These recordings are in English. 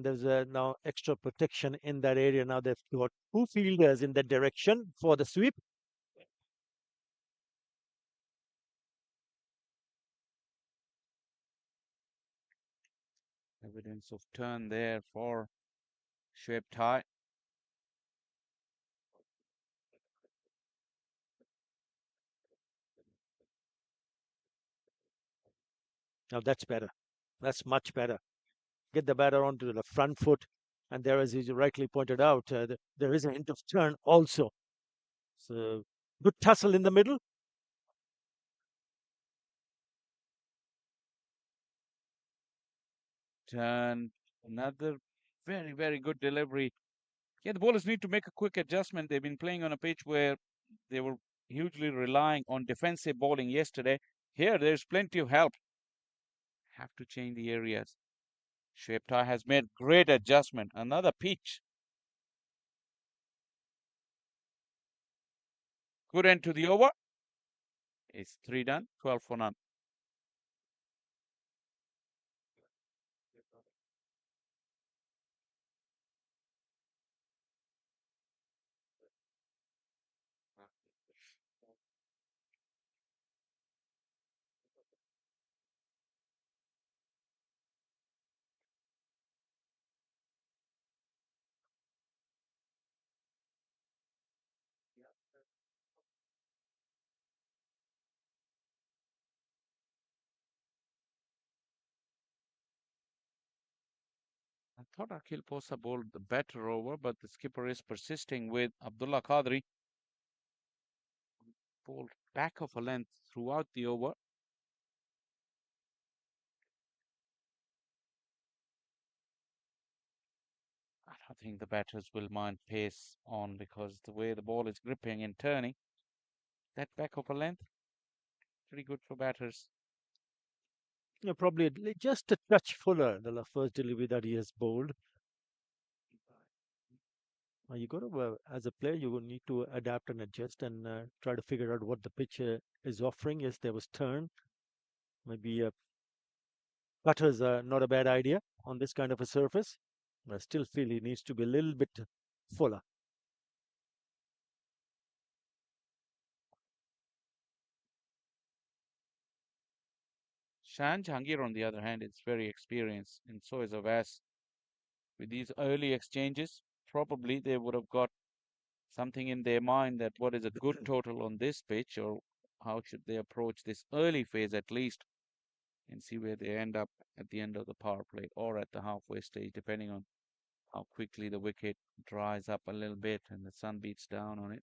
There's now extra protection in that area. Now they've got two fielders in that direction for the sweep. Evidence of turn there for Shoaib Thai. Now that's better. That's much better. Get the batter onto the front foot. And there, as you rightly pointed out, there is a hint of turn also. So good tussle in the middle. Turn. Another very, very good delivery. Yeah, the bowlers need to make a quick adjustment. They've been playing on a pitch where they were hugely relying on defensive bowling yesterday. Here, there's plenty of help. Have to change the areas. Shepta has made great adjustment. Another pitch. Good end to the over. It's 3 done, 12 for none. I thought Akhil Posa bowled the better over, but the skipper is persisting with Abdullah Qadri. Bowled back of a length throughout the over. I don't think the batters will mind pace on because the way the ball is gripping and turning, that back of a length, pretty good for batters. Probably just a touch fuller the first delivery that he has bowled. You got to, as a player, you will need to adapt and adjust and try to figure out what the pitch is offering. Yes, there was turn. Maybe cutters are not a bad idea on this kind of a surface. I still feel he needs to be a little bit fuller. Shan Jahangir, on the other hand, is very experienced, and so is Avas. With these early exchanges, probably they would have got something in their mind that what is a good total on this pitch, or how should they approach this early phase at least, and see where they end up at the end of the power play or at the halfway stage, depending on how quickly the wicket dries up a little bit and the sun beats down on it.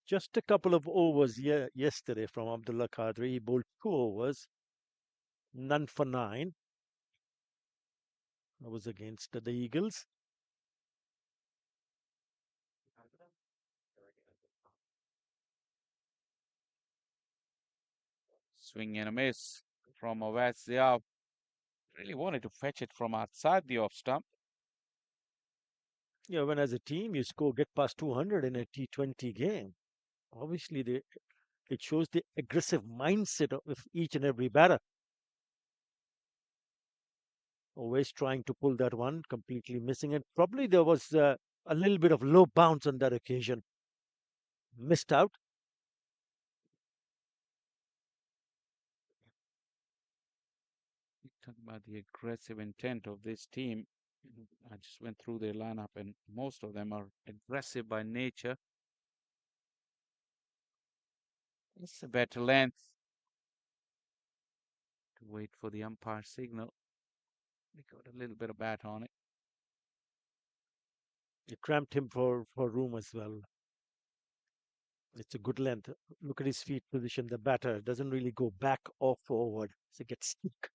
Just a couple of overs yesterday from Abdullah Qadri. He bowled 2 overs, none for nine. That was against the Eagles. Swing and a miss from Awaz Ziav. Really wanted to fetch it from outside the off stump. When as a team you get past 200 in a T20 game, obviously it shows the aggressive mindset of each and every batter. Always trying to pull that one, completely missing it. Probably there was a little bit of low bounce on that occasion. Missed out. Talking about the aggressive intent of this team. I just went through their lineup, and most of them are aggressive by nature. It's a better length to wait for the umpire signal. They got a little bit of bat on it. It cramped him for room as well. It's a good length. Look at his feet position. The batter doesn't really go back or forward, so it gets stuck.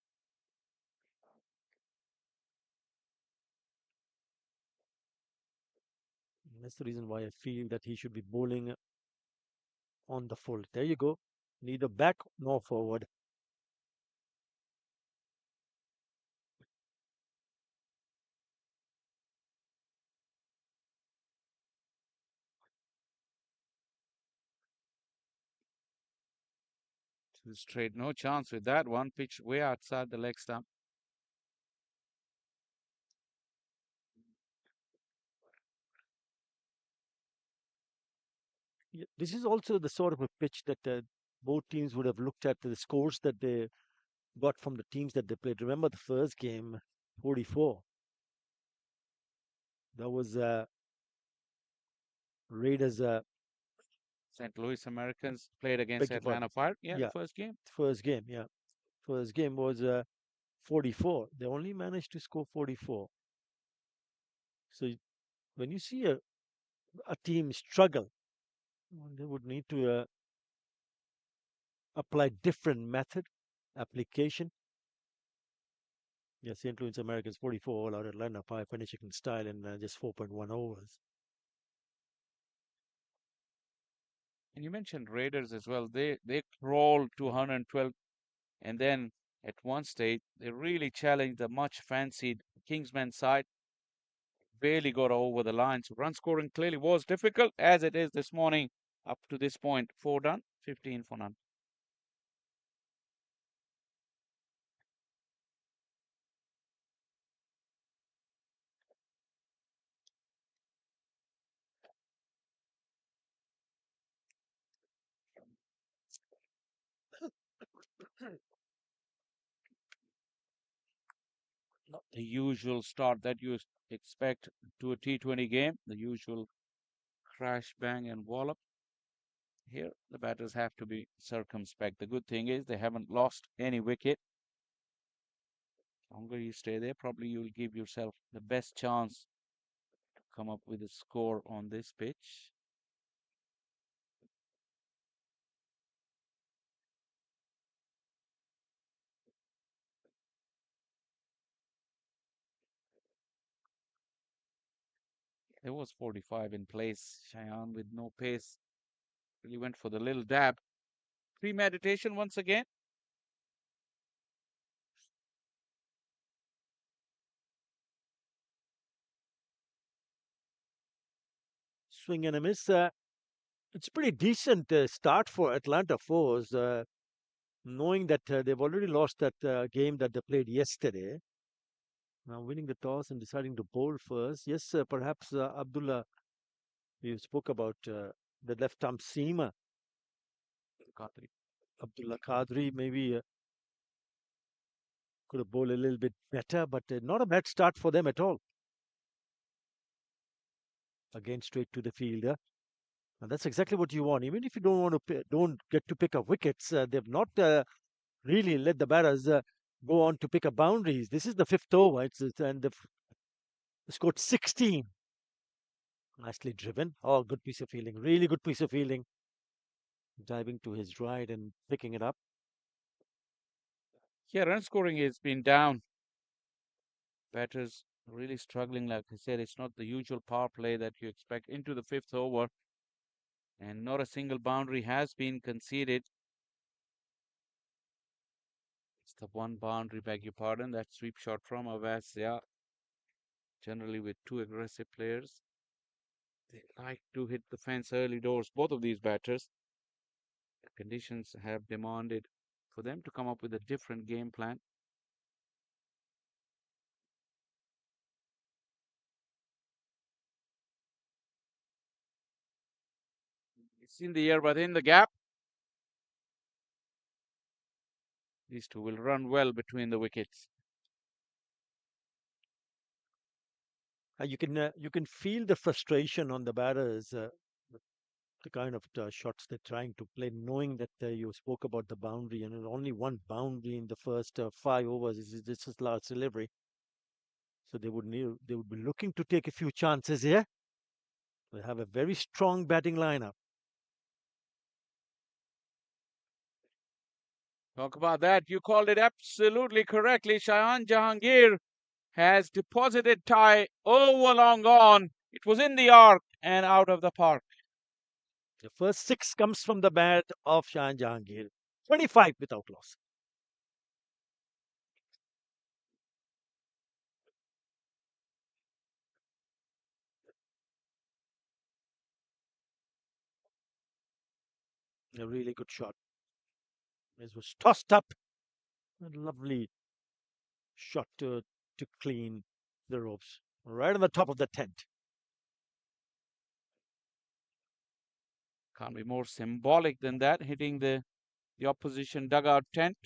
That's the reason why I feel that he should be bowling on the full. There you go. Neither back nor forward. Two straight, no chance with that one. Pitch way outside the leg stump. this is also the sort of a pitch that both teams would have looked at the scores that they got from the teams that they played. Remember the first game, 44. That was Raiders. St. Louis Americans played against Beg your Atlanta pardon. Fire. Yeah, the Yeah, first game. first game. Yeah, first game was 44. They only managed to score 44. So when you see a team struggle, they would need to apply different method application. Yeah, St. Louis Americans 44 all out Atlanta 5 finishing in style in just 4.1 overs. And you mentioned Raiders as well. They crawled to 112, and then at one stage they really challenged the much fancied Kingsmen side. Barely got over the line. So run scoring clearly was difficult as it is this morning. Up to this point, 4 done, 15 for none. Not the usual start that you expect to a T20 game, the usual crash, bang, and wallop. Here, the batters have to be circumspect. The good thing is they haven't lost any wicket. The longer you stay there, probably you'll give yourself the best chance to come up with a score on this pitch. There was 45 in place. Cheyenne with no pace really went for the little dab. Premeditation once again. Swing and a miss. It's pretty decent start for Atlanta Fours, knowing that they've already lost that game that they played yesterday. Now winning the toss and deciding to bowl first. Yes, perhaps Abdullah, you spoke about the left arm seamer. Qadri. Abdullah Qadri maybe could have bowled a little bit better, but not a bad start for them at all. Again, straight to the fielder. And that's exactly what you want. Even if you don't want to, don't get to pick up wickets, they've not really let the batters go on to pick up boundaries. This is the fifth over, and they've scored 16. Nicely driven. Oh, good piece of fielding. Really good piece of fielding. Diving to his right and picking it up. Yeah, run scoring has been down. Batters really struggling. Like I said, it's not the usual power play that you expect into the fifth over. And not a single boundary has been conceded. It's the one boundary, beg your pardon, that sweep shot from Avas. Yeah, generally with two aggressive players. They like to hit the fence early doors, both of these batters. The conditions have demanded for them to come up with a different game plan. It's in the air, but in the gap. These two will run well between the wickets. You can feel the frustration on the batters. The kind of shots they're trying to play, knowing that you spoke about the boundary and only one boundary in the first 5 overs. This is last delivery, so they would be looking to take a few chances here. They have a very strong batting lineup. Talk about that. You called it absolutely correctly. Shayan Jahangir has deposited tie over long on. It was in the arc and out of the park. The first six comes from the bat of Shah Jahangir, 25 without loss. A really good shot. This was tossed up. A lovely shot to clean the ropes right on the top of the tent. Can't be more symbolic than that, hitting the opposition dugout tent,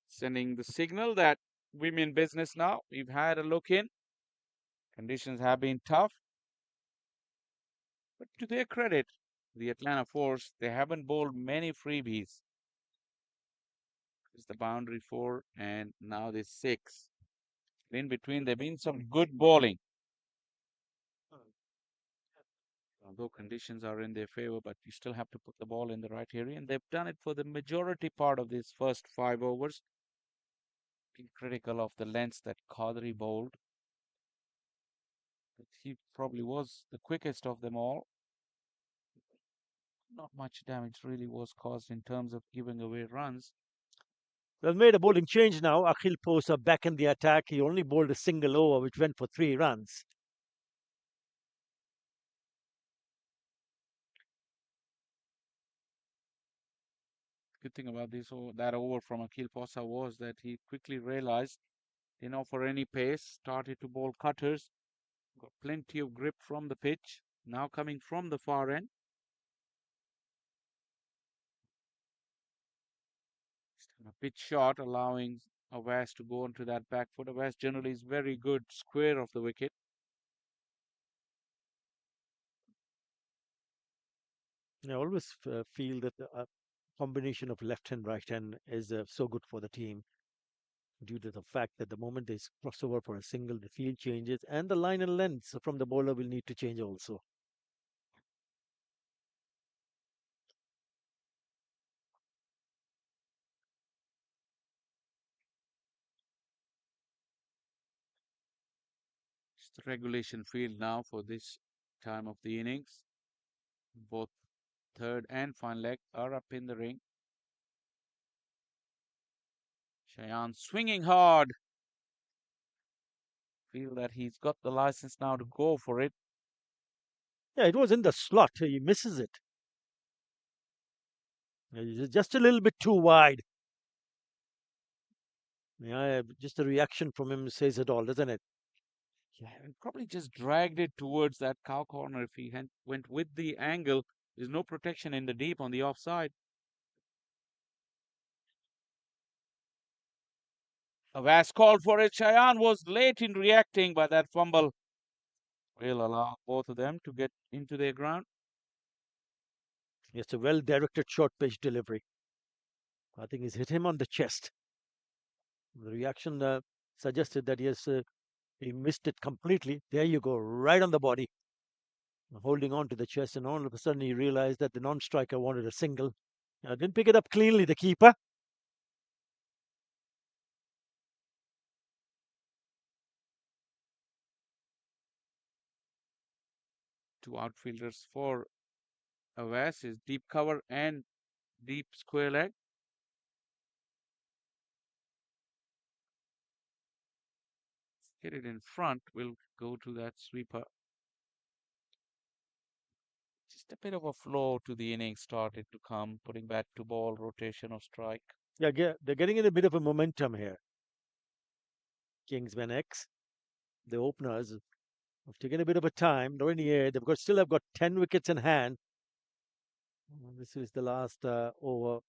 sending the signal that we mean business now. We've had a look in. Conditions have been tough. But to their credit, the Atlanta Force, they haven't bowled many freebies. It's the boundary 4 and now the 6. In between, there have been some good bowling. Although conditions are in their favor, but you still have to put the ball in the right area. And they've done it for the majority part of these first 5 overs. Being critical of the lengths that Qadri bowled. But he probably was the quickest of them all. Not much damage really was caused in terms of giving away runs. They've made a bowling change now. Akhil Posa back in the attack. He only bowled a single over, which went for 3 runs. Good thing about that over from Akhil Posa was that he quickly realized, for any pace, started to bowl cutters, got plenty of grip from the pitch, now coming from the far end. A pitch shot allowing Awais to go onto that back foot. Awais generally is very good square of the wicket. I always feel that the combination of left and right hand is so good for the team due to the fact that the moment they cross over for a single, the field changes and the line and length from the bowler will need to change also. It's the regulation field now for this time of the innings. Both third and final leg are up in the ring. Shayan swinging hard. Feel that he's got the license now to go for it. Yeah, it was in the slot. He misses it. It's just a little bit too wide. Yeah, just the reaction from him says it all, doesn't it? Yeah, and probably just dragged it towards that cow corner. If he had went with the angle, there's no protection in the deep on the offside. Avas called for it. Shayan was late in reacting, but that fumble will allow both of them to get into their ground. It's a well directed short pitch delivery. I think he's hit him on the chest. The reaction suggested that he missed it completely. There you go, right on the body, holding on to the chest, and all of a sudden he realized that the non-striker wanted a single. Didn't pick it up cleanly, the keeper. Two outfielders for Avas is deep cover and deep square leg. Get it in front. We'll go to that sweeper. Just a bit of a flow to the innings started to come, putting back to ball, rotation of strike. Yeah, they're getting in a bit of a momentum here. Kingsmen X, the openers, have taken a bit of a time. They're in the air. Still have got 10 wickets in hand. This is the last over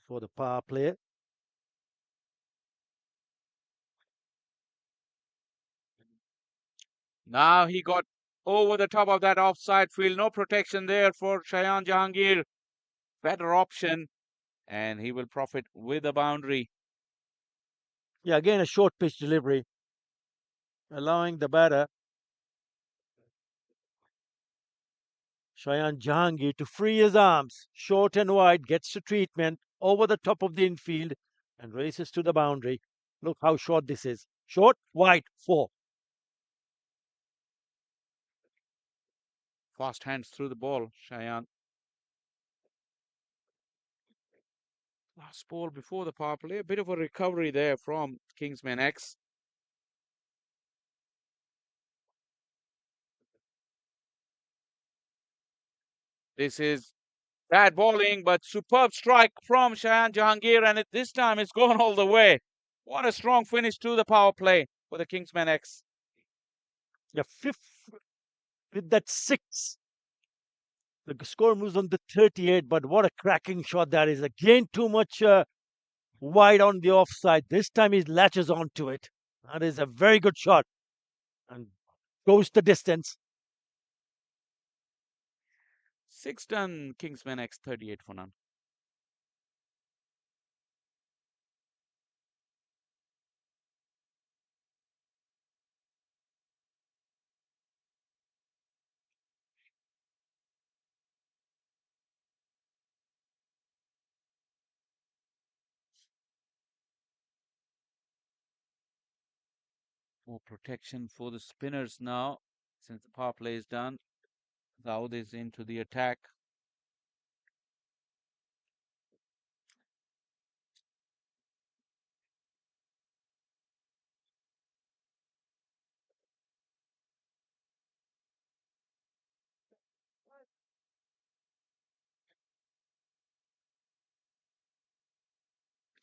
for the power play. Now he got over the top of that offside field. No protection there for Shayan Jahangir. Better option, and he will profit with a boundary. Yeah, again a short pitch delivery, allowing the batter Shayan Jahangir to free his arms, short and wide, gets to treatment over the top of the infield and races to the boundary. Look how short this is. Short, wide, 4. Fast hands through the ball, Shayan. Last ball before the power play. A bit of a recovery there from Kingsman X. This is bad bowling, but superb strike from Shayan Jahangir, and this time it's gone all the way. What a strong finish to the power play for the Kingsman X. Yeah, with that six. The score moves on to 38, but what a cracking shot that is. Again, too much wide on the offside. This time he latches onto it. That is a very good shot and goes the distance. 6 done, Kingsman X 38 for none. More protection for the spinners now. Since the power play is done, Daud is into the attack.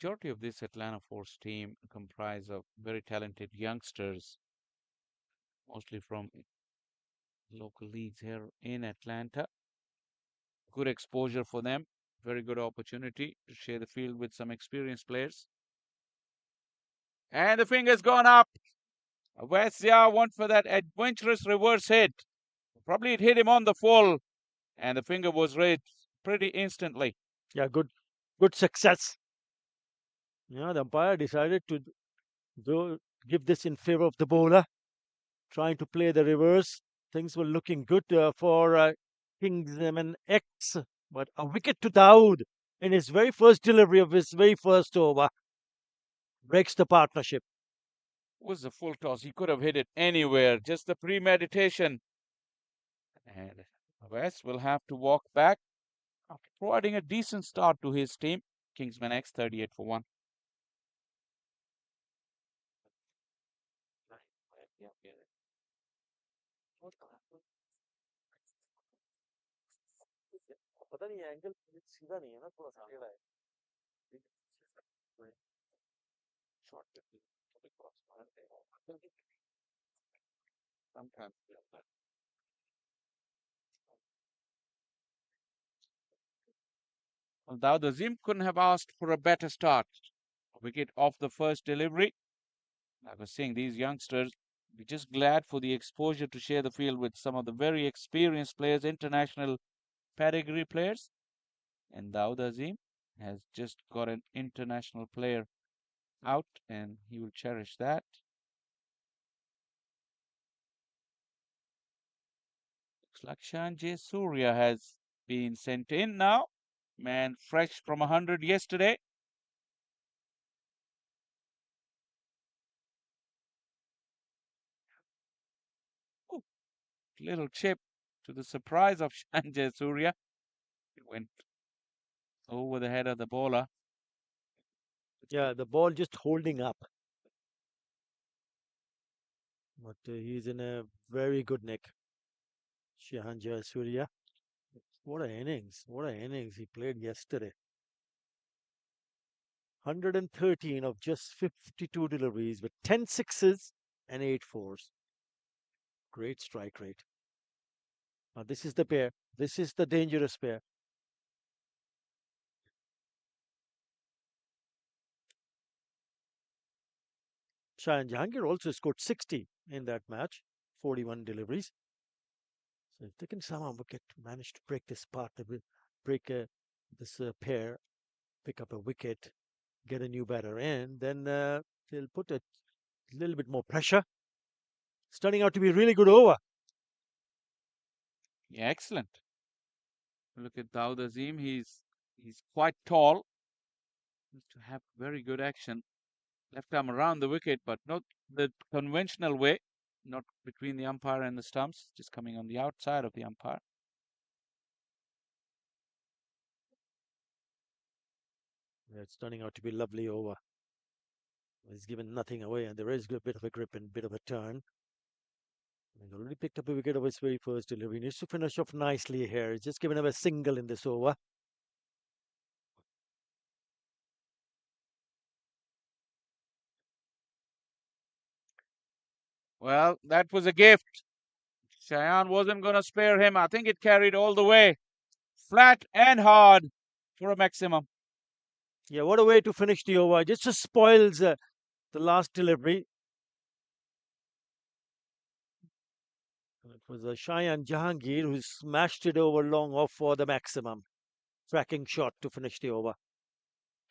Majority of this Atlanta Force team comprise of very talented youngsters, mostly from local leagues here in Atlanta. Good exposure for them. Very good opportunity to share the field with some experienced players. And the finger's gone up. Westia went for that adventurous reverse hit. Probably it hit him on the full, and the finger was raised pretty instantly. Yeah, good success. Yeah, the umpire decided to give this in favor of the bowler, trying to play the reverse. Things were looking good for Kingsman X, but a wicket to Dawood in his very first delivery of his very first over breaks the partnership. Was a full toss. He could have hit it anywhere. Just the premeditation. And West will have to walk back after providing a decent start to his team. Kingsman X 38 for 1. पता नहीं angle सीधा नहीं है ना थोड़ा सा टेढ़ा है Sometimes. Well, Daud Azim couldn't have asked for a better start. A wicket off the first delivery. I was saying these youngsters be just glad for the exposure to share the field with some of the very experienced players, international pedigree players. And Daud Azim has just got an international player out, and he will cherish that. Looks like Sanjay Surya has been sent in now. Man fresh from 100 yesterday. Ooh, little chip to the surprise of Sanjay Surya. It went over the head of the bowler. Yeah, the ball just holding up. But he's in a very good nick. Shahanja Surya. What an innings. What an innings he played yesterday. 113 of just 52 deliveries with 10 sixes and 8 fours. Great strike rate. Now, this is the pair. This is the dangerous pair. Shah and Jahangir also scored 60 in that match, 41 deliveries. So if they can somehow manage to break this partner, break this pair, pick up a wicket, get a new batter in, then they'll put a little bit more pressure. It's turning out to be a really good over. Yeah, excellent. Look at Daud Azim. He's quite tall. Needs to have very good action. Left arm around the wicket, but not the conventional way. Not between the umpire and the stumps, just coming on the outside of the umpire. Yeah, it's turning out to be lovely over. He's given nothing away, and there is a bit of a grip and a bit of a turn. He's already picked up a wicket of his very first delivery. He needs to finish off nicely here. He's just given him a single in this over. Well, that was a gift. Cheyenne wasn't going to spare him. I think it carried all the way, flat and hard for a maximum. Yeah, what a way to finish the over. Just spoils the last delivery. It was a Cheyenne Jahangir who smashed it over long off for the maximum. Tracking shot to finish the over.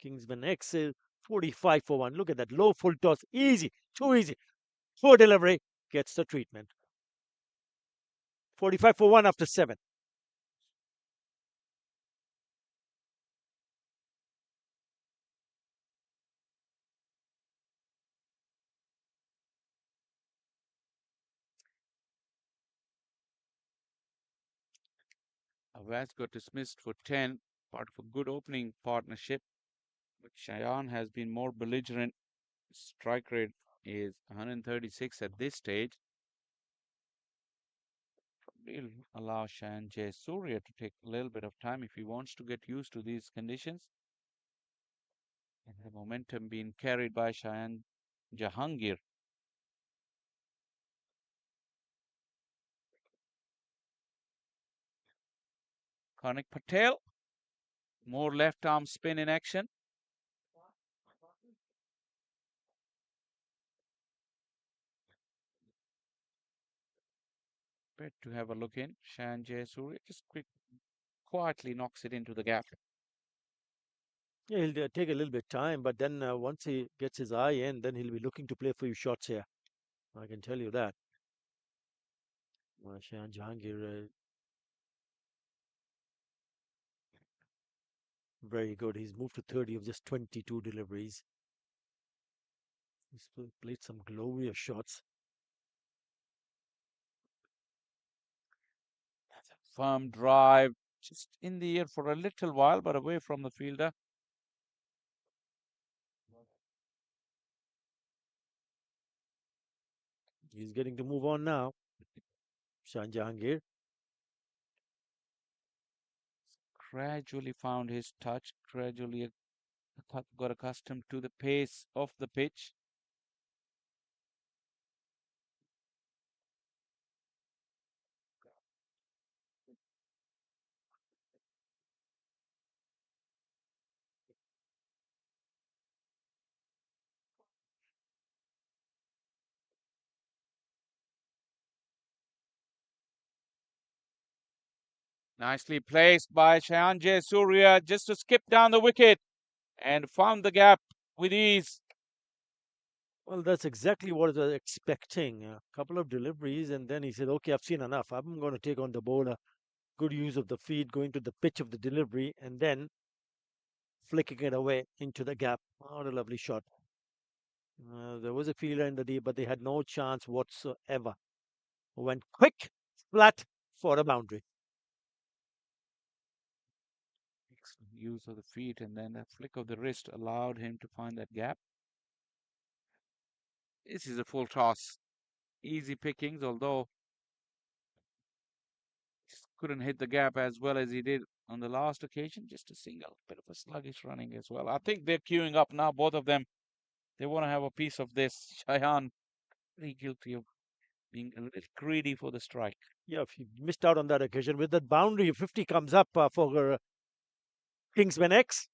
Kingsman X is 45 for 1. Look at that low full toss. Easy. Too easy. Poor delivery. Gets the treatment. 45 for 1 after 7. Avaz got dismissed for 10, part of a good opening partnership, but Cheyenne has been more belligerent. Strike rate is 136 at this stage. We'll allow Cheyenne J. Surya to take a little bit of time if he wants to get used to these conditions. And the momentum being carried by Cheyenne Jahangir. Karnik Patel, more left arm spin in action. Bet to have a look in. Cheyenne J. Surya just quietly knocks it into the gap. Yeah, he'll take a little bit time, but then once he gets his eye in, then he'll be looking to play a few shots here. I can tell you that. Shahan Jahangir, very good. He's moved to 30 of just 22 deliveries. He's played some glorious shots. That's a firm drive, just in the air for a little while, but away from the fielder. He's getting to move on now. Shahan Jahangir. Gradually found his touch, gradually got accustomed to the pace of the pitch. Nicely placed by Cheyenne J. Surya just to skip down the wicket and found the gap with ease. Well, that's exactly what I was expecting. A couple of deliveries, and then he said, okay, I've seen enough. I'm going to take on the bowler. Good use of the feet, going to the pitch of the delivery, and then flicking it away into the gap. What a lovely shot. There was a fielder in the deep, but they had no chance whatsoever. Went quick, flat for a boundary. Excellent use of the feet, and then a flick of the wrist allowed him to find that gap. This is a full toss. Easy pickings, although just couldn't hit the gap as well as he did on the last occasion. Just a single, bit of a sluggish running as well. I think they're queuing up now, both of them. They want to have a piece of this. Cheyenne, very guilty of being a little greedy for the strike. Yeah, if he missed out on that occasion, with that boundary, 50 comes up for Kingsman X.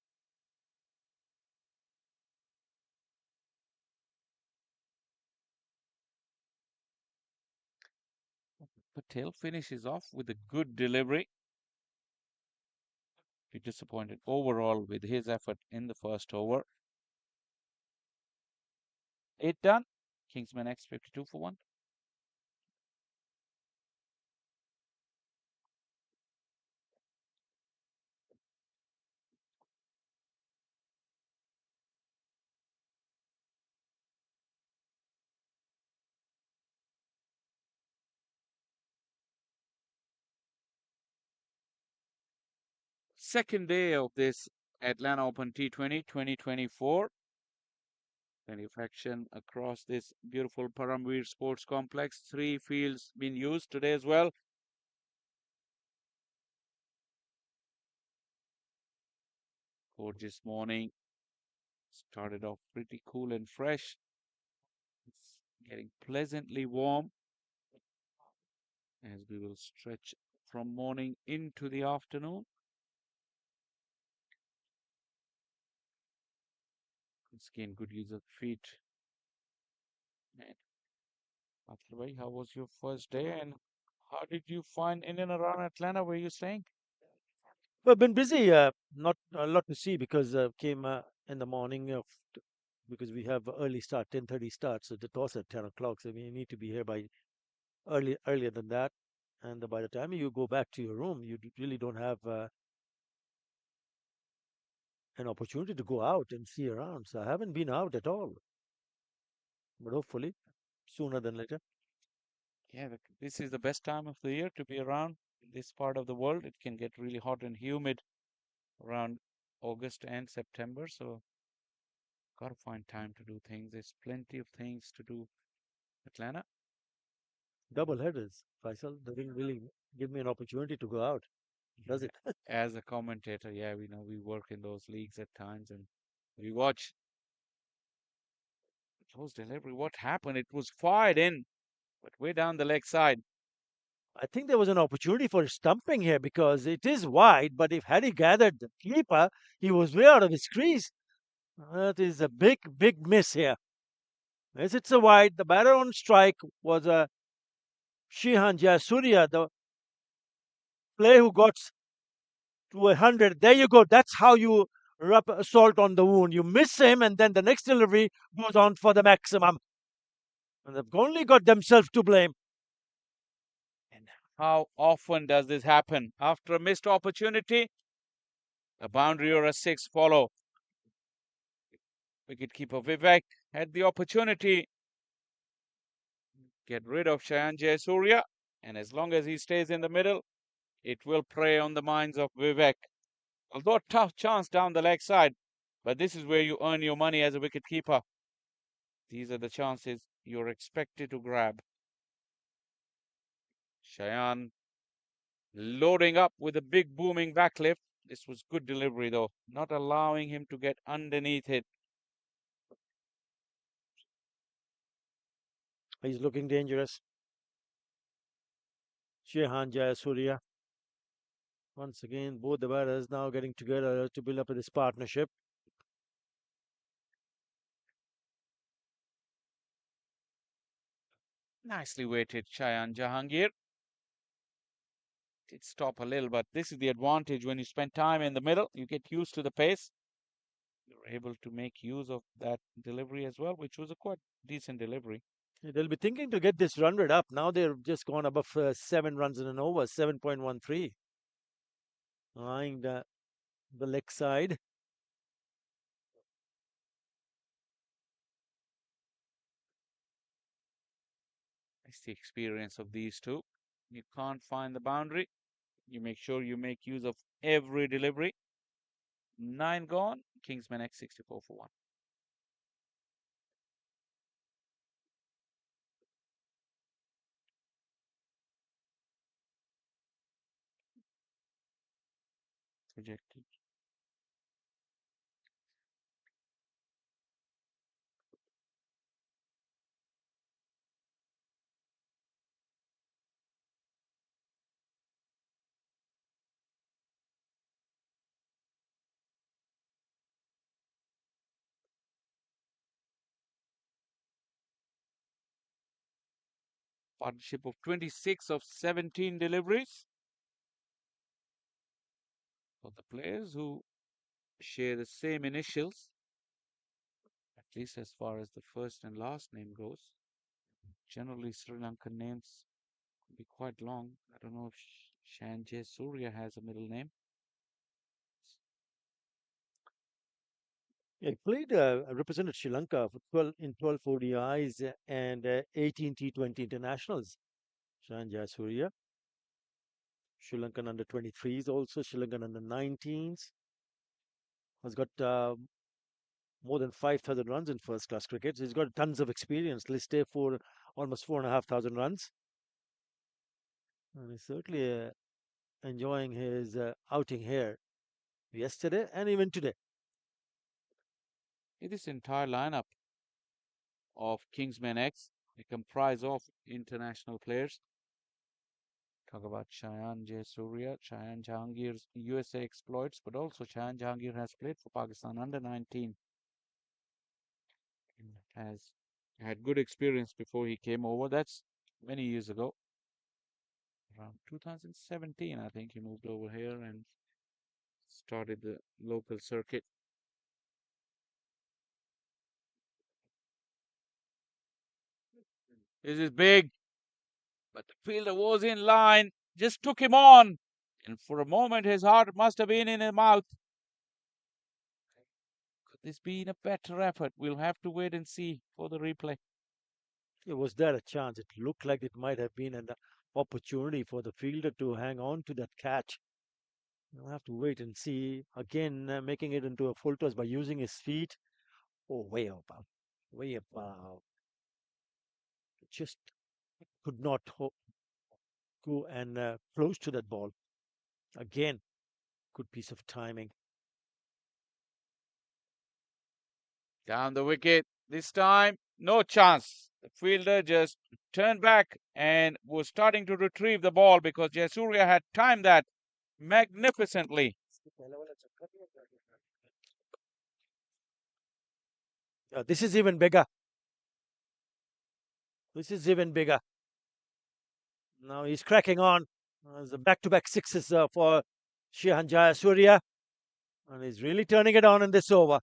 Patel finishes off with a good delivery. Be disappointed overall with his effort in the first over. 8 done. Kingsman X 52 for 1. Second day of this Atlanta Open T20 2024. Plenty of action across this beautiful Paramveer Sports Complex. 3 fields being used today as well. Gorgeous morning. Started off pretty cool and fresh. It's getting pleasantly warm. as we will stretch from morning into the afternoon. Let's gain good use of feet. And Akhil, how was your first day and how did you find in and around Atlanta where you're staying? We've been busy. Not a lot to see because came in the morning because we have early start, 10:30 start, so the toss at 10 o'clock. So we need to be here by earlier than that. And by the time you go back to your room, you really don't have an opportunity to go out and see around. So I haven't been out at all, but hopefully sooner than later. Yeah, this is the best time of the year to be around this part of the world. It can get really hot and humid around August and September, so gotta find time to do things. There's plenty of things to do. Atlanta, Double headers. Faisal doesn't really give me an opportunity to go out, does it? as a commentator, yeah, we know we work in those leagues at times and we watch those delivery. What happened? It was fired in, but way down the leg side. I think there was an opportunity for stumping here because it is wide, but if had he gathered the keeper, he was way out of his crease. That is a big, big miss here. Yes, it's a wide. The batter on strike was Shihan Jayasuriya, the player who got to 100. There you go. That's how you rub salt on the wound. You miss him, and then the next delivery goes on for the maximum. And they've only got themselves to blame. And how often does this happen? After a missed opportunity, a boundary or a six follow. Wicketkeeper Vivek had the opportunity get rid of Shayan Jayasuriya, and as long as he stays in the middle, it will prey on the minds of Vivek. Although a tough chance down the leg side, but this is where you earn your money as a wicketkeeper. These are the chances you're expected to grab. Shayan loading up with a big booming backlift. This was good delivery though, not allowing him to get underneath it. He's looking dangerous. Shehan Jayasuriya. Once again, both the batters now getting together to build up this partnership. Nicely weighted Shayan Jahangir. Did stop a little, but this is the advantage when you spend time in the middle. You get used to the pace. You're able to make use of that delivery as well, which was a quite decent delivery. They'll be thinking to get this run rate up. Now they've just gone above 7 runs in an over, 7.13. Eyeing the leg side. It's the experience of these two. You can't find the boundary. You make sure you make use of every delivery. 9 gone. Kingsman X 64 for 1. Rejected. Partnership of 26 of 17 deliveries. For the players who share the same initials, at least as far as the first and last name goes. Generally, Sri Lankan names can be quite long. I don't know if Shanjay Surya has a middle name. He played, represented Sri Lanka for 12 ODIs and 18 T20 internationals. Shan Jayasuriya. Sri Lankan under 23s also, Sri Lankan under 19s. Has got more than 5,000 runs in first class cricket. So he's got tons of experience. Let's stay for almost 4,500 runs. And he's certainly enjoying his outing here yesterday and even today. This entire lineup of Kingsman X, they comprise of international players. Talk about Shayan Jayasuriya, Shayan Jahangir's USA exploits, but also Shayan Jahangir has played for Pakistan under 19 and has had good experience before he came over. That's many years ago, around 2017, I think he moved over here and started the local circuit. This is big, but the fielder was in line, just took him on, and for a moment his heart must have been in his mouth. Could this be a better effort? We'll have to wait and see for the replay. Was there a chance? It looked like it might have been an opportunity for the fielder to hang on to that catch. We'll have to wait and see. Again, making it into a full toss by using his feet. Oh, way above. Way above. Just could not go and close to that ball. Again, good piece of timing. Down the wicket. This time, no chance. The fielder just turned back and was starting to retrieve the ball because Jayasuriya had timed that magnificently. This is even bigger. This is even bigger. Now he's cracking on. There's a back-to-back sixes for Shihan Jayasuriya. And he's really turning it on in this over.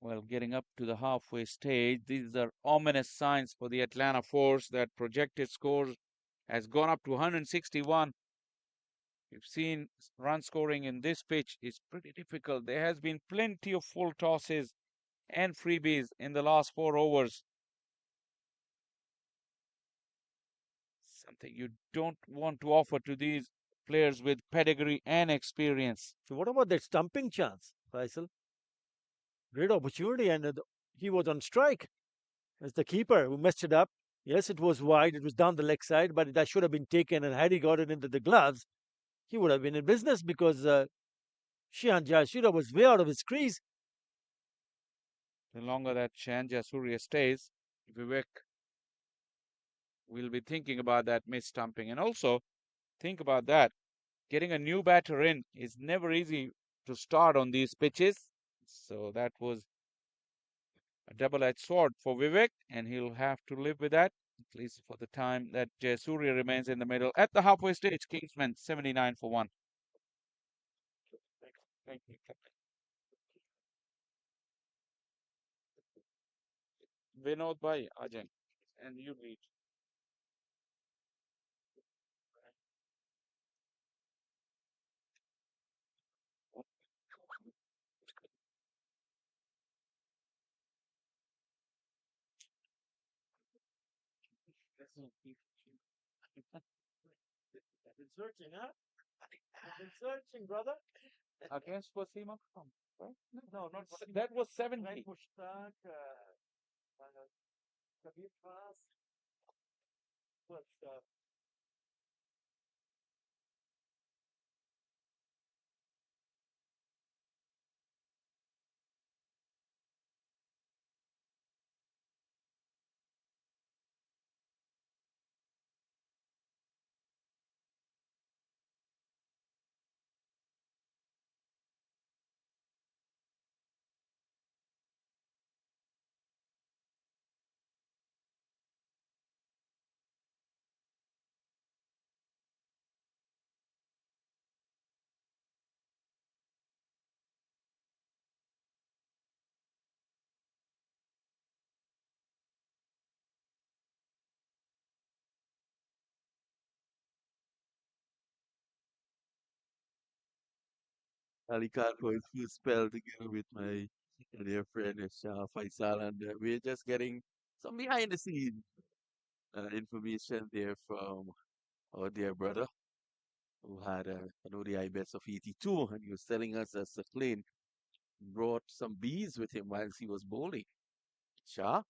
Well, getting up to the halfway stage, these are ominous signs for the Atlanta Force that projected score has gone up to 161. We've seen run scoring in this pitch is pretty difficult. There has been plenty of full tosses and freebies in the last 4 overs. Something you don't want to offer to these players with pedigree and experience. So what about that stumping chance, Faisal? Great opportunity, and he was on strike as the keeper who messed it up. Yes, it was wide, it was down the leg side, but that should have been taken. And had he got it into the gloves, he would have been in business because Shihan Jayasuriya was way out of his crease. The longer that Shanja Surya stays, Vivek will be thinking about that miss stumping. And also, think about that. Getting a new batter in is never easy to start on these pitches. So that was a double-edged sword for Vivek, and he'll have to live with that, at least for the time that Jayasuriya remains in the middle. At the halfway stage, Kingsmen 79 for 1. Thank you. Vinod Bhai, Ajay, and you lead. Been searching, huh? Been searching, brother. Against Wasima Khan, right? No, not That was 70. Mushtaq, Kabir Khas, was Alicat was full spell together with my dear friend Faisal, and we're just getting some behind the scenes information there from our dear brother who had an ODI best of 82, and he was telling us that Sachin brought some bees with him whilst he was bowling. Shah?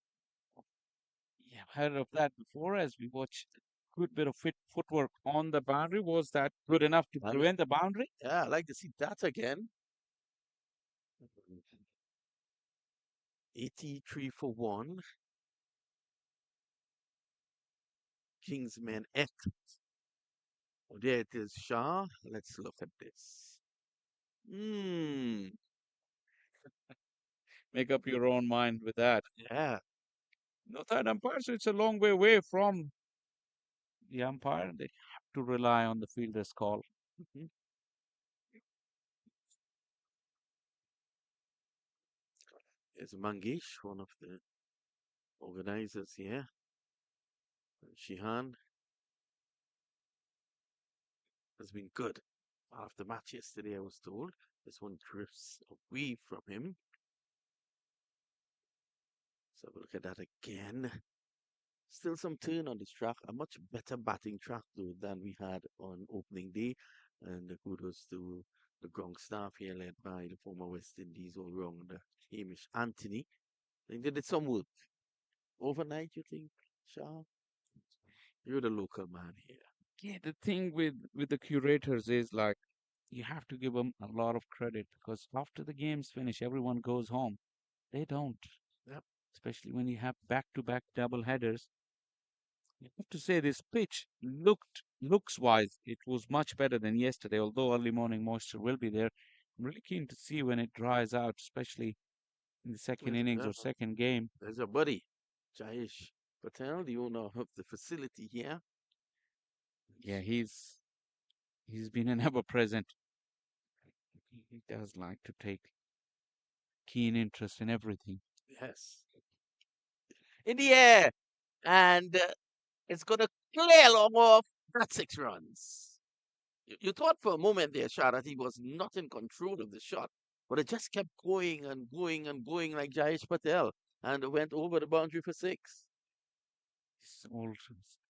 Yeah, I've heard of that before as we watched a good bit of footwork on the boundary. Was that good enough to And prevent the boundary? yeah, I'd like to see that again. 83 for 1. Kingsmen X. Oh, there it is, Shah. Let's look at this. Hmm. Make up your own mind with that. Yeah. No third umpire, so it's a long way away from the umpire. They have to rely on the fielder's call. Mhm. There's Mangesh, one of the organizers here. Shihan has been good. After match yesterday, I was told this one drifts away from him. So have a look at that again. Still some turn on this track. A much better batting track though than we had on opening day. And kudos to the ground staff here led by the former West Indies all-rounder Hamish Anthony. I think they did some work. Overnight, you think, Shah? You're the local man here. Yeah, the thing with the curators is like you have to give them a lot of credit because after the games finish, everyone goes home. They don't, Yep. especially when you have back-to-back double headers. I have to say this pitch looks wise, it was much better than yesterday, although early morning moisture will be there. I'm really keen to see when it dries out, especially in the second innings Yeah, or second game. there's your buddy, Jayesh Patel, the owner of the facility here. Yeah, he's been an ever present. He does like to take keen interest in everything. Yes. In the air. And it's going to clear along off. That's 6 runs. You thought for a moment there, Shah, that he was not in control of the shot, but it just kept going and going and going like Jayesh Patel and it went over the boundary for 6. It's old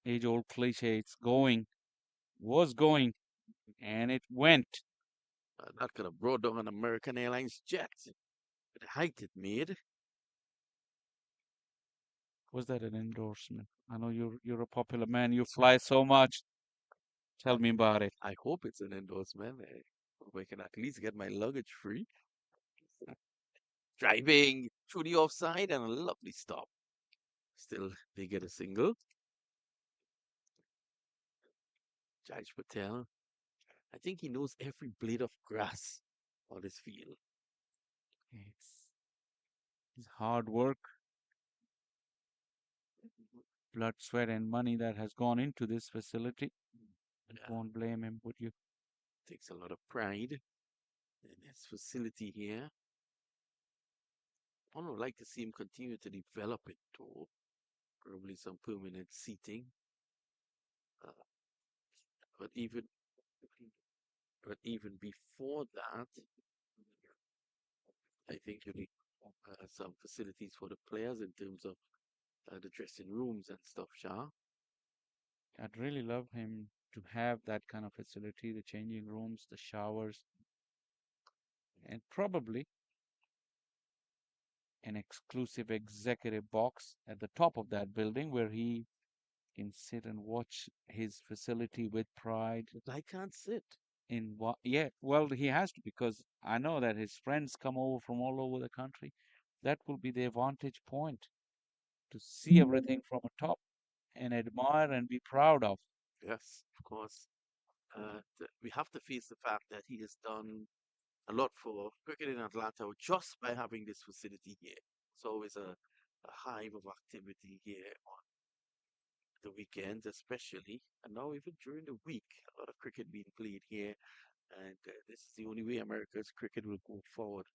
age-old cliche. It's going, was going, and it went. That could have brought down an American Airlines jet. The height it made. Was that an endorsement? I know you're a popular man. You fly so much. Tell me about it. I hope it's an endorsement. I hope I can at least get my luggage free. Driving through the offside and a lovely stop. Still, they get a single. Jayesh Patel. I think he knows every blade of grass on this field. It's hard work, blood, sweat, and money that has gone into this facility. You Yeah, won't blame him, would you? takes a lot of pride in his facility here. I would like to see him continue to develop it too. Probably some permanent seating. Uh, but even before that, I think you need some facilities for the players in terms of the dressing rooms and stuff, Shah. I'd really love him to have that kind of facility, the changing rooms, the showers, and probably an exclusive executive box at the top of that building where he can sit and watch his facility with pride. But I can't sit. In what? Yeah, well, he has to because I know that his friends come over from all over the country. That will be their vantage point to see everything from atop and admire and be proud of. Yes, of course. We have to face the fact that he has done a lot for cricket in Atlanta just by having this facility here. It's always a hive of activity here on the weekends, especially, and now even during the week. A lot of cricket being played here, and this is the only way America's cricket will go forward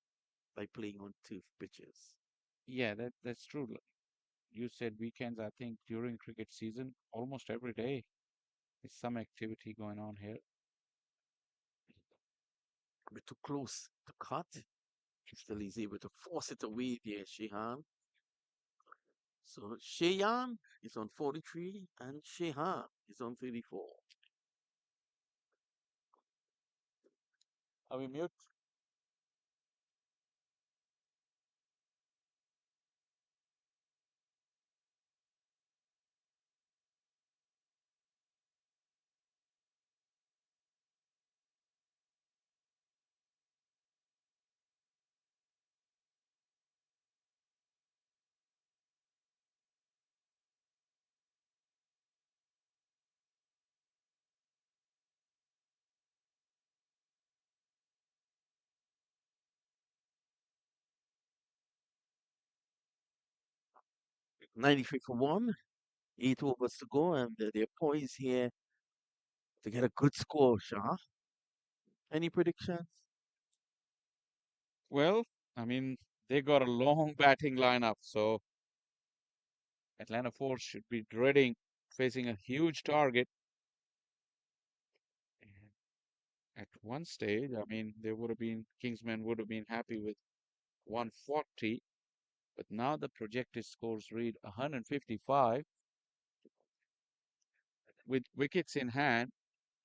by playing on turf pitches. Yeah, that's true. You said weekends, I think during cricket season, almost every day is some activity going on here. A bit too close to cut. Still, he's able to force it away there, Shehan. So Shehan is on 43 and Shehan is on 34. Are we mute? 93 for one, 8 overs to go, and they're poised here to get a good score, Shah. Any predictions? Well, I mean, they got a long batting lineup, so Atlanta Force should be dreading facing a huge target. And at one stage, I mean, Kingsmen would have been happy with 140, but now the projected scores read 155. With wickets in hand,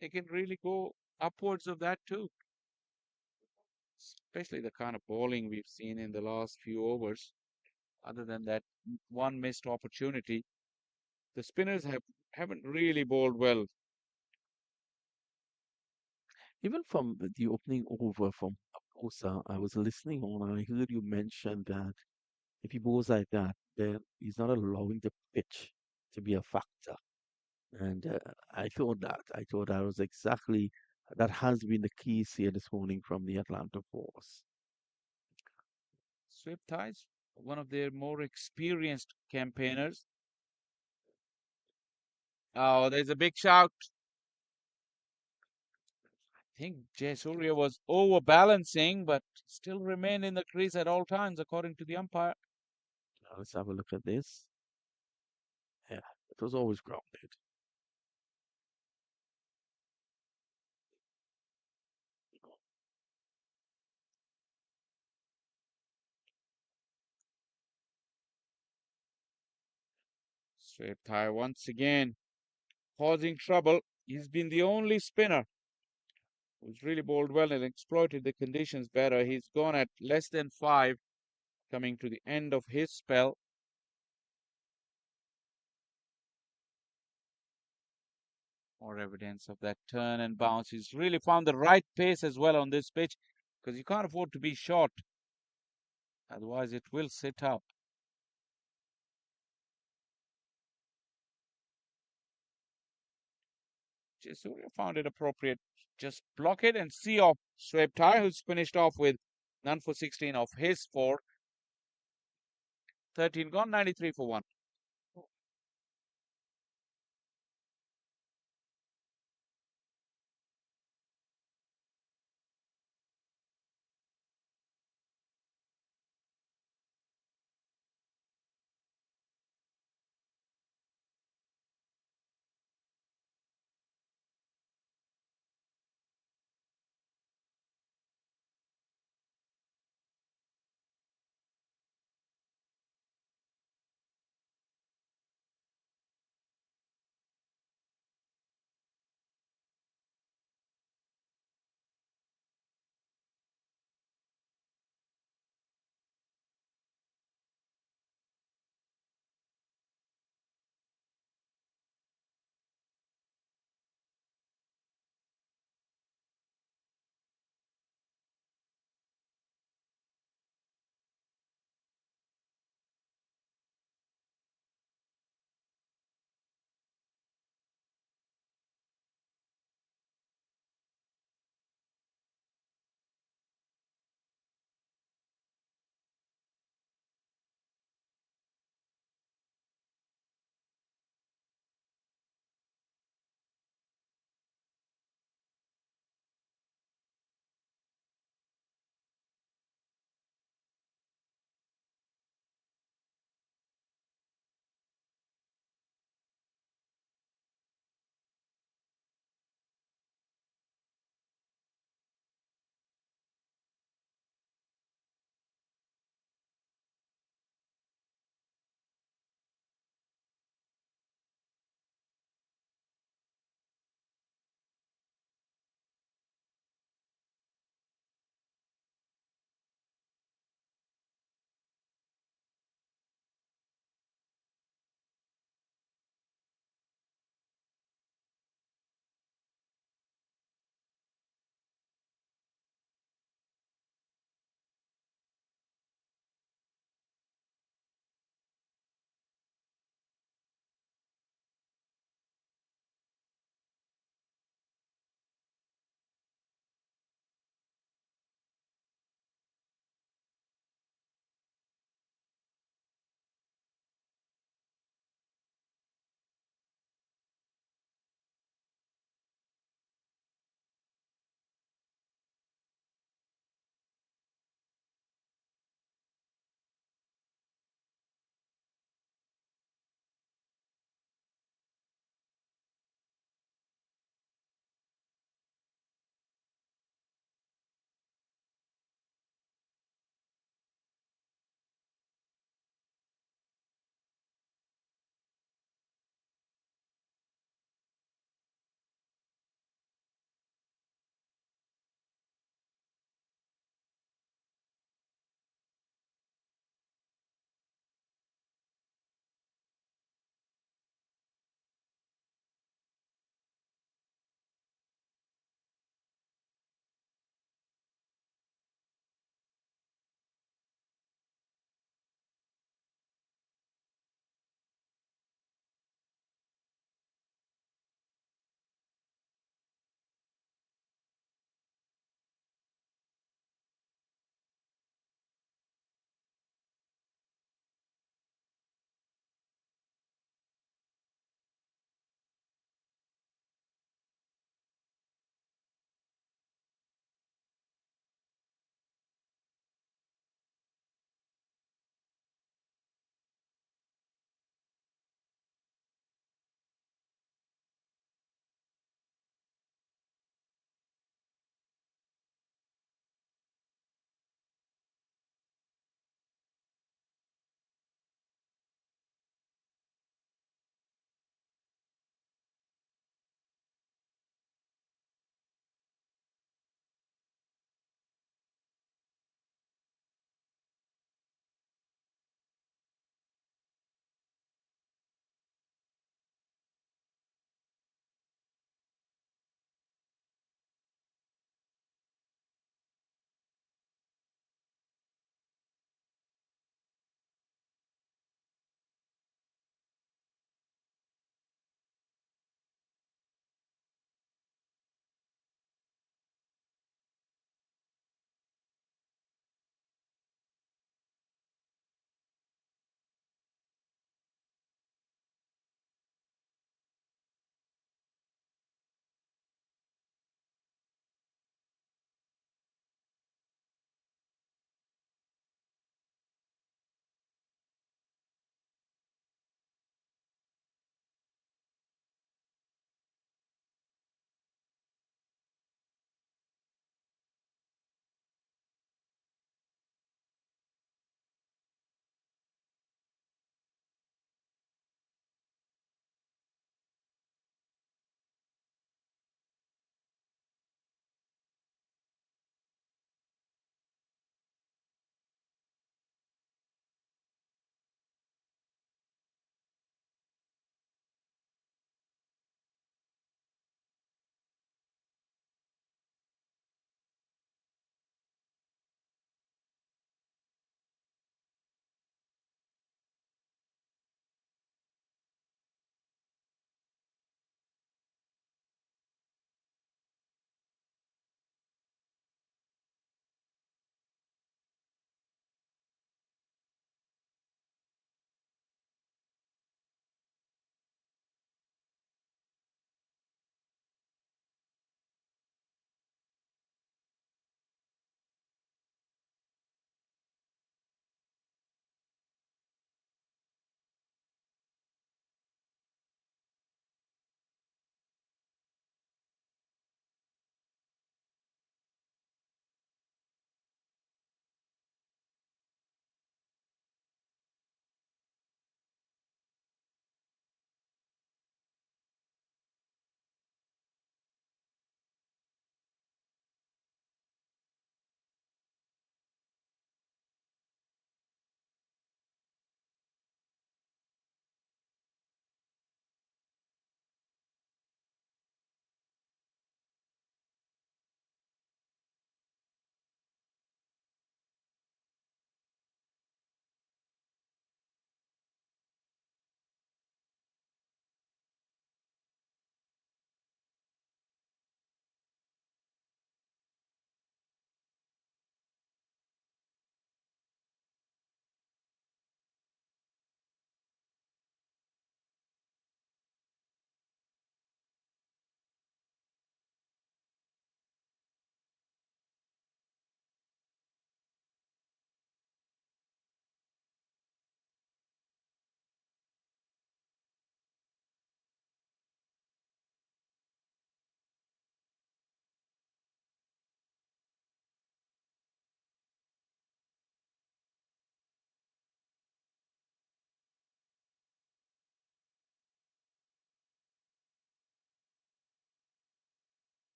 they can really go upwards of that too, especially the kind of bowling we've seen in the last few overs. Other than that one missed opportunity, the spinners haven't really bowled well. Even from the opening over from Osa, I was listening on and I heard you mention that if he bowls like that, then he's not allowing the pitch to be a factor. And I thought that was exactly, that has been the keys here this morning from the Atlanta Force. Swift Ties, one of their more experienced campaigners. Oh, there's a big shout. I think Jayasuriya was overbalancing, but still remained in the crease at all times, according to the umpire. Now let's have a look at this. Yeah, it was always grounded. Swift Tie once again causing trouble. He's been the only spinner who's really bowled well and exploited the conditions better. He's gone at less than 5, coming to the end of his spell. More evidence of that turn and bounce. He's really found the right pace as well on this pitch, because you can't afford to be short. Otherwise, it will sit up. Jayasuriya found it appropriate. Just block it and see off Swift Tie, who's finished off with none for 16 of his 4. 13 gone, 93 for 1.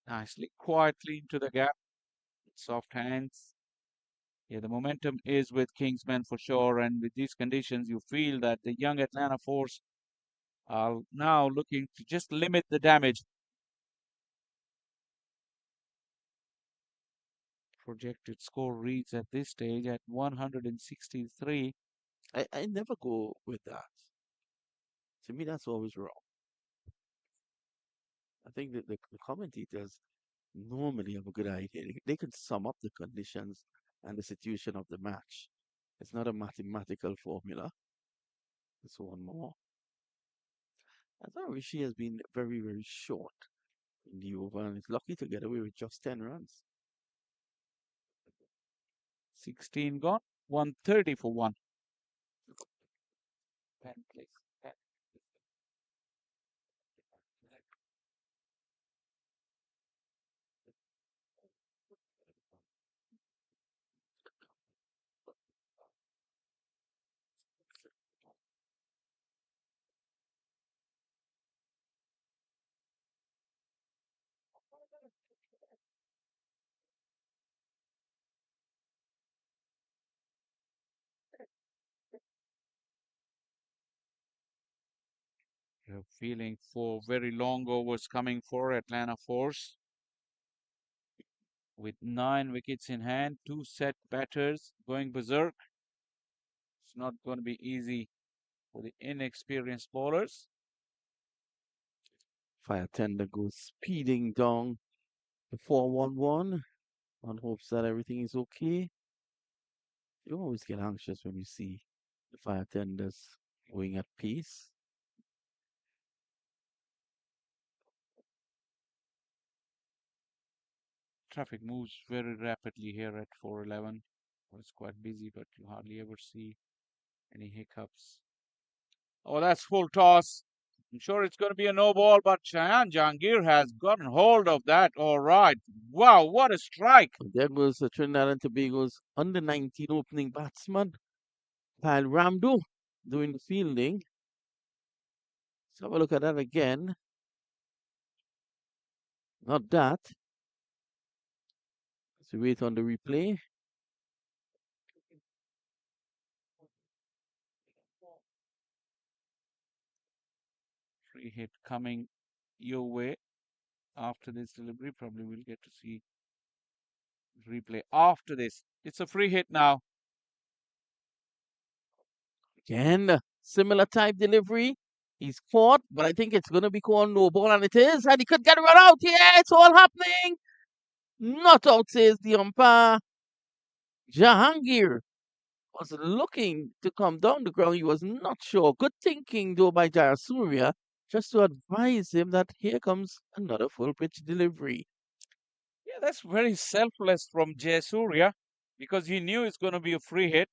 Nicely, quietly into the gap. Soft hands. Yeah, the momentum is with Kingsmen for sure. And with these conditions, you feel that the young Atlanta Force are now looking to just limit the damage. Projected score reads at this stage at 163. I never go with that. To me, that's always wrong. I think that the commentators normally have a good idea. They can sum up the conditions and the situation of the match. It's not a mathematical formula. It's one more. I thought Rishi has been very, very short in the over and is lucky to get away with just 10 runs. 16 gone. 130 for one. Pen, please. Pen. You're feeling for very long overs coming for Atlanta Force. With 9 wickets in hand, 2 set batters going berserk. It's not going to be easy for the inexperienced bowlers. Fire tender goes speeding down the 4-1-1 on hopes that everything is okay. You always get anxious when you see the fire tenders going at pace. Traffic moves very rapidly here at 411. It's quite busy, but you hardly ever see any hiccups. Oh, that's full toss. I'm sure it's going to be a no ball, but Shayan Jahangir has gotten hold of that. All right. Wow, what a strike. There goes the Trinidad and Tobago's under 19 opening batsman, Pal Ramdo, doing the fielding. Let's have a look at that again. Not that. So wait on the replay. Free hit coming your way after this delivery. Probably we'll get to see replay after this. It's a free hit now. Again, similar type delivery. He's caught, but I think it's going to be called no ball, and it is. And he could get run out. Yeah, it's all happening. Not out, says the umpire. Jahangir was looking to come down the ground. He was not sure. Good thinking, though, by Jayasuriya, just to advise him that here comes another full pitch delivery. Yeah, that's very selfless from Jayasuriya because he knew it's going to be a free hit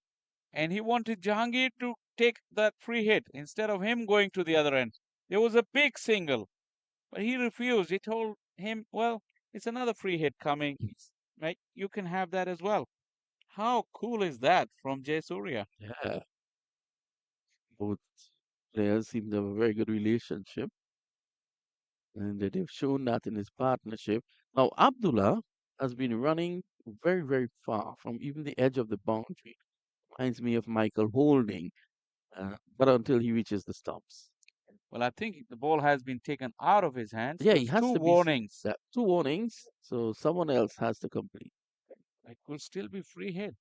and he wanted Jahangir to take that free hit instead of him going to the other end. There was a big single, but he refused. He told him, well, it's another free hit coming. Right? You can have that as well. How cool is that from Jayasuriya? Yeah, both players seem to have a very good relationship, and they've shown that in his partnership. Now, Abdullah has been running very, very far from even the edge of the boundary. Reminds me of Michael Holding, but until he reaches the stumps. Well, I think the ball has been taken out of his hands Yeah, he because has two to be warnings. 2 warnings, so someone else has to complete. It could still be free hit.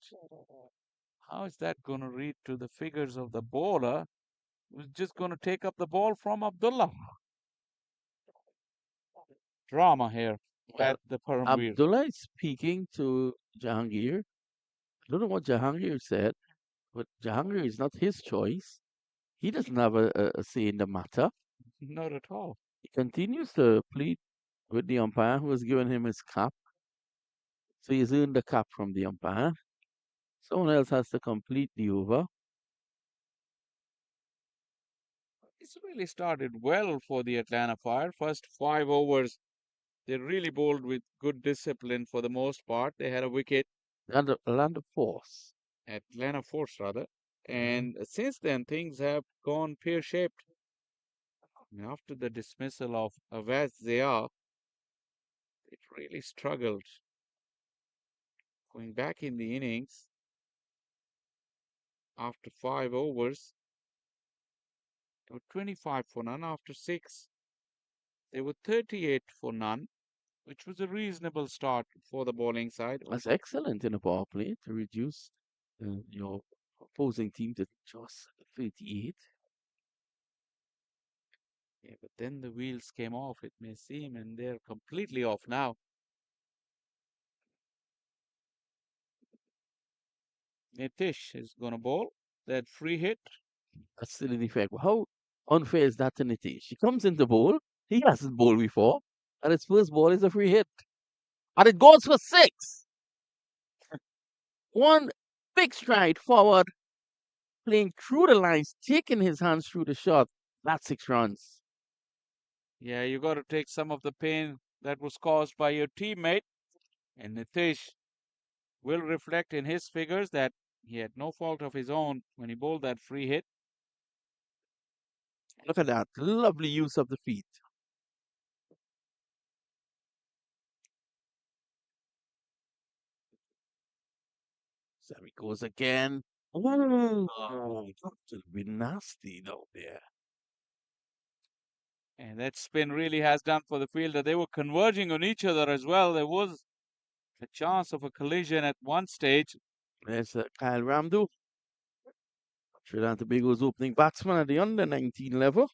How is that going to read to the figures of the bowler who's just going to take up the ball from Abdullah? Drama here Well, at the Paramveer. Abdullah is speaking to Jahangir. I don't know what Jahangir said, but Jahangir is not his choice. He doesn't have a say in the matter. Not at all. He continues to plead with the umpire who has given him his cap. So he's earned the cap from the umpire. Someone else has to complete the over. It's really started well for the Atlanta Fire. First 5 overs, they really bowled with good discipline for the most part. They had a wicket, Atlanta Force. Atlanta Force rather. Mhm. And since then, things have gone pear-shaped. I mean, after the dismissal of Avaz Zia, it really struggled. Going back in the innings after 5 overs, they were 25 for none. After six, they were 38 for none, which was a reasonable start for the bowling side. That's excellent in a power play to reduce your opposing team to just 38. Yeah, but then the wheels came off, it may seem, and they're completely off now. Nitish is going to bowl. That free hit. That's still in effect. How unfair is that to Nitish? He comes into bowl. He hasn't bowled before. And his first ball is a free hit. And it goes for six. One big stride forward, playing through the lines, taking his hands through the shot. That's 6 runs. Yeah, you got to take some of the pain that was caused by your teammate. And Nitish will reflect in his figures that he had no fault of his own when he bowled that free hit. Look at that. Lovely use of the feet. So he goes again. Oh, that's a bit nasty down there. And that spin really has done for the fielder. They were converging on each other as well. There was a chance of a collision at one stage. There's Kyle Ramdu. Trinidad and Tobago's opening batsman at the under 19 level.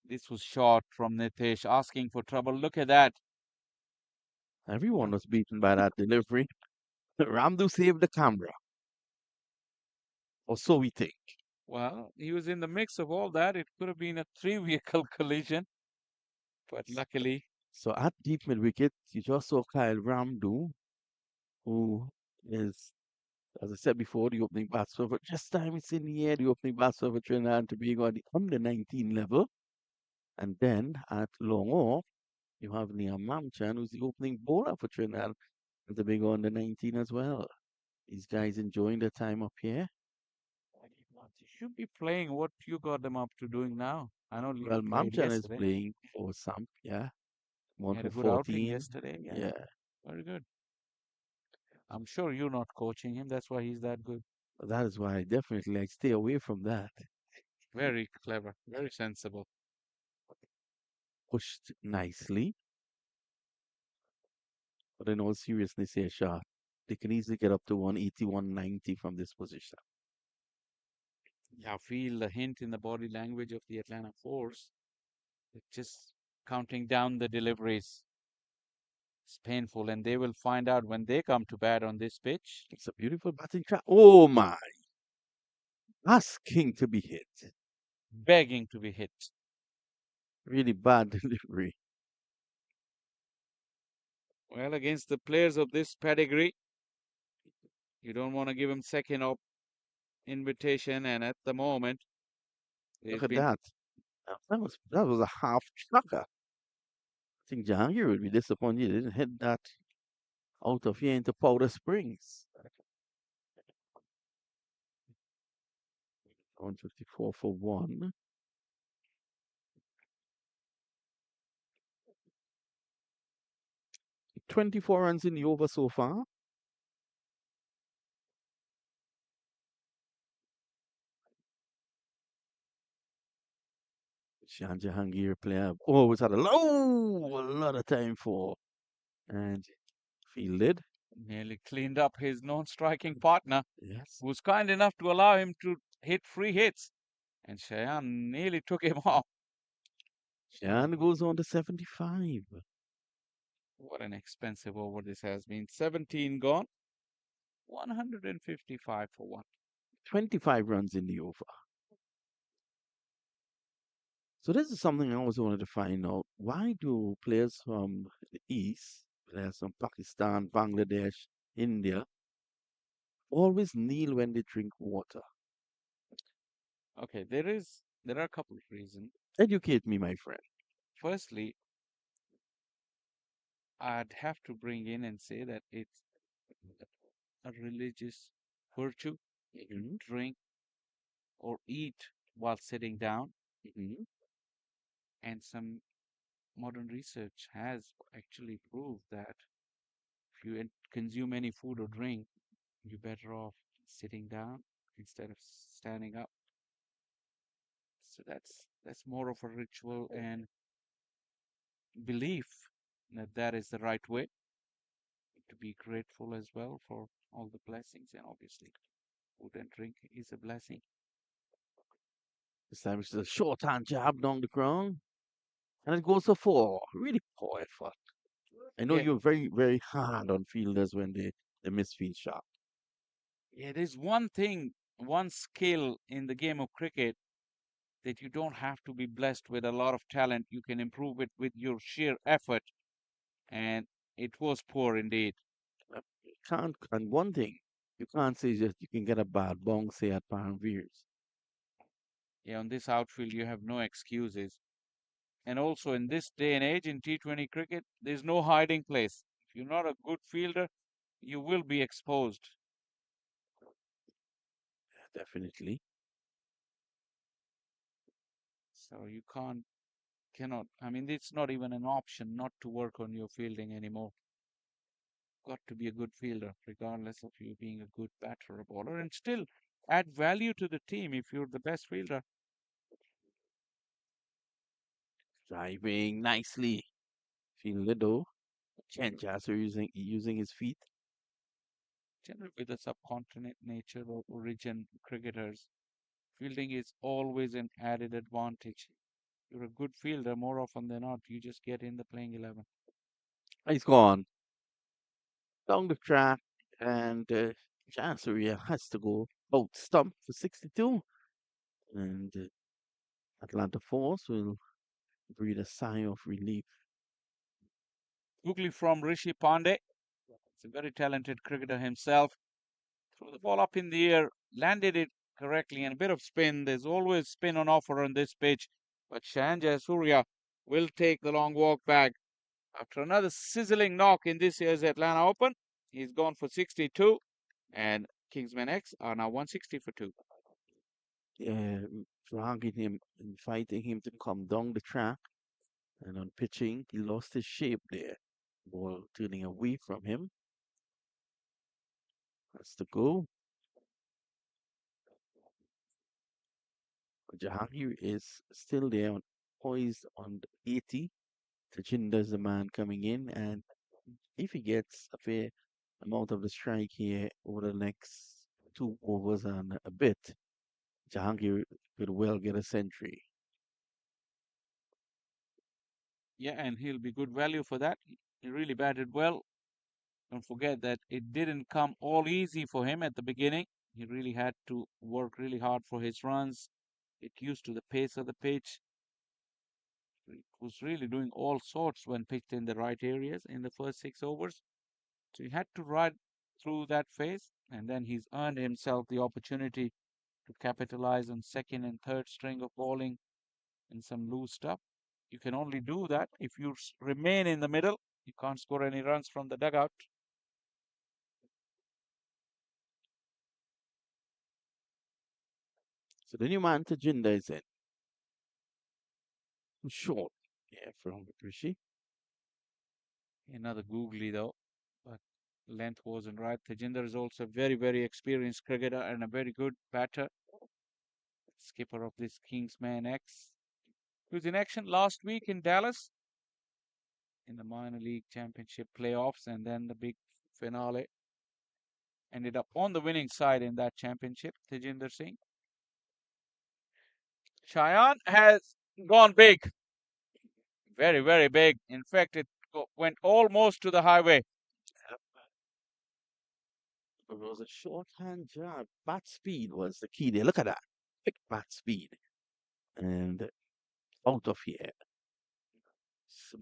This was short from Nitish, asking for trouble. Look at that. Everyone was beaten by that delivery. Ramdu saved the camera. Or so we think. Well, he was in the mix of all that. It could have been a three-vehicle collision. But luckily, So at deep mid wicket, you just saw Kyle Ramdu, who is, as I said before, the opening batsman. But just time it's in the air, the opening batsman for Trinidad and Tobago at the under 19 level. And then at long off, you have Liam Mamchan, who's the opening bowler for Trinidad and Tobago under 19 as well. These guys enjoying their time up here. you should be playing what you got them up to doing now. I know Well, Liam played Mamchan is yesterday. playing for some, yeah. He One had a for good outing 14. yesterday. Yeah, Yeah, very good. I'm sure you're not coaching him. That's why he's that good. that is why I definitely like stay away from that. Very clever, very sensible. Pushed nicely. But in all seriousness here, Shah, they can easily get up to 180, 190 from this position. Yeah, I feel the hint in the body language of the Atlanta Force. It's just counting down the deliveries. It's painful, and they will find out when they come to bat on this pitch. It's a beautiful batting track. Oh my! Asking to be hit. Begging to be hit. Really bad delivery. Well, against the players of this pedigree, you don't want to give them second invitation, and at the moment, Look they've at been. that. That was a half chucker. I think Jahangir would be disappointed he didn't hit that out of here into Powder Springs. 154 for one. 24 runs in the over so far. Shan Jahangir player always had a lot of time for and fielded. Nearly cleaned up his non-striking partner, Yes. who was kind enough to allow him to hit free hits. And Shayan nearly took him off. Shan goes on to 75. What an expensive over this has been. 17 gone, 155 for one. 25 runs in the over. So this is something I always wanted to find out. Why do players from the East, players from Pakistan, Bangladesh, India, always kneel when they drink water? Okay, there are a couple of reasons. Educate me, my friend. Firstly, I'd have to bring in and say that it's a religious virtue Mm-hmm. to drink or eat while sitting down, Mm-hmm. and some modern research has actually proved that if you consume any food or drink, you're better off sitting down instead of standing up. So that's more of a ritual and belief that that is the right way to be grateful as well for all the blessings. And obviously, food and drink is a blessing. Establishes a short-hand jab down the ground, and it goes for four. Really poor effort. I know Yeah, you're very, very hard on fielders when they miss field shot. yeah, there's one thing, one skill in the game of cricket that you don't have to be blessed with a lot of talent. You can improve it with your sheer effort. And it was poor indeed. You can't, and one thing, you can't say just you can get a bad bong say at Veers. Yeah, on this outfield, you have no excuses. And also in this day and age in T20 cricket, there's no hiding place. If you're not a good fielder, you will be exposed. Definitely. So you cannot, I mean, it's not even an option not to work on your fielding anymore. Got to be a good fielder, regardless of you being a good batter or bowler, and still add value to the team if you're the best fielder. Driving nicely. Fielded though. Chen Jasser using his feet. Generally, with the subcontinent nature of origin cricketers, fielding is always an added advantage. You're a good fielder more often than not. You just get in the playing 11. He's gone down the track, and Jasser has to go out stump for 62. And Atlanta Force will breathe a sigh of relief. Googly from Rishi Pandey. He's a very talented cricketer himself. Threw the ball up in the air, landed it correctly, and a bit of spin. There's always spin on offer on this pitch. But Shanjay Surya will take the long walk back. After another sizzling knock in this year's Atlanta Open, he's gone for 62, and Kingsmen X are now 160 for 2. Yeah, dragging him and fighting him to come down the track. And on pitching, he lost his shape there. Ball turning away from him. That's the goal. Jahangir is still there, poised on the 80. Tajinder's the man coming in, and if he gets a fair amount of the strike here over the next 2 overs and a bit, Jahangir could well get a century. Yeah, and he'll be good value for that. He really batted well. Don't forget that it didn't come all easy for him at the beginning. He really had to work really hard for his runs, get used to the pace of the pitch. He was really doing all sorts when pitched in the right areas in the first 6 overs. So he had to ride through that phase, and then he's earned himself the opportunity to capitalize on second and third string of bowling and some loose stuff. You can only do that if you remain in the middle. You can't score any runs from the dugout. So the new man Tajinder is in. Short, yeah, from Rishi. Another googly though, but length wasn't right. Tejinder is also a very, very experienced cricketer and a very good batter. Skipper of this Kingsman X. He was in action last week in Dallas in the minor league championship playoffs and then the big finale. Ended up on the winning side in that championship, Tejinder Singh. Cheyenne has gone big. Very, very big. In fact, it went almost to the highway. It was a shorthand jab. Bat speed was the key there. Look at that. Quick bat speed. And out of here.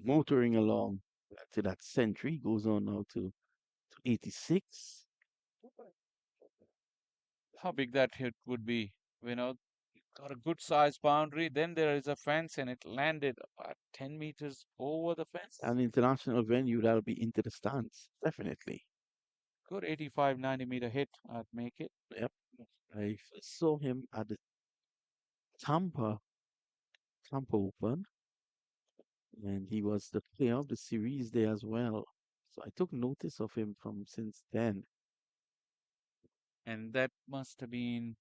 Motoring along to that century. Goes on now to 86. How big that hit would be. You know, got a good size boundary. Then there is a fence, and it landed about 10 meters over the fence. An international venue that'll be into the stands. Definitely. Good 85, 90-meter hit. I'd make it. Yep. I saw him at the Tampa Open. and he was the player of the series there as well. So I took notice of him from since then, And that must have been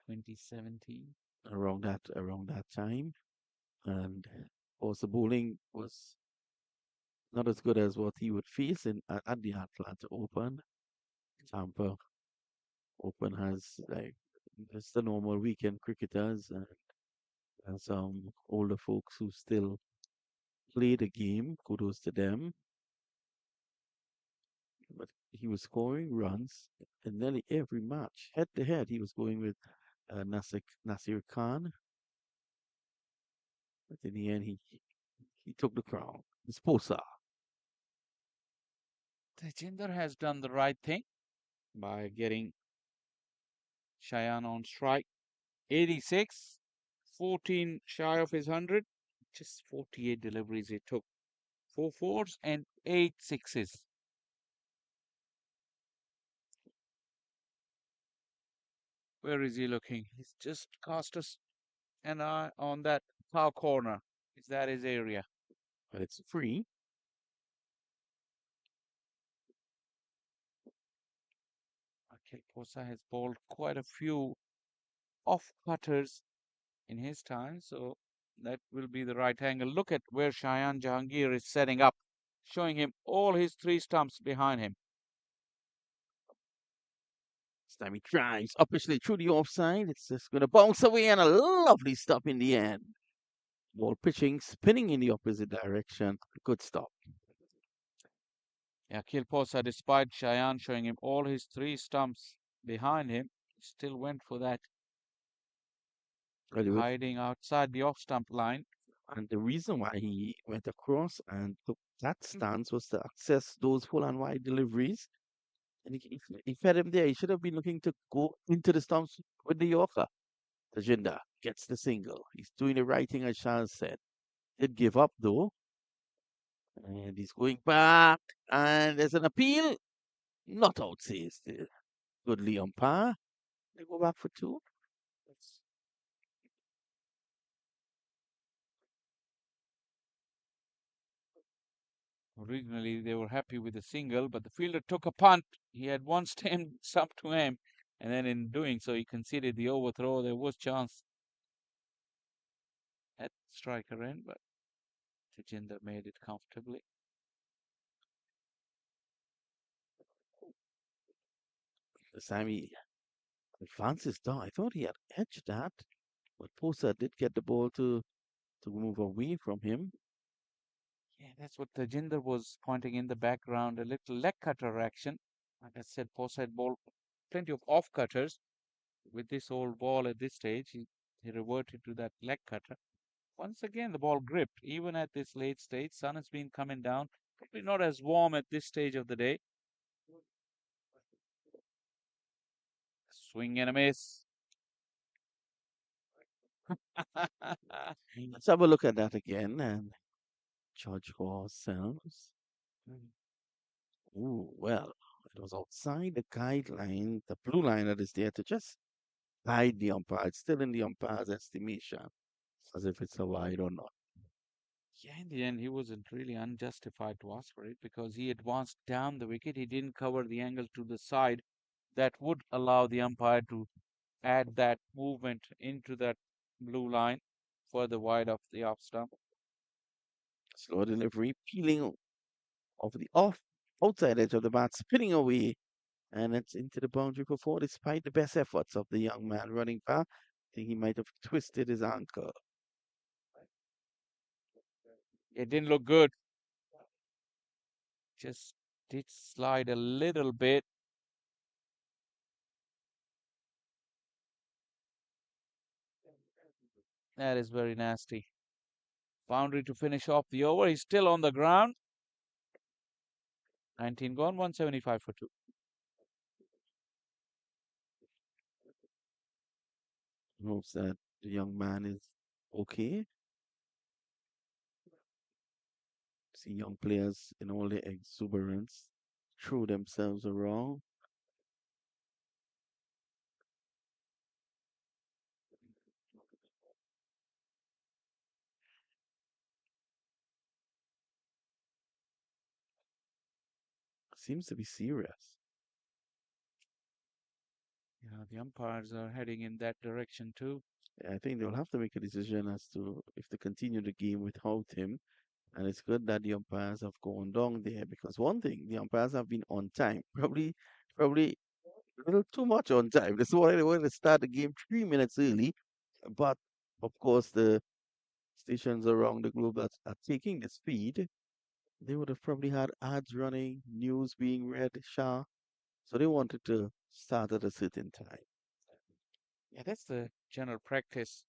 2017. around that time. And of course, the bowling was not as good as what he would face at the Atlanta Open. Tampa Open has like just the normal weekend cricketers and some older folks who still play the game. Kudos to them. But he was scoring runs in nearly every match. Head to head, he was going with Nasir Khan. But in the end, he took the crown. Sposa. Tejinder has done the right thing by getting Cheyenne on strike. 86, 14 shy of his 100. Just 48 deliveries he took. 4 fours and 8 sixes. Where is he looking? He's just cast us an eye on that far corner. Is that his area? But it's free. Akhil Posa has bowled quite a few off cutters in his time, so that will be the right angle. Look at where Shayan Jahangir is setting up, showing him all his 3 stumps behind him. This time he drives uppishly through the offside. It's just going to bounce away and a lovely stop in the end. Ball pitching, spinning in the opposite direction. Good stop. Akhil Posa, despite Shayan showing him all his 3 stumps behind him, still went for that, Well, hiding outside the off stump line. and the reason why he went across and took that stance was to access those full and wide deliveries. And he fed him there. He should have been looking to go into the stumps with the Yorker. Tajinda gets the single. He's doing the right thing, as Shah said. Did give up though, and he's going back. And there's an appeal. Not out, says the good Leon umpire. They go back for two. That's Originally, they were happy with the single, but the fielder took a punt. He had one stem stump to him, and then in doing so, he conceded the overthrow. There was chance at striker end, but Tejinder made it comfortably. the time he advances down. I thought he had edged that, but Posa did get the ball to move away from him. Yeah, that's what Tejinder was pointing in the background, a little leg cutter action. Like I said, Posa had ball plenty of off cutters. With this old ball at this stage, he reverted to that leg cutter. Once again, the ball gripped, even at this late stage. Sun has been coming down, probably not as warm at this stage of the day. Swing and a miss. Let's have a look at that again and judge for ourselves. Ooh, well, it was outside the guideline, the blue line that is there to just guide the umpire. It's still in the umpire's estimation, as if it's a wide or not. Yeah, in the end, he wasn't really unjustified to ask for it because he advanced down the wicket. He didn't cover the angle to the side that would allow the umpire to add that movement into that blue line further wide of the off stump. Slow delivery, peeling off the outside edge of the bat, spinning away, and it's into the boundary for four. Despite the best efforts of the young man running back, I think he might have twisted his ankle. It didn't look good. Just did slide a little bit. That is very nasty. Boundary to finish off the over. He's still on the ground. 19 gone, 175 for 2. Hopes that the young man is okay. See young players in all their exuberance throw themselves around. seems to be serious. Yeah, the umpires are heading in that direction too. I think they'll have to make a decision as to if they continue the game without him. And it's good that the umpires have gone down there because one thing, the umpires have been on time. Probably a little too much on time. That's why they wanted to start the game 3 minutes early. But of course, the stations around the globe that are taking this feed, they would have probably had ads running, news being read, Shah. So they wanted to start at a certain time. Yeah, that's the general practice.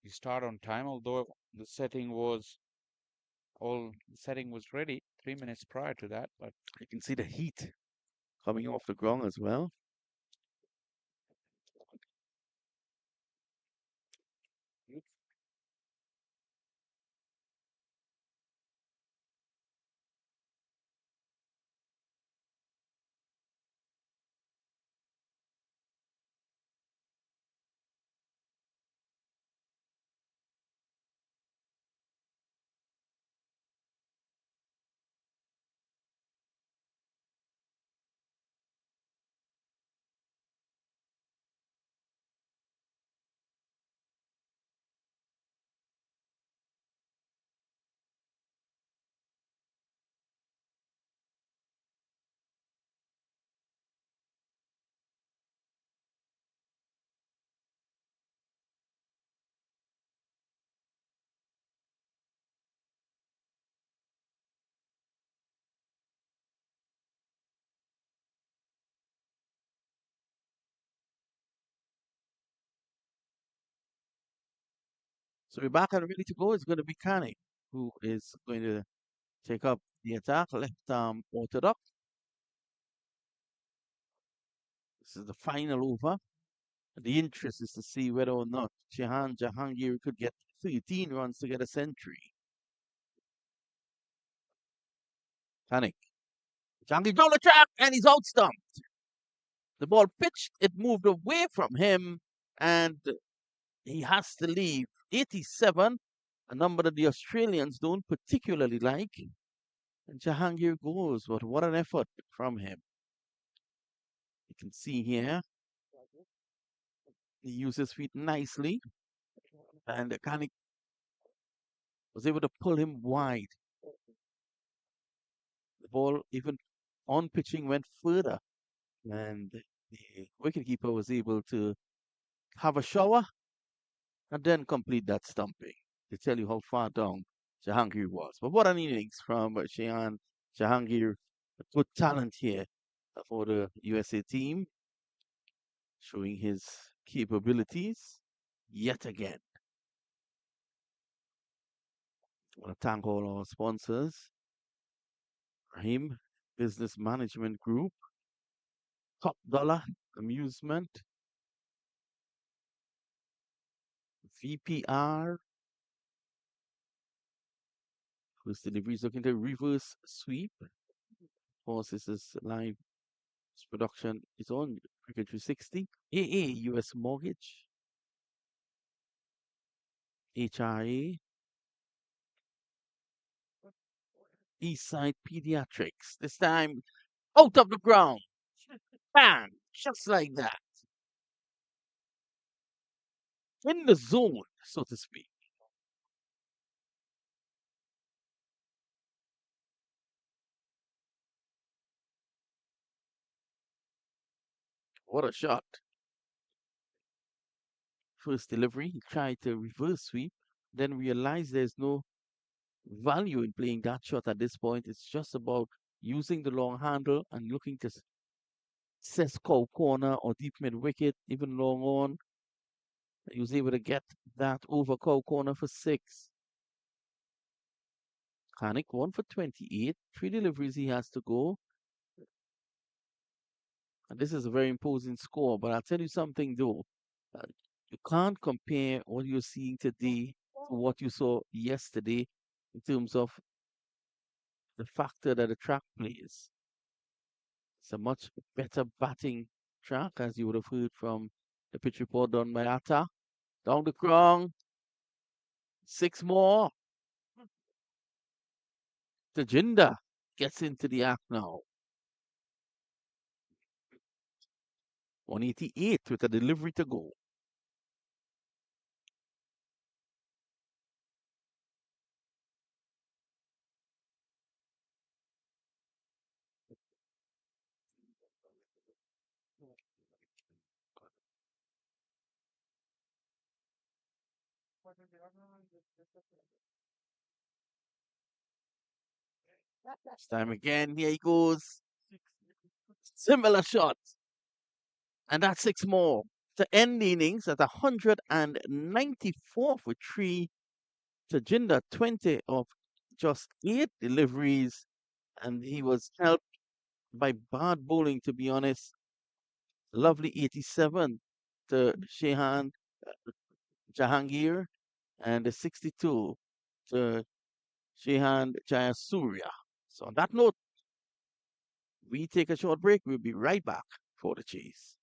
You start on time, although the setting was ready 3 minutes prior to that, but You can see the heat coming off the ground as well. So we're back and ready to go. It's going to be Kane who is going to take up the attack, left arm orthodox. This is the final over. The interest is to see whether or not Jahangir could get 13 runs to get a century. Panic. Jahangir down the track and he's out stumped. The ball pitched, it moved away from him, and he has to leave. 87, a number that the Australians don't particularly like. And Jahangir goes, but what an effort from him. You can see here, he uses his feet nicely, and Kanik was able to pull him wide. The ball, even on pitching, went further, and the wicketkeeper was able to have a shower and then complete that stumping to tell you how far down Jahangir was. But what an innings from Shayan Jahangir, a good talent here for the USA team, showing his capabilities yet again. I want to thank all our sponsors, Rahim Business Management Group, Top Dollar Amusement, VPR, whose delivery is looking to reverse sweep. Of course, this is live production. It's on Cricket 360. AA US Mortgage, HRA, Eastside Pediatrics. This time out of the ground. Bang! Just like that. In the zone, so to speak. What a shot. First delivery, he tried to reverse sweep, then realized there's no value in playing that shot at this point. It's just about using the long handle and looking to assess cow corner or deep mid wicket, even long on. He was able to get that over cow corner for 6. Kanik 1 for 28. 3 deliveries he has to go. And this is a very imposing score. But I'll tell you something though. Uh, you can't compare what you're seeing today to what you saw yesterday in terms of the factor that the track plays. It's a much better batting track, as you would have heard from the pitch report done by Atta. Down the ground. 6 more. Tajinda gets into the act now. 188 with a delivery to go. This time again, here he goes. Similar shot. And that's six more. To end the innings at 194 for three. Tajinder 20 of just eight deliveries. And he was helped by bad bowling, to be honest. Lovely 87 to Shehan Jahangir and the 62 to Shehan Jayasuriya. So on that note, we take a short break. We'll be right back for the chase.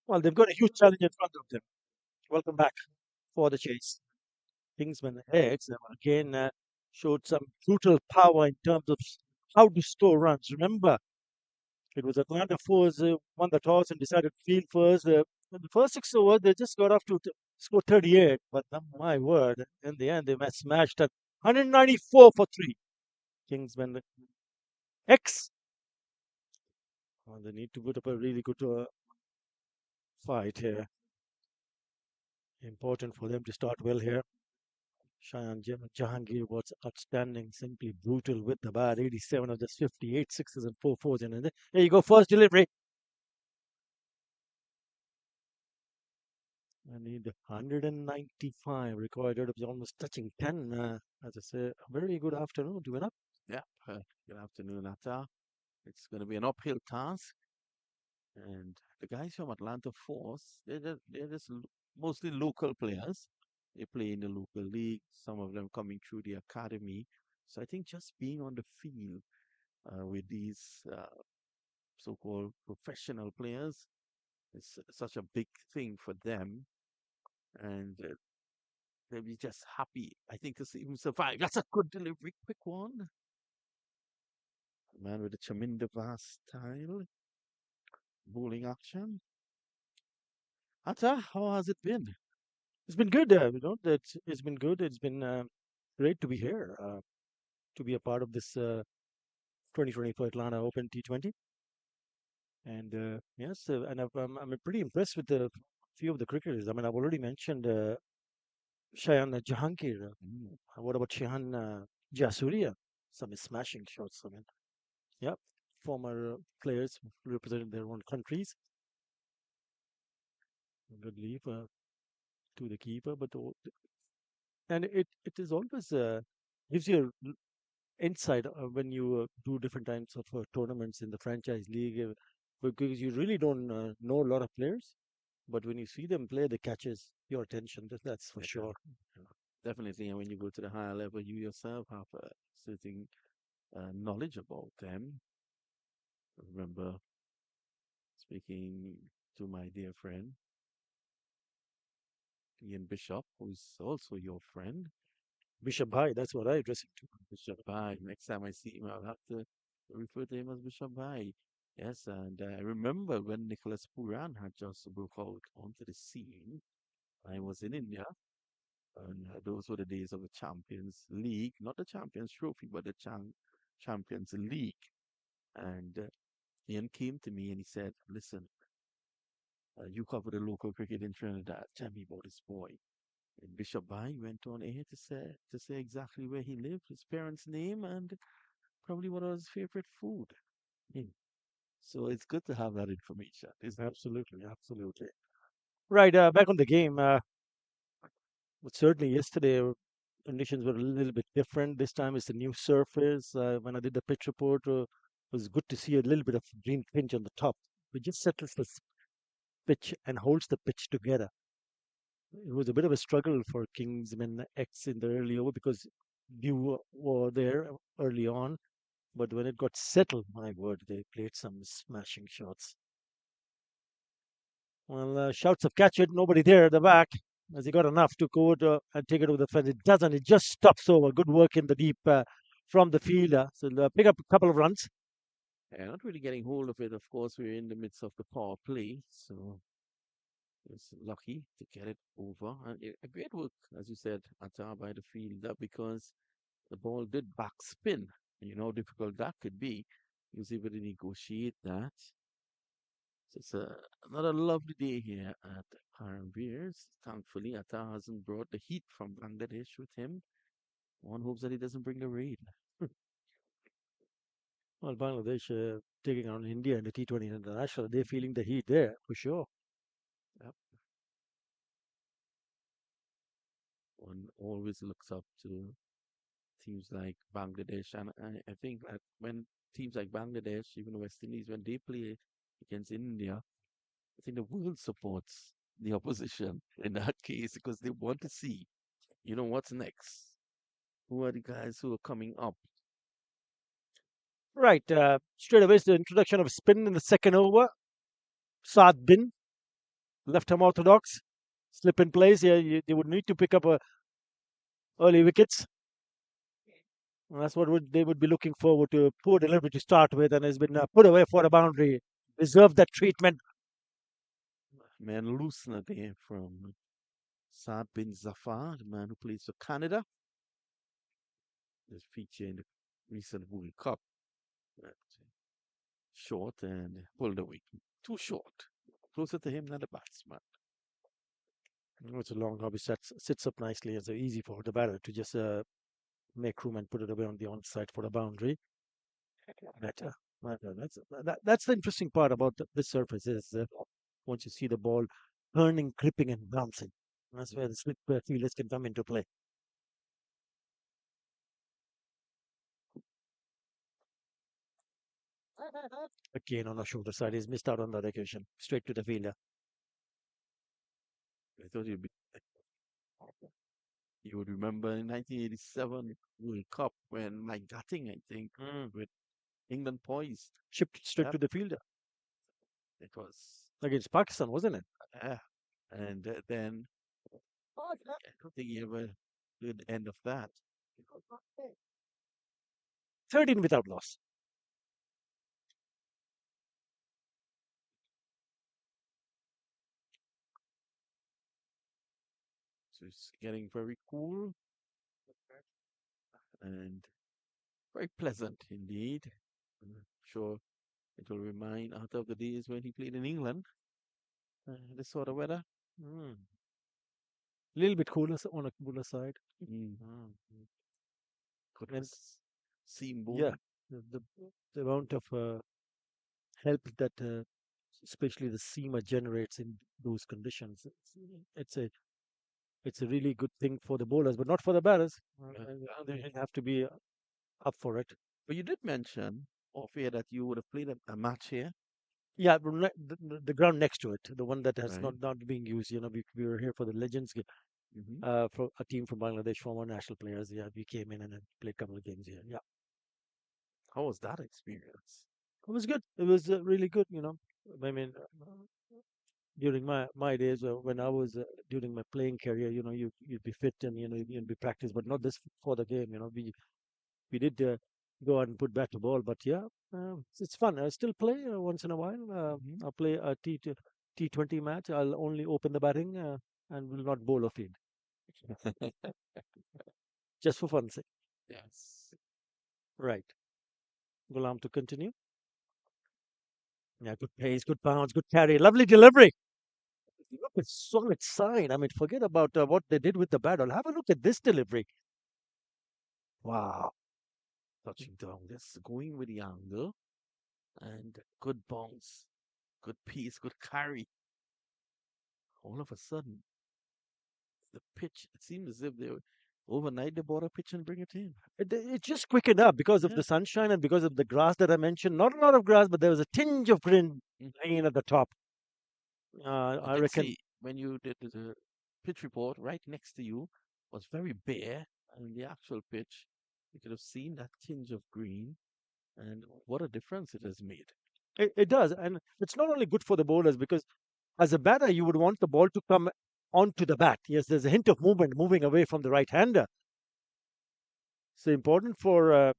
Well, they've got a huge challenge in front of them. Welcome back for the chase. Kingsman X again showed some brutal power in terms of how to score runs. Remember, it was Atlanta Force won the toss and decided to field first. In the first 6 overs, they just got off to score 38. But my word, in the end, they smashed at 194 for three. Kingsman X. Well, they need to put up a really good fight here. Important for them to start well here. Jahangir was outstanding, simply brutal with the bat. 87 of just 58 sixes and 4 fours. And there you go, first delivery. I need 195 required out of almost touching 10. As I say, a very good afternoon to win up. Yeah, good afternoon, Atta. It's going to be an uphill task. And the guys from Atlanta Force, they're just mostly local players. They play in the local league, some of them coming through the academy. So I think just being on the field with these so-called professional players is such a big thing for them. And they'll be just happy, I think, to see him survive. That's a good delivery, quick one. Man with the Chaminda Vast style, bowling action. Atta, how has it been? It's been good, it's been good. It's been great to be here, to be a part of this 2024 Atlanta Open T20. And yes, and I'm pretty impressed with the few of the cricketers. I mean, I've already mentioned Shayan Jahangir. What about Shahan Jasuria? Some smashing shots. I mean, yeah, former players who represented their own countries. Good leave to the keeper, but and it is always gives you insight when you do different types of tournaments in the franchise league because you really don't know a lot of players, but when you see them play, they catches your attention. That's for sure. Yeah, definitely. And when you go to the higher level, you yourself have a certain knowledge about them. I remember speaking to my dear friend, Ian Bishop, who's also your friend. Bishop Bhai, that's what I address him to. Bishop Bhai. Next time I see him, I'll have to refer to him as Bishop Bhai. Yes, and I remember when Nicholas Puran had just broke out onto the scene. I was in India, and those were the days of the Champions League, not the Champions Trophy, but the Champions League. And Ian came to me and he said, "Listen, you cover the local cricket in Trinidad. Tell me about this boy." And Bishop Bai went on air to say exactly where he lived, his parents' name, and probably what was his favorite food. Hmm. So it's good to have that information, isn't it? Absolutely, absolutely. Right, back on the game. But certainly yesterday conditions were a little bit different. This time it's a new surface. When I did the pitch report, it was good to see a little bit of green tinge on the top. It just settles the pitch and holds the pitch together. It was a bit of a struggle for Kingsmen X in the early over because you were there early on. But when it got settled, my word, they played some smashing shots. Well, shouts of catch it, nobody there at the back. Has he got enough to go and take it over the fence? It doesn't. It just stops over. Good work in the deep from the fielder. So they'll pick up a couple of runs. Yeah, not really getting hold of it. Of course, we're in the midst of the power play, so it's lucky to get it over. And a great work, as you said, Atta by the fielder because the ball did backspin. And you know how difficult that could be. He was able to negotiate that. So it's another lovely day here at Beers. Thankfully, Atta hasn't brought the heat from Bangladesh with him. One hopes that he doesn't bring the rain. Well, Bangladesh taking on India in the T20 International. They're feeling the heat there for sure. Yep. One always looks up to teams like Bangladesh. And I think that when teams like Bangladesh, even the West Indies, when they play against India, I think the world supports the opposition in that case because they want to see, what's next. Who are the guys who are coming up? Right. Straight away, it's the introduction of spin in the second over. Saad Bin. left arm orthodox, slip in place. Yeah, they would need to pick up early wickets. And that's what they would be looking forward to. Poor delivery to start with, and has been put away for a boundary. Deserved that treatment. Man loosener there from Saad bin Zafar, the man who plays for Canada. This feature in the recent World Cup. But short and pulled away. Too short. Closer to him than the batsman. It's a long hobby. Sits up nicely. It's easy for the batter to just make room and put it away on the onside for a boundary. Better. That's the interesting part about this surface is once you see the ball turning, clipping, and bouncing. That's where the slip fielders can come into play. Again on the shoulder side, he's missed out on that occasion. Straight to the fielder. I thought you would remember in 1987 World Cup when Mike Gatting, I think, with England poised. Chipped straight Yep. to the fielder. It was, Against Pakistan, wasn't it? and then I don't think he ever did the end of that. 13 without loss. So it's getting very cool and very pleasant indeed. I'm sure it will remind out of the days when he played in England. This sort of weather. A little bit cooler on a cooler side. Goodness. Seam boom. Yeah, the amount of help that especially the seamer generates in those conditions. It's a really good thing for the bowlers, but not for the batters. They have to be up for it. But you did mention off air that you would have played a match here. Yeah, the ground next to it, the one that has Right. not being used. We were here for the Legends, for a team from Bangladesh, former national players. Yeah, we came in and then played a couple of games here. Yeah, How was that experience? it was good. It was really good. I mean, during my days when I was during my playing career, you'd be fit and you'd be practiced, but not this for the game. We did go out and put bat to ball, but yeah, it's fun. I still play once in a while. I'll play a T20 match. I'll only open the batting and will not bowl or field, just for fun's sake. Yes. Right. Gulam to continue. Yeah, good pace, good bounce, good carry, lovely delivery. Look at solid side. I mean, forget about what they did with the bat. I'll have a look at this delivery. Wow. Touching down. Just going with the angle and good bounce, good pace, good carry. All of a sudden, the pitch, it seemed as if they were overnight they bought a pitch and bring it in. It just quickened up because of Yeah. the sunshine and because of the grass that I mentioned. Not a lot of grass, but there was a tinge of green hanging at the top. I can reckon. see when you did the pitch report, right next to you was very bare, and the actual pitch, you could have seen that tinge of green, and what a difference it has made. It does. And it's not only good for the bowlers because as a batter, you would want the ball to come onto the bat. Yes, there's a hint of movement moving away from the right hander. So important for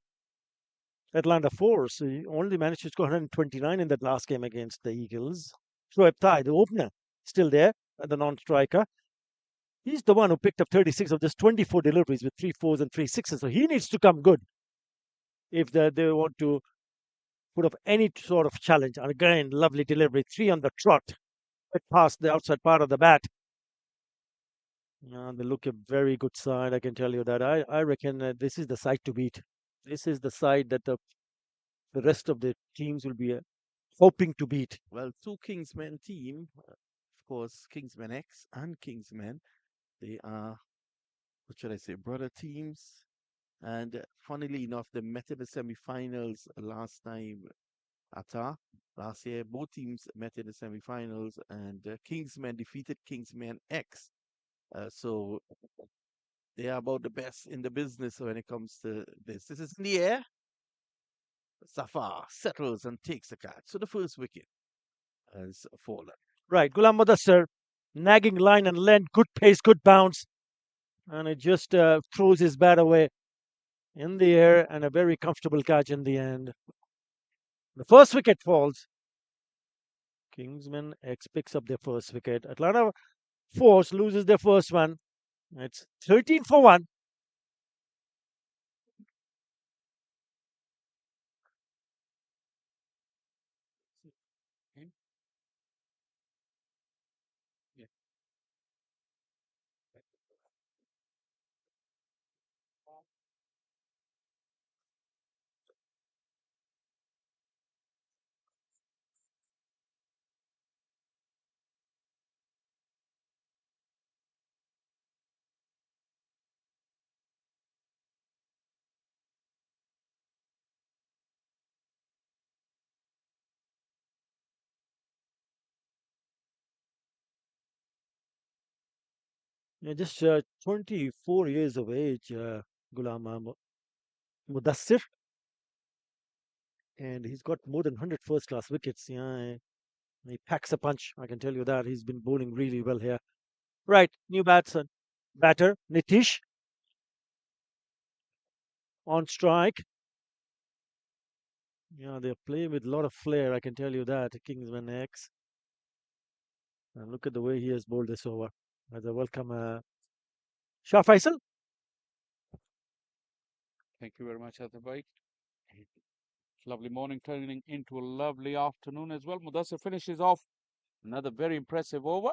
Atlanta Force. He only managed to score 129 in that last game against the Eagles. Shoaib Thai, the opener, still there, the non-striker. He's the one who picked up 36 of just 24 deliveries with 3 fours and 3 sixes. So he needs to come good if they want to put up any sort of challenge. And again, lovely delivery, 3 on the trot, past the outside part of the bat. They look a very good side, I can tell you that. I reckon this is the side to beat. This is the side that the rest of the teams will be hoping to beat. Well, two Kingsmen team, of course, Kingsmen X and Kingsmen, they are, what should I say, brother teams. And funnily enough, they met in the semi-finals last time last year. Both teams met in the semi-finals, and Kingsmen defeated Kingsmen X. So they are about the best in the business when it comes to this. This is in the air. Safar settles and takes the catch. So the first wicket has fallen. Right, Gulam Mudassar nagging line and length, good pace, good bounce, and it just throws his bat away in the air and a very comfortable catch in the end. The first wicket falls. Kingsman X picks up their first wicket. Atlanta Force loses their first one. It's 13 for 1. Okay. Yeah. Yeah, just 24 years of age, Ghulam Mudassir, and he's got more than 100 first-class wickets. Yeah, he packs a punch. I can tell you that. He's been bowling really well here. Right, new batter Nitish on strike. Yeah, they're playing with a lot of flair. I can tell you that. Kingsman X. And look at the way he has bowled this over. As a welcome, Shah Faisal. Thank you very much, Atabhai. Lovely morning turning into a lovely afternoon as well. Mudassir finishes off another very impressive over.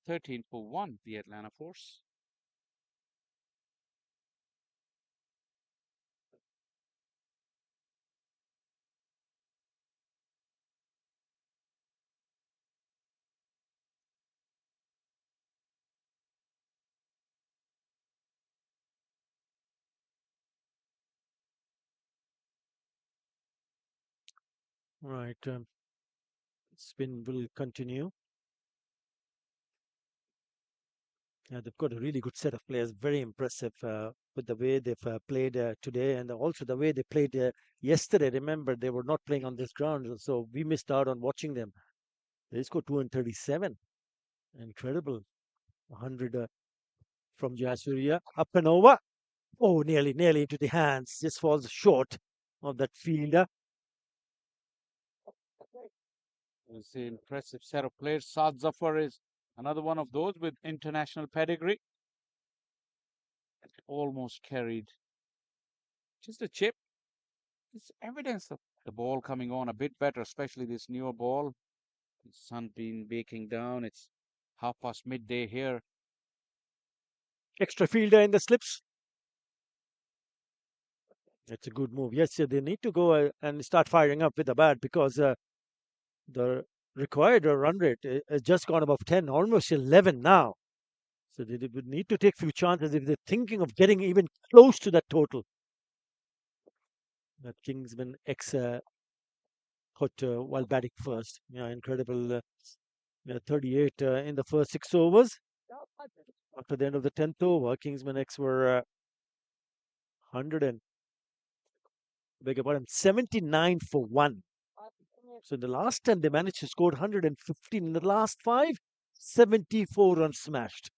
13 for 1, the Atlanta Force. Right, spin will continue. Yeah, they've got a really good set of players. Very impressive with the way they've played today, and also the way they played yesterday. Remember, they were not playing on this ground, so we missed out on watching them. They scored 237. Incredible. 100 from Jayasuriya. Up and over. Oh, nearly into the hands. Just falls short of that fielder. It's an impressive set of players. Saad Zafar is another one of those with international pedigree. Almost carried just a chip. It's evidence of the ball coming on a bit better, especially this newer ball. The sun been baking down. It's half past midday here. Extra fielder in the slips. It's a good move. Yes, they need to go and start firing up with the bat because the required run rate has just gone above 10, almost 11 now. So they would need to take few chances if they're thinking of getting even close to that total that Kingsman X put while batting first. Yeah, incredible. Yeah, 38 in the first 6 overs. After the end of the 10th over, Kingsman X were 100 and beg your pardon, 79 for 1. So in the last 10, they managed to score 115. In the last 5, 74 runs smashed.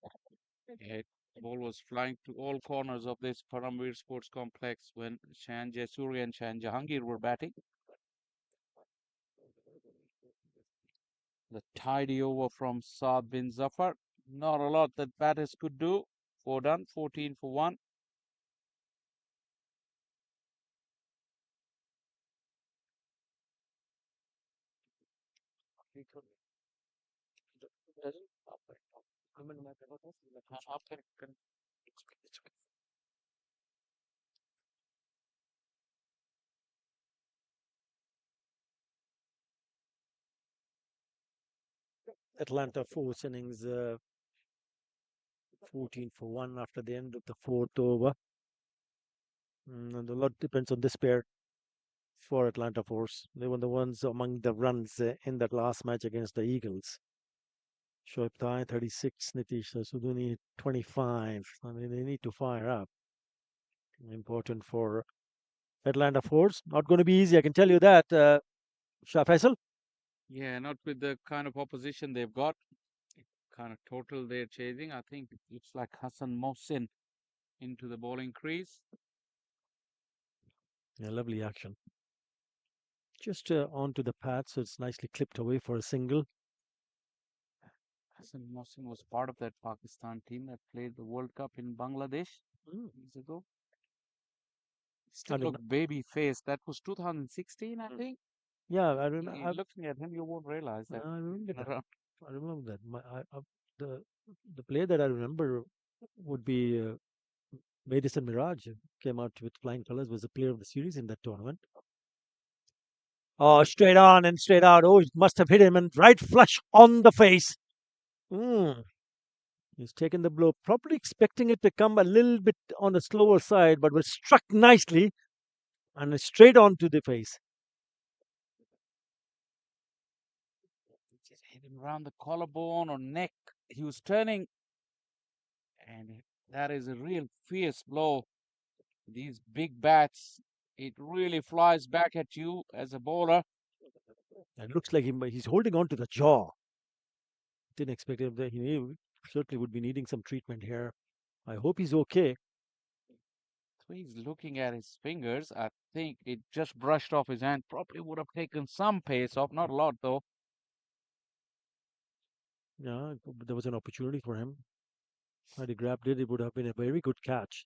Yeah, the ball was flying to all corners of this Paramveer Sports Complex when Shan Jaisuri and Shan Jahangir were batting. The tidy over from Saad bin Zafar. Not a lot that batters could do. 4 done, 14 for 1. Atlanta Force innings 14 for 1 after the end of the fourth over. And a lot depends on this pair for Atlanta Force. They were the ones among the runs in that last match against the Eagles. Shoaib Thai 36, Nitish Sudhuni 25. I mean, they need to fire up. Important for Atlanta Force. Not going to be easy, I can tell you that. Shah Faisal? Yeah, not with the kind of opposition they've got. kind of total they're chasing. I think it looks like Hassan Mohsin into the bowling crease. Yeah, lovely action. Just onto the pad, so it's nicely clipped away for a single. Hassan Mohsin was part of that Pakistan team that played the World Cup in Bangladesh years ago. I Still don't know. look baby face. That was 2016, I think. Yeah, I remember. Looking at him, you won't realize that I he's remember been that. around. I remember that. The the player that I remember would be Madison Mirage. Came out with flying colors. Was the player of the series in that tournament. Oh, straight on and straight out. Oh, it must have hit him and right flush on the face. Mm. He's taken the blow, probably expecting it to come a little bit on the slower side, but was struck nicely and straight onto the face. Just hit him around the collarbone or neck. He was turning, and that is a real fierce blow. These big bats, it really flies back at you as a bowler. And it looks like he's holding on to the jaw. Didn't expect him that certainly would be needing some treatment here. I hope he's okay. So he's looking at his fingers. I think it just brushed off his hand. Probably would have taken some pace off, not a lot though. Yeah, there was an opportunity for him. Had he grabbed it, it would have been a very good catch.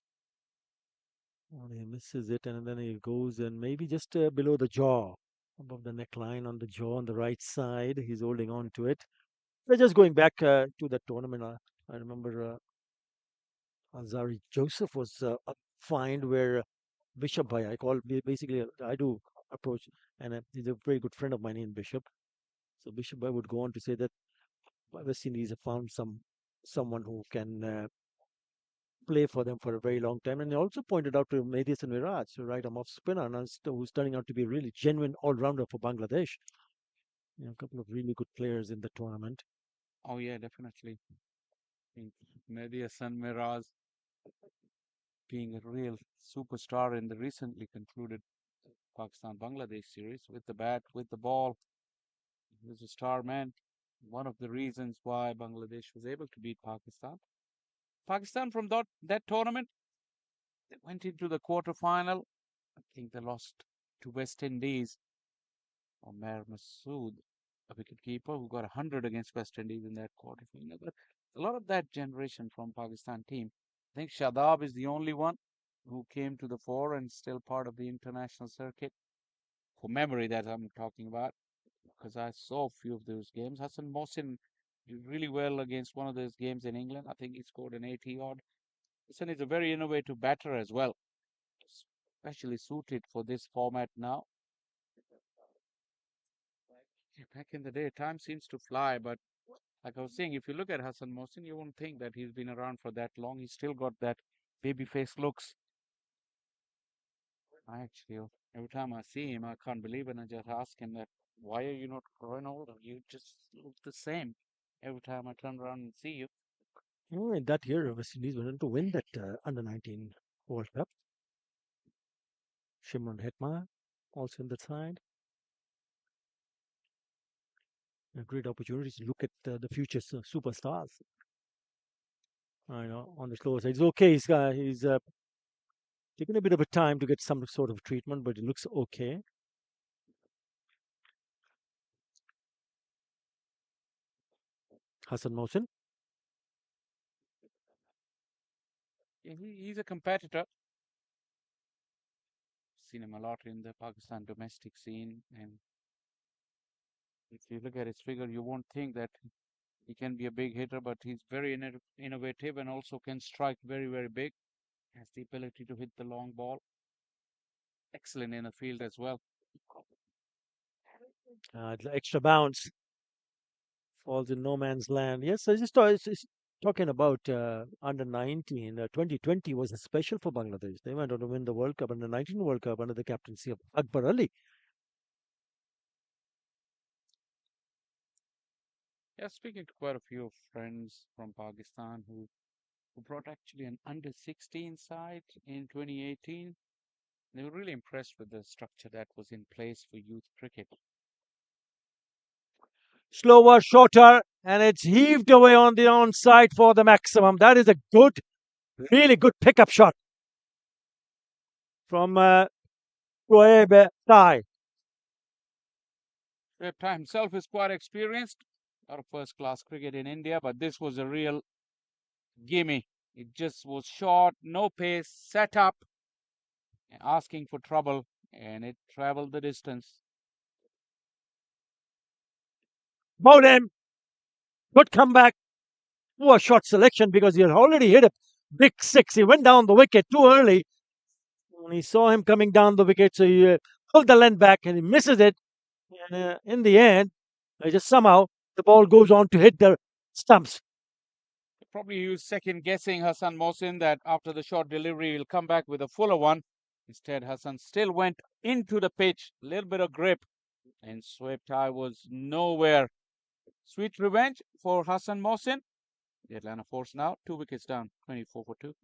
And he misses it, and then he goes and maybe just below the jaw, above the neckline on the jaw on the right side. He's holding on to it. We're just going back to the tournament. I remember Azari Joseph was fined where Bishop Bhai, basically, I do approach, and he's a very good friend of mine in Bishop. So Bishop Bhai would go on to say that West Indies have found someone who can play for them for a very long time. And he also pointed out to Madison Miraj, the right arm off spinner, and who's turning out to be a really genuine all rounder for Bangladesh. A couple of really good players in the tournament. Oh yeah, definitely. I think Mehdi Hassan Miraz being a real superstar in the recently concluded Pakistan-Bangladesh series with the bat, with the ball. He was a star man. One of the reasons why Bangladesh was able to beat Pakistan. Pakistan from that tournament, they went into the quarterfinal. I think they lost to West Indies. Omer Masood, a wicketkeeper who got 100 against West Indies in that quarterfinal. But a lot of that generation from Pakistan team, I think Shadab is the only one who came to the fore and still part of the international circuit. For memory, that I'm talking about, because I saw a few of those games. Hassan Mohsin did really well against one of those games in England. I think he scored an 80 odd. Hassan is a very innovative batter as well, especially suited for this format now. Back in the day, time seems to fly, but like I was saying, if you look at Hassan Mohsin, you won't think that he's been around for that long. He's still got that baby face looks. I actually, every time I see him, I can't believe it. And I just ask him that, why are you not growing older? You just look the same every time I turn around and see you. In that year, West Indies went on to win that under 19 World Cup. Shimron Hetma also in the side. A great opportunity to look at the future superstars. I know on the slower side. It's okay. He's taken a bit of a time to get some sort of treatment, but it looks okay. Hassan Mohsin. Yeah, he's a competitor. Seen him a lot in the Pakistan domestic scene. And if you look at his figure, you won't think that he can be a big hitter, but he's very innovative and also can strike very, very big. Has the ability to hit the long ball. Excellent in the field as well. The extra bounce falls in no man's land. Yes, just talking about under 19. 2020 was a special for Bangladesh. They went on to win the World Cup, under 19 World Cup, under the captaincy of Akbar Ali. Yeah, speaking to quite a few friends from Pakistan who brought actually an under 16 side in 2018. They were really impressed with the structure that was in place for youth cricket. Slower, shorter, and it's heaved away on the onside for the maximum. That is a good, really good pickup shot from Shoaib Tai. Repta himself is quite experienced. A lot of first-class cricket in India, but this was a real gimme. It just was short, no pace, set up, asking for trouble, and it traveled the distance. Bowden, good comeback. Poor shot selection because he had already hit a big six. He went down the wicket too early. And he saw him coming down the wicket, so he pulled the length back and he misses it. And in the end, just somehow the ball goes on to hit the stumps. Probably he was second guessing Hassan Mohsin that after the short delivery he'll come back with a fuller one. Instead, Hassan still went into the pitch, a little bit of grip, and Shoaib Tai was nowhere. Sweet revenge for Hassan Mohsin. The Atlanta Force now 2 wickets down, 24 for 2.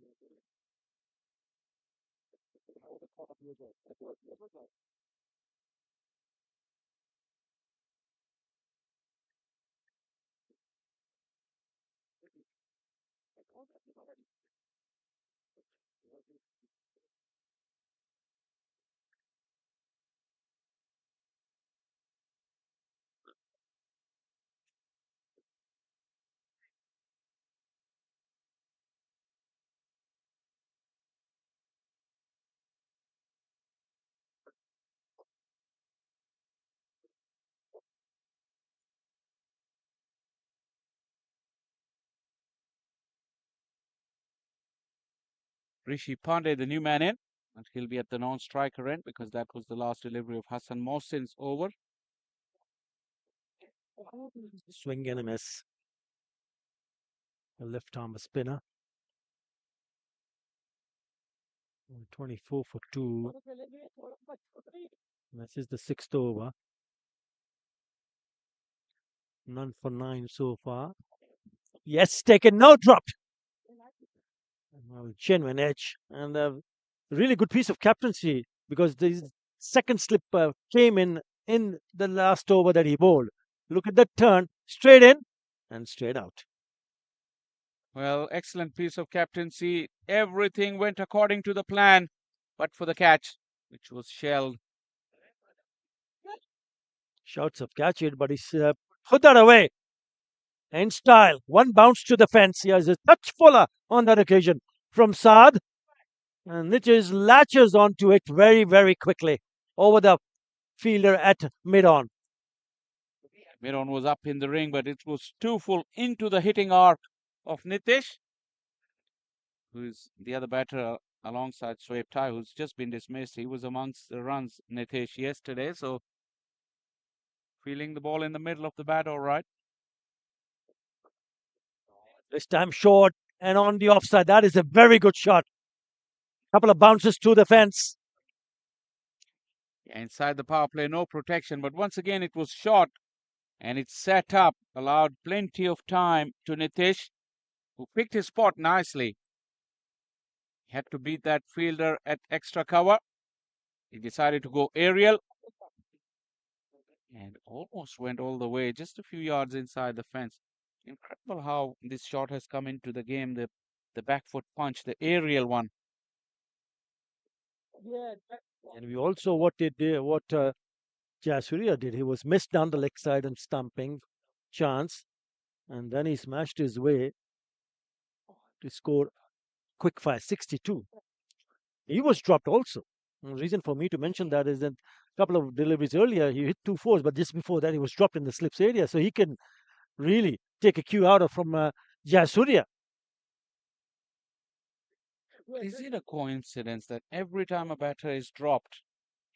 Rishi Pandey, the new man in, and he'll be at the non-striker end because that was the last delivery of Hassan Mohsin's over. Swing and a miss. A left arm spinner. 24 for 2. This is the sixth over. None for 9 so far. Yes, taken, no dropped. Well, genuine edge and a really good piece of captaincy because the second slip came in the last over that he bowled. Look at that turn, straight in and straight out. Well, excellent piece of captaincy. Everything went according to the plan, but for the catch, which was shelled. Shouts of catch it, but he's put that away in style. One bounce to the fence. He has a touch fuller on that occasion from Saad. And Nitches latches onto it very, very quickly over the fielder at mid-on. Mid-on was up in the ring, but it was too full into the hitting arc of Nitish, who's the other batter alongside Shoaib Tai, who's just been dismissed. He was amongst the runs, Nitish, yesterday, so feeling the ball in the middle of the bat all right. This time short and on the offside. That is a very good shot. Couple of bounces to the fence. Inside the power play, no protection, but once again it was short and it set up, allowed plenty of time to Nitish, who picked his spot nicely. He had to beat that fielder at extra cover. He decided to go aerial and almost went all the way, just a few yards inside the fence. Incredible how this shot has come into the game, the back foot punch, the aerial one. And we also what Jasuria did. He was missed down the leg side and stumping chance, and then he smashed his way to score quick fire 62. He was dropped also. And the reason for me to mention that is that a couple of deliveries earlier he hit 2 fours, but just before that he was dropped in the slips area, so he can really take a cue out of from Jasuria. Is it a coincidence that every time a batter is dropped,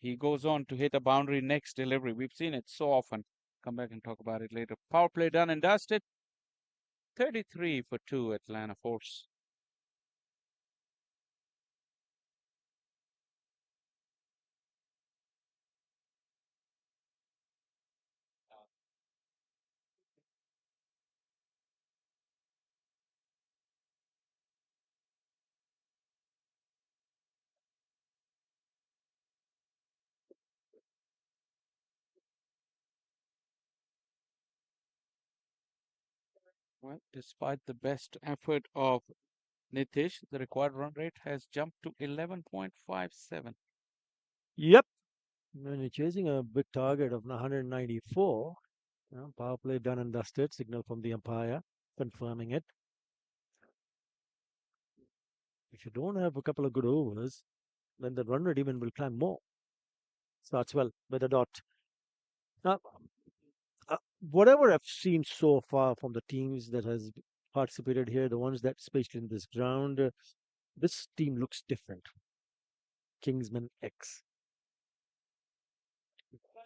he goes on to hit a boundary next delivery? We've seen it so often. Come back and talk about it later. Power play done and dusted. 33 for 2 Atlanta Force. Well, despite the best effort of Nitish, the required run rate has jumped to 11.57. Yep. When you're chasing a big target of 194, power play done and dusted, signal from the umpire confirming it. If you don't have a couple of good overs, then the run rate even will climb more. Starts well with a dot. Now, whatever I've seen so far from the teams that has participated here, the ones that, especially in this ground, this team looks different. Kingsman X.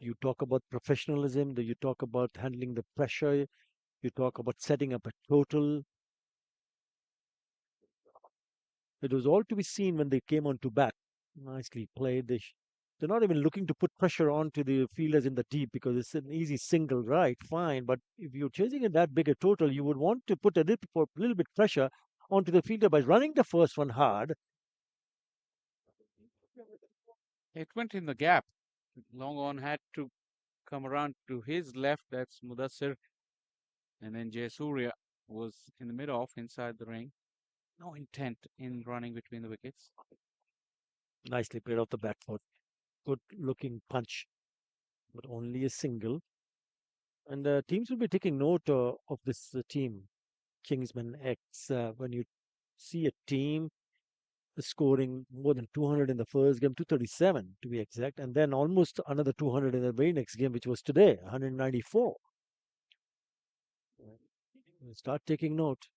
You talk about professionalism, you talk about handling the pressure, you talk about setting up a total. It was all to be seen when they came on to bat. Nicely played. They're not even looking to put pressure onto the fielders in the deep because it's an easy single, right? Fine. But if you're chasing that big a total, you would want to put little bit pressure onto the fielder by running the first one hard. It went in the gap. Long on had to come around to his left. That's Mudassir. And then Jayasuriya was in the mid off inside the ring. No intent in running between the wickets. Nicely played off the back foot. Good looking punch, but only a single. And teams will be taking note of this team, Kingsman X. When you see a team scoring more than 200 in the first game, 237 to be exact, and then almost another 200 in the very next game, which was today, 194. Start taking note.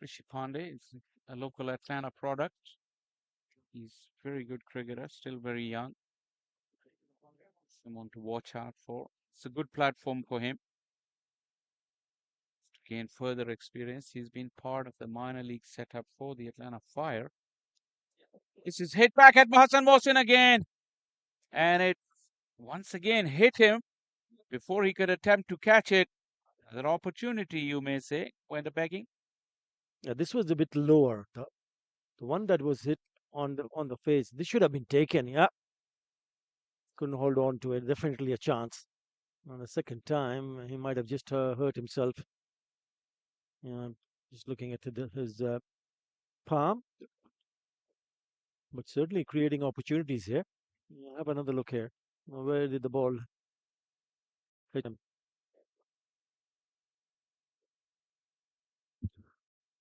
Rishi Pandey is a local Atlanta product. He's very good cricketer, still very young. Someone to watch out for. It's a good platform for him to gain further experience. He's been part of the minor league setup for the Atlanta Fire. This is hit back at Hassan Mohsin again. And it once again hit him before he could attempt to catch it. An opportunity, you may say, went a begging. Yeah, this was a bit lower. The one that was hit on the face, this should have been taken. Yeah, couldn't hold on to it. Definitely a chance. On the second time, he might have just hurt himself. Just looking at his palm, but certainly creating opportunities here. Have another look here. Where did the ball hit him?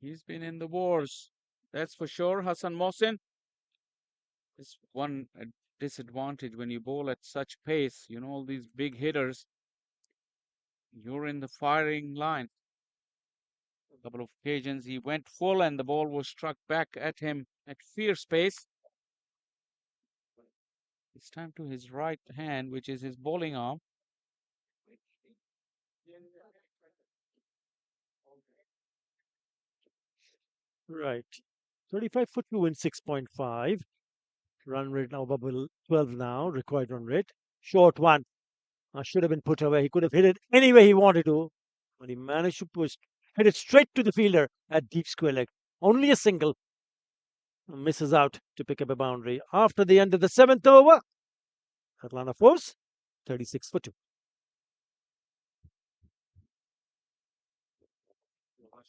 He's been in the wars, that's for sure. Hassan Mohsin is one disadvantage when you bowl at such pace. You know, all these big hitters, you're in the firing line. A couple of occasions he went full and the ball was struck back at him at fierce pace. It's time to his right hand, which is his bowling arm. Right. 35 for 2 in 6.5. Run rate now bubble 12 now. Required run rate. Short one. Should have been put away. He could have hit it any way he wanted to. But he managed to hit it straight to the fielder at deep square leg. Only a single. Misses out to pick up a boundary. After the end of the seventh over, Atlanta force 36 for 2.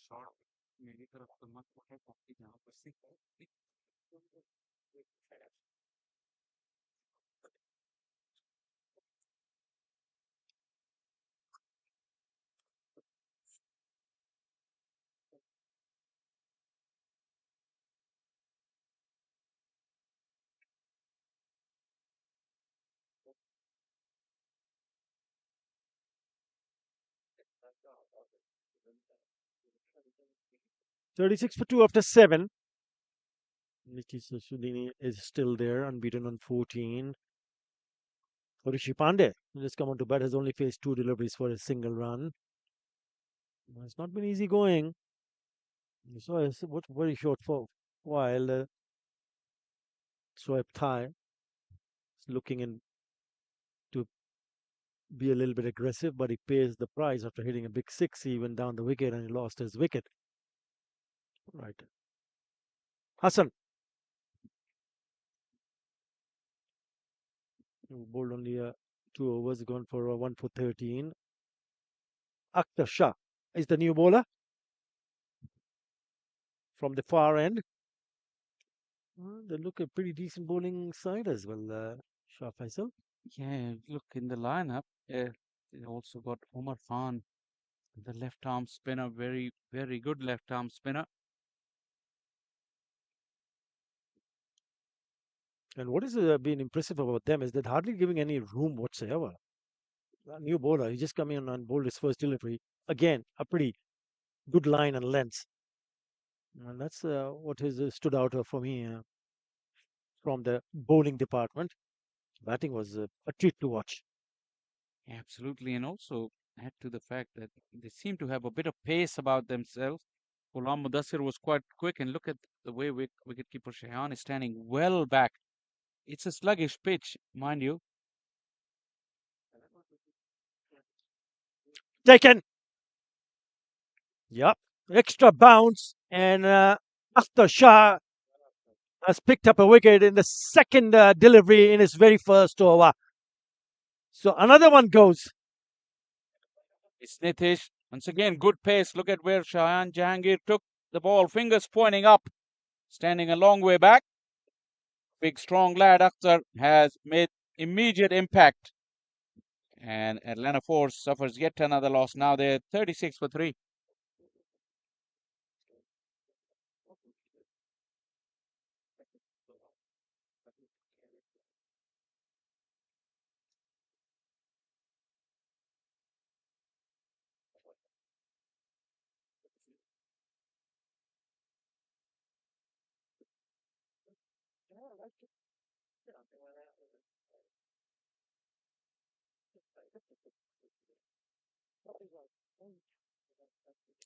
Short. 36 for 2 after 7. Nikki Sudini is still there, unbeaten on 14. Rishi Pandey, who just come on to bat, has only faced 2 deliveries for a single run. It's not been easy going. You saw what very short for while Shoaib Thai is looking in to be a little bit aggressive, but he pays the price after hitting a big six. He went down the wicket and he lost his wicket. Right. Hassan, who bowled only 2 overs, gone for 1 for 13. Akhtar Shah is the new bowler from the far end. They look a pretty decent bowling side as well, Shah Faisal. Yeah, look in the lineup. They also got Omar Khan, the left arm spinner, very, very good left arm spinner. And what has been impressive about them is that hardly giving any room whatsoever. A new bowler, he just come in and bowled his first delivery. Again, a pretty good line and length. And that's what has stood out for me from the bowling department. Batting was a treat to watch. Absolutely, and also add to the fact that they seem to have a bit of pace about themselves. Ghulam Mudassir was quite quick, and look at the way wicketkeeper Shehan is standing well back. It's a sluggish pitch, mind you. Taken. Yep. Extra bounce. And Akhtar Shah has picked up a wicket in the second delivery in his very first over. So another one goes. It's Nitish. Once again, good pace. Look at where Shahan Jahangir took the ball, fingers pointing up, standing a long way back. Big, strong lad Akhtar has made immediate impact. And Atlanta Force suffers yet another loss. Now they're 36 for 3.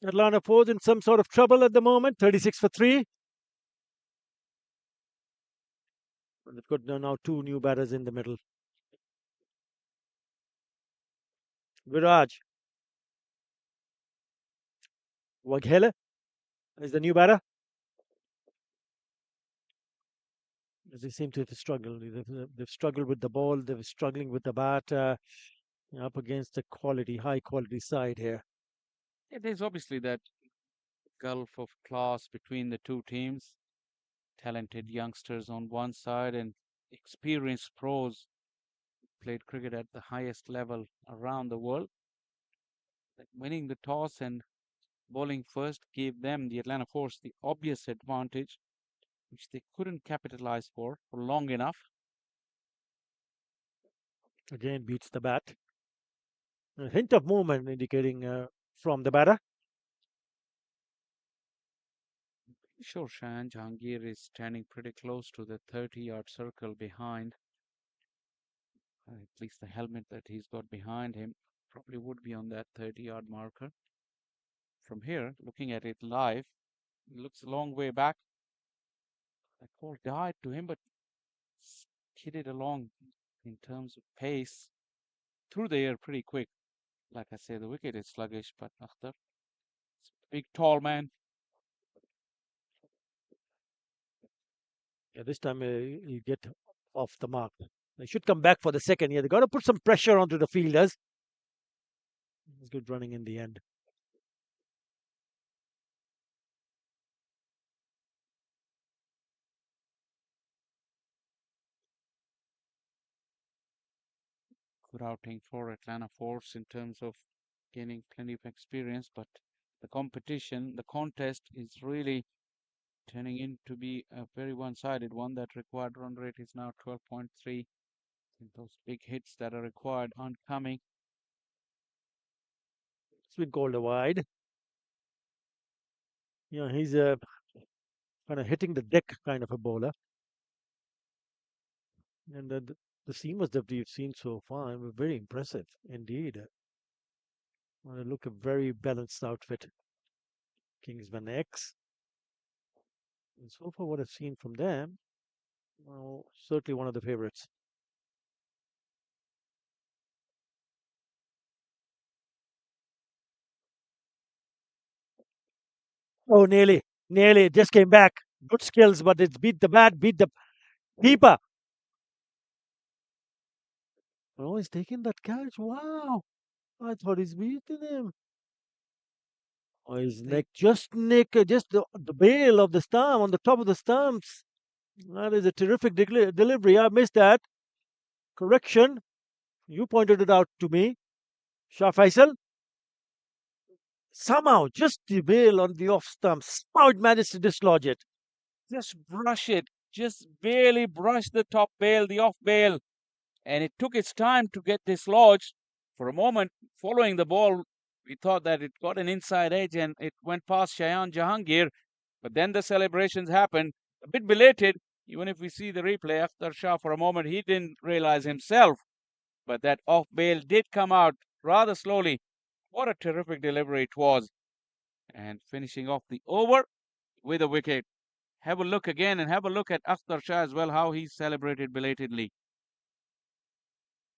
Atlanta Force in some sort of trouble at the moment. 36 for 3. And they've got now two new batters in the middle. Viraj. Waghela is the new batter. They seem to have struggled. They've struggled with the ball. They're struggling with the bat. Up against a high quality side here. Yeah, there's obviously that gulf of class between the two teams. Talented youngsters on one side and experienced pros played cricket at the highest level around the world. Winning the toss and bowling first gave them, the Atlanta Force, the obvious advantage, which they couldn't capitalize for long enough. Again beats the bat. A hint of movement indicating from the batter. Sure, Shan Jahangir is standing pretty close to the 30-yard circle behind. At least the helmet that he's got behind him probably would be on that 30-yard marker. From here, looking at it live, it looks a long way back. That ball died to him, but skidded along in terms of pace through the air pretty quick. Like I say, the wicket is sluggish, but Akhtar, big, tall man. Yeah, this time he'll get off the mark. They should come back for the second here. They got to put some pressure onto the fielders. It's good running in the end. Good outing for Atlanta Force in terms of gaining plenty of experience, but the competition, the contest is really turning in to be a very one-sided one. That required run rate is now 12.3. And those big hits that are required aren't coming. It's been called a wide. Yeah, he's kind of hitting the deck kind of a bowler. And the seamers that we've seen so far were very impressive indeed. They look a very balanced outfit. Kingsman X. And so far, what I've seen from them, well, certainly one of the favorites. Oh, nearly, nearly. Just came back. Good skills, but it's beat the bat, beat the keeper. Oh, he's taking that catch. Wow. I thought he's beating him. Oh, his They, neck, just the bail of the stump on the top of the stumps. That is a terrific delivery. I missed that. Correction. You pointed it out to me. Shah Faisal. Somehow, just the bail on the off stump. Somehow it managed to dislodge it. just brush it, just barely brush the top bail, the off bail, and it took its time to get dislodged. For a moment, following the ball, we thought that it got an inside edge and it went past Shayan Jahangir, but then the celebrations happened, a bit belated. Even if we see the replay, after Shah for a moment, he didn't realize himself, but that off bail did come out rather slowly. What a terrific delivery it was. And finishing off the over with a wicket. Have a look again and have a look at Akhtar Shah as well, how he celebrated belatedly.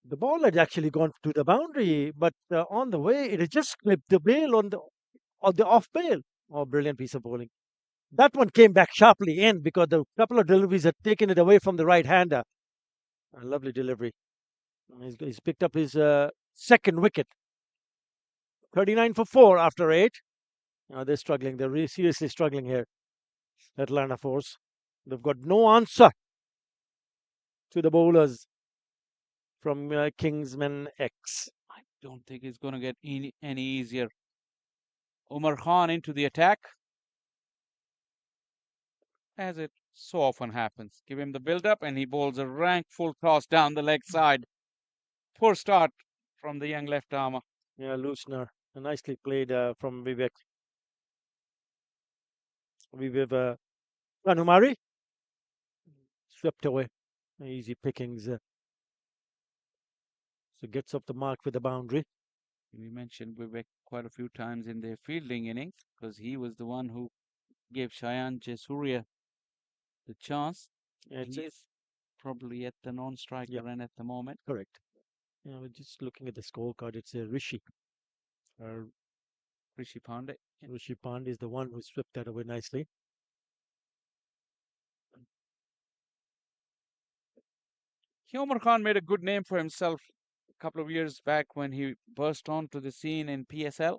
The ball had actually gone to the boundary, but on the way, it had just clipped the bail on the off bail. Oh, brilliant piece of bowling. That one came back sharply in because the couple of deliveries had taken it away from the right hander. A lovely delivery. He's picked up his second wicket. 39 for 4 after 8. They're struggling. They're really seriously struggling here. Atlanta Force. They've got no answer to the bowlers from Kingsman X. I don't think it's going to get any easier. Umar Khan into the attack, as it so often happens. Give him the build-up and he bowls a rank full toss down the leg side. Poor start from the young left armer. Yeah, Loosener. Nicely played from Vivek. Vivek Anumari. Swept away. Easy pickings. So gets off the mark with the boundary. We mentioned Vivek quite a few times in their fielding innings because he was the one who gave Shayan Jasuria the chance. It's He's probably at the yeah, non-striker end at the moment. correct. Yeah, we're just looking at the scorecard. It's Rishi. Uh, Rishi Pandey. Rishi Pand is the one who swept that away nicely. Umar Khan made a good name for himself a couple of years back when he burst onto the scene in PSL,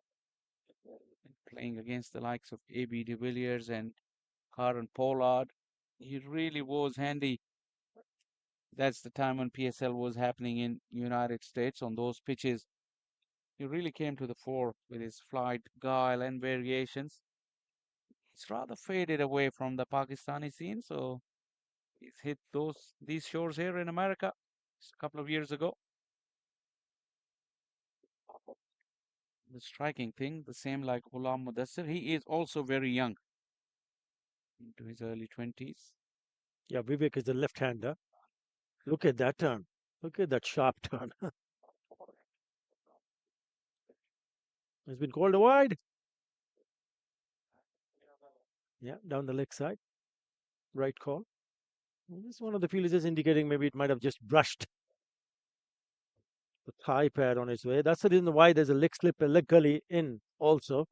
playing against the likes of A.B. de Villiers and Karen Pollard. He really was handy. That's the time when PSL was happening in United States on those pitches. He really came to the fore with his flight, guile, and variations. He's rather faded away from the Pakistani scene, so he's hit these shores here in America just a couple of years ago. The striking thing, the same like Ghulam Mudassir, he is also very young, into his early 20s. Yeah, Vivek is the left-hander. Look at that turn. Look at that sharp turn. It's been called a wide. Yeah, down the leg side. Right call. This is one of the fielders is indicating maybe it might have just brushed the thigh pad on its way. That's the reason why there's a leg slip, a leg gully in also.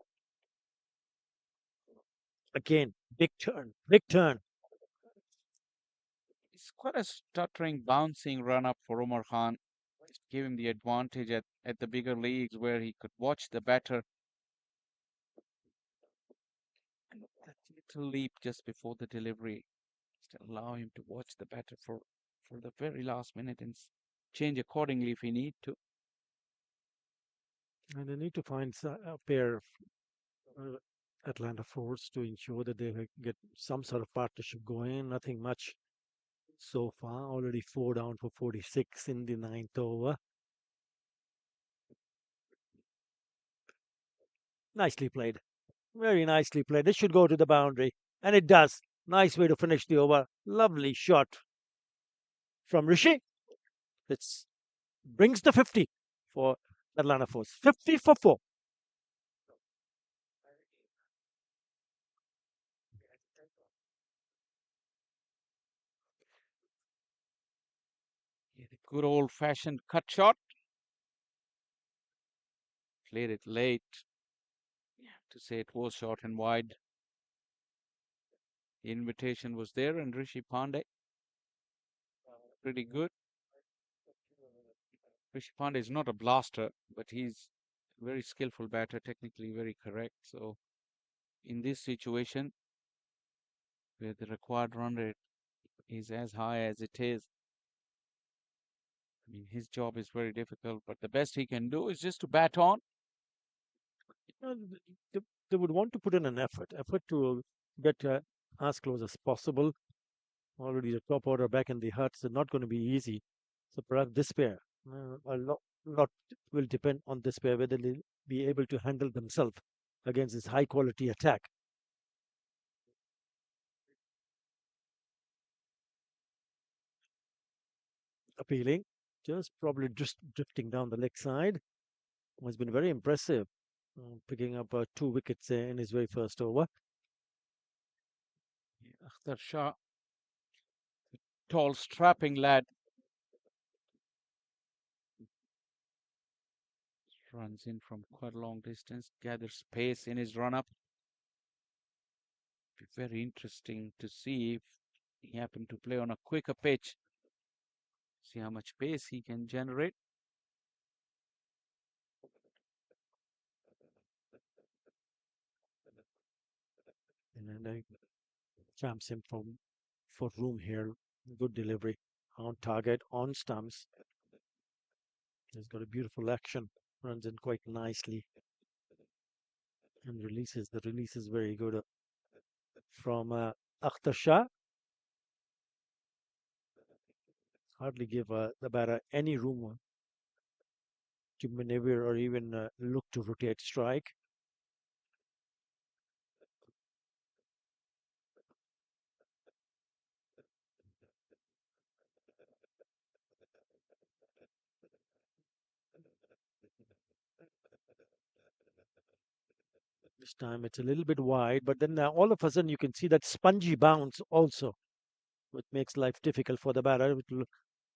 Again, big turn, big turn. It's quite a stuttering, bouncing run up for Umar Khan. It gave him the advantage at the bigger leagues where he could watch the batter. And that little leap just before the delivery just allow him to watch the batter for the very last minute and change accordingly if he need to. And they need to find a pair of Atlanta Force to ensure that they get some sort of partnership going. Nothing much so far. Already 4 down for 46 in the ninth over. Nicely played. Very nicely played. This should go to the boundary. And it does. Nice way to finish the over. Lovely shot from Rishi. It brings the 50 for Atlanta Force. 50 for 4. Good old fashioned cut shot. Played it late to say it was short and wide. The invitation was there, and Rishi Pandey, pretty good. Rishi Pandey is not a blaster, but he's a very skillful batter, technically very correct. So in this situation, where the required run rate is as high as it is, I mean, his job is very difficult, but the best he can do is just to bat on. Uh, they, they would want to put in an effort to get as close as possible. Already the top order back in the huts are not going to be easy. So perhaps this pair, lot will depend on this pair whether they'll be able to handle themselves against this high quality attack. Appealing, just probably just drifting down the leg side. Has been very impressive, picking up 2 wickets in his very first over. Akhtar Shah, tall, strapping lad, runs in from quite a long distance, gathers pace in his run up. Be very interesting to see if he happened to play on a quicker pitch. See how much pace he can generate. And I champs him for room here. Good delivery on target, on stumps. He's got a beautiful action. Runs in quite nicely and releases. The release is very good from Akhtar Shah. Hardly give the batter any room to maneuver or even look to rotate strike. This time it's a little bit wide, but then all of a sudden you can see that spongy bounce also, which makes life difficult for the batter.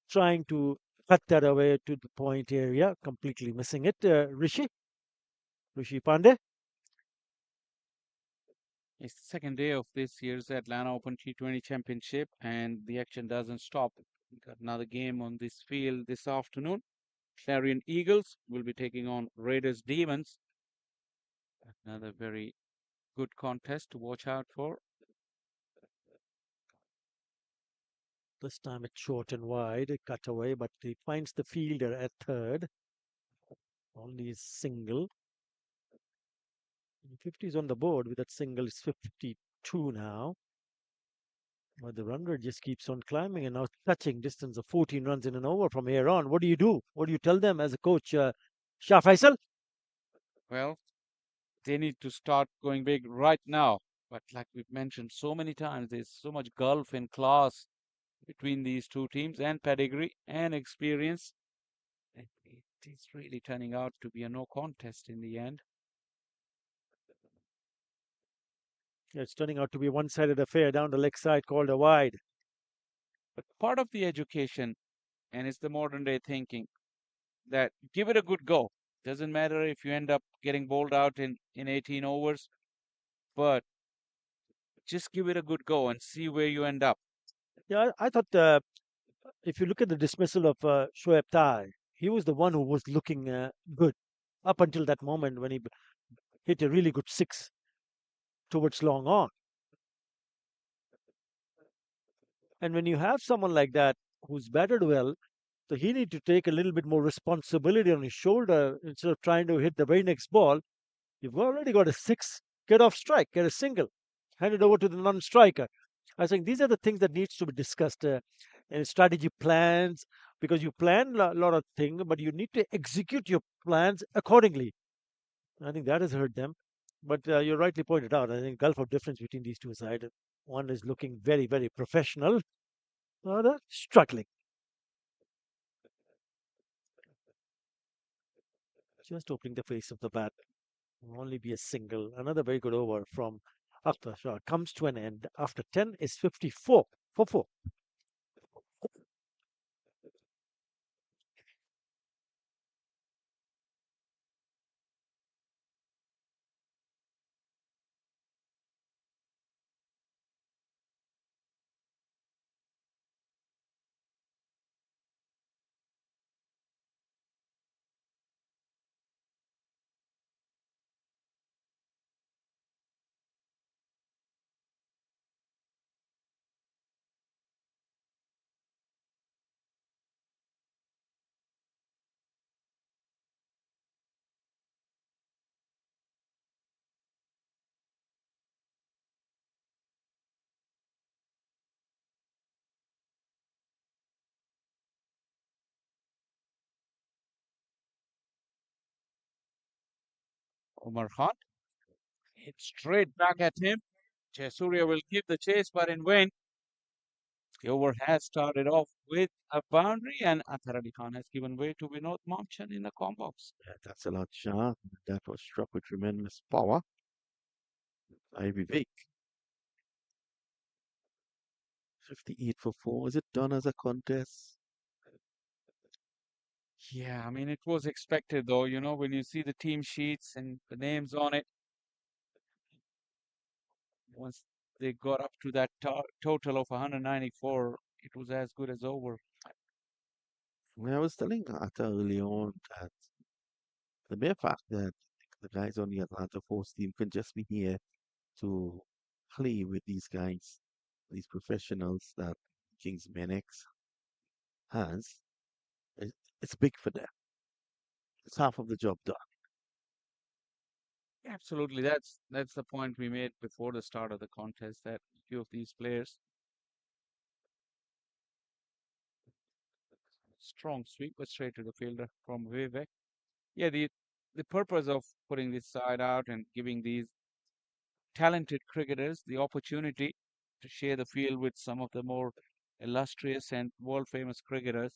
Trying to cut that away to the point area, completely missing it. Rishi Pandey. It's the second day of this year's Atlanta Open T20 Championship, and the action doesn't stop. We got another game on this field this afternoon. Clarion Eagles will be taking on Raiders Demons. Another very good contest to watch out for. This time it's short and wide, a cut away, but he finds the fielder at third. Only a single. 50 is on the board with that single. It's 52 now. But the run rate just keeps on climbing and now touching distance of 14 runs in an over from here on. What do you do? What do you tell them as a coach, Shah Faisal? Well, they need to start going big right now. But like we've mentioned so many times, there's so much gulf in class between these two teams and pedigree and experience. It is really turning out to be a no contest in the end. It's turning out to be a one-sided affair down the leg side called a wide. But part of the education, and it's the modern day thinking, that give it a good go. Doesn't matter if you end up getting bowled out in 18 overs, but just give it a good go and see where you end up. Yeah, I thought if you look at the dismissal of Shoaib Tai, he was the one who was looking good up until that moment when he hit a really good six towards long on. And when you have someone like that who's batted well, so he need to take a little bit more responsibility on his shoulder instead of trying to hit the very next ball. You've already got a six. Get off strike. Get a single. Hand it over to the non-striker. I think these are the things that needs to be discussed in strategy plans because you plan a lot of things, but you need to execute your plans accordingly. I think that has hurt them. But you rightly pointed out. I think gulf of difference between these two sides. One is looking very, very professional. The other struggling. Just opening the face of the bat. Will only be a single. Another very good over from Akhtar Shah comes to an end. After 10 is 54 for 4. Umar Khan hit straight back at him. Jayasuriya will keep the chase, but in vain. The over has started off with a boundary, and Athar Ali Khan has given way to Vinod Mamchan in the combox. Yeah, that's a lot shot. That was struck with tremendous power. Ivy Vic, 58 for 4. Is it done as a contest? Yeah, I mean, it was expected though, when you see the team sheets and the names on it, once they got up to that total of 194, it was as good as over. Well, I was telling Atta early on that the mere fact that the guys on the Atlanta Force team can just be here to play with these guys, these professionals that Kingsman X has, it, it's big for them. It's half of the job done. Absolutely, that's the point we made before the start of the contest, that few of these players, strong sweep, but straight to the fielder from Vivek. Yeah, the purpose of putting this side out and giving these talented cricketers the opportunity to share the field with some of the more illustrious and world famous cricketers.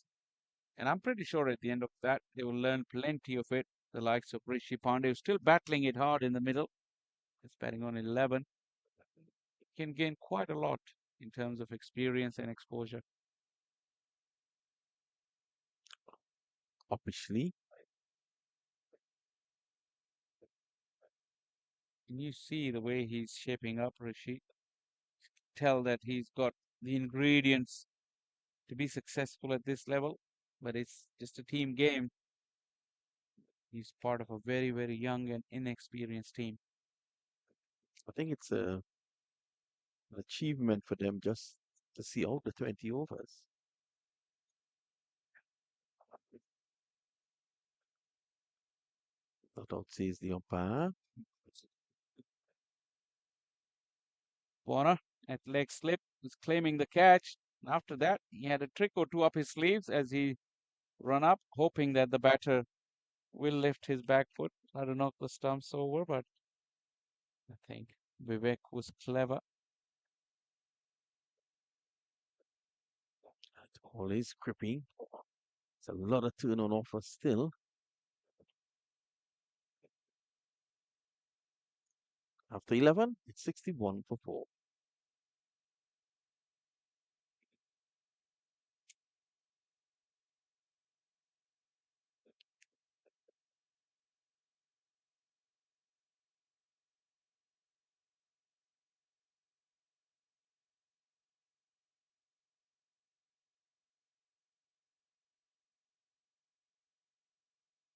And I'm pretty sure at the end of that, they will learn plenty of it. The likes of Rishi Pandey, who's still battling it hard in the middle, is batting on 11, can gain quite a lot in terms of experience and exposure. Officially, And you see the way he's shaping up, Rishi. Tell that he's got the ingredients to be successful at this level, but it's just a team game. He's part of a very, very young and inexperienced team. I think it's an achievement for them just to see out the 20 overs. Not out says the umpire. Warner at leg slip was claiming the catch. After that, he had a trick or two up his sleeves as he run up, hoping that the batter will lift his back foot, try to knock the stumps over, but I think Vivek was clever. Always gripping. It's a lot of turn on offer still. After 11, it's 61 for 4.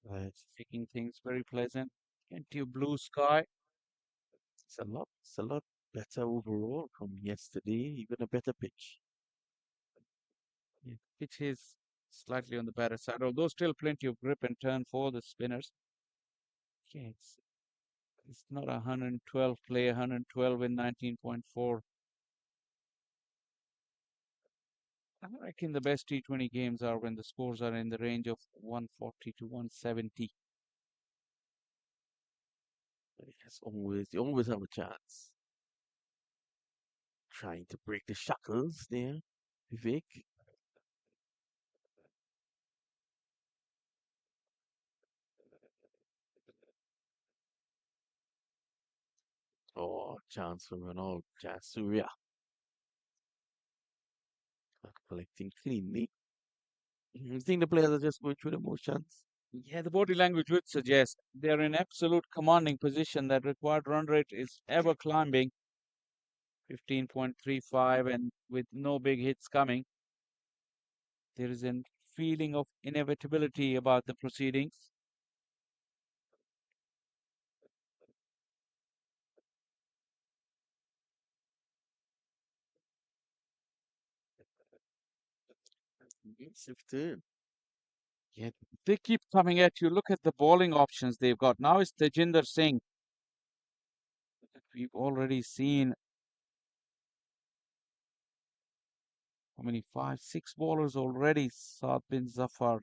Right. Making things very pleasant. Into blue sky. It's a lot better overall from yesterday, even a better pitch. Yeah, pitch is slightly on the better side, although still plenty of grip and turn for the spinners. Yeah, it's not a 112 play, 112 in 19.4. I reckon the best T20 games are when the scores are in the range of 140 to 170. As always, you always have a chance. Trying to break the shackles there, Vivek. Oh, chance for Ronald Jasuria. Not collecting cleanly. You think the players are just going through the motions? Yeah, the body language would suggest they're in absolute commanding position. That required run rate is ever climbing, 15.35, and with no big hits coming, there is a feeling of inevitability about the proceedings. Aggressive turn. Yeah, they keep coming at you. Look at the bowling options they've got. Now it's Tejinder Singh. We've already seen how many? Five, six bowlers already. Saad bin Zafar.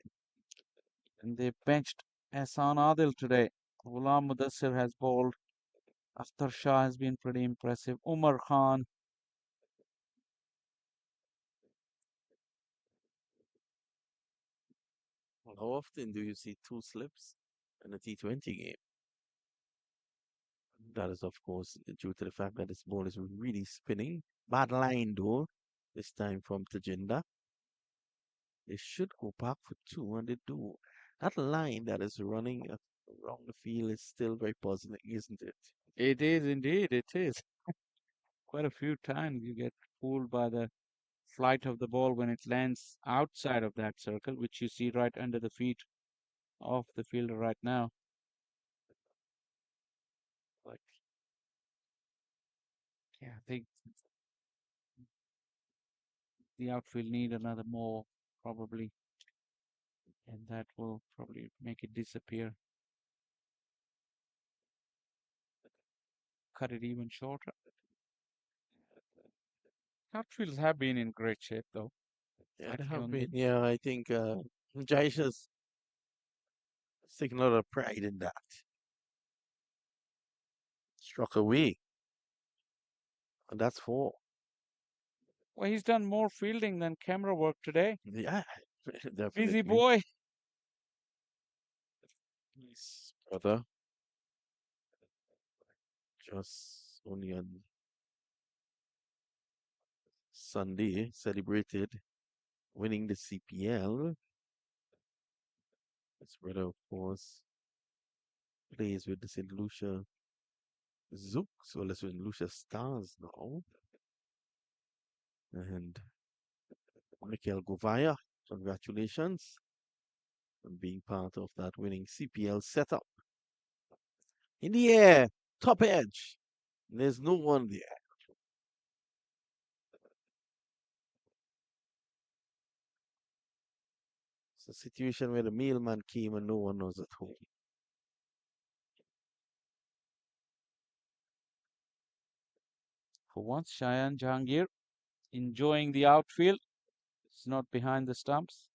And they benched Ehsan Adil today. Ghulam Mudassir has bowled. Akhtar Shah has been pretty impressive. Umar Khan. How often do you see two slips in a T20 game? That is, of course, due to the fact that this ball is really spinning. Bad line, though, this time from Tajinda. They should go back for two, and they do. That line that is running around the field is still very puzzling, isn't it? It is indeed, it is. Quite a few times you get fooled by the flight of the ball when it lands outside of that circle, which you see right under the feet of the fielder right now. Like, Yeah, I think the outfield need another more probably, and that will probably make it disappear. Cut it even shorter. Outfields have been in great shape though. yeah, I they have been. can Yeah, I think Jaish has taken a lot of pride in that. Struck away, and that's four. well, he's done more fielding than camera work today. Yeah, Busy definitely. boy. Nice. Brother, just only on Sunday celebrated winning the CPL. His brother, of course, plays with the St. Lucia Zooks, well, the St. Lucia Stars now. And Michael Govaya, congratulations on being part of that winning CPL setup. In the air, top edge. There's no one there. It's a situation where the mailman came and no one was at home. For once, Shayan Jahangir enjoying the outfield. It's not behind the stumps.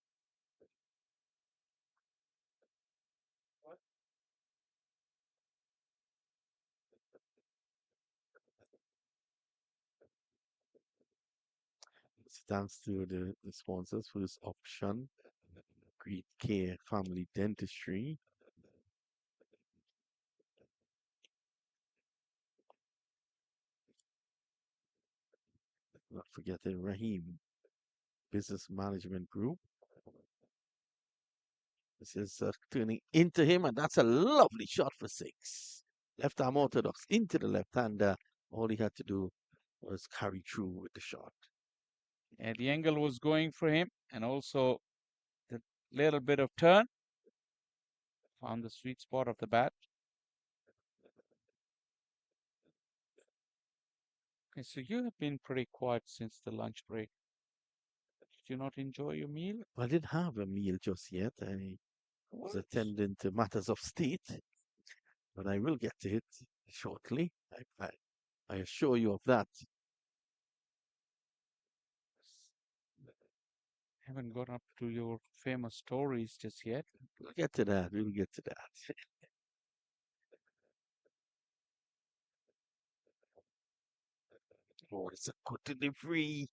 It's thanks to the sponsors for this option. Great Care Family Dentistry. Not forgetting Rahim Business Management Group. This is turning into him, and that's a lovely shot for six. Left arm orthodox into the left hander. All he had to do was carry through with the shot. Yeah, the angle was going for him, and also the little bit of turn. Found the sweet spot of the bat. Okay, so you have been pretty quiet since the lunch break. Did you not enjoy your meal? I didn't have a meal just yet. I was What? attending to matters of state, but I will get to it shortly. I assure you of that. Haven't got up to your famous stories just yet. We'll get to that. We'll get to that. Oh, it's a good delivery.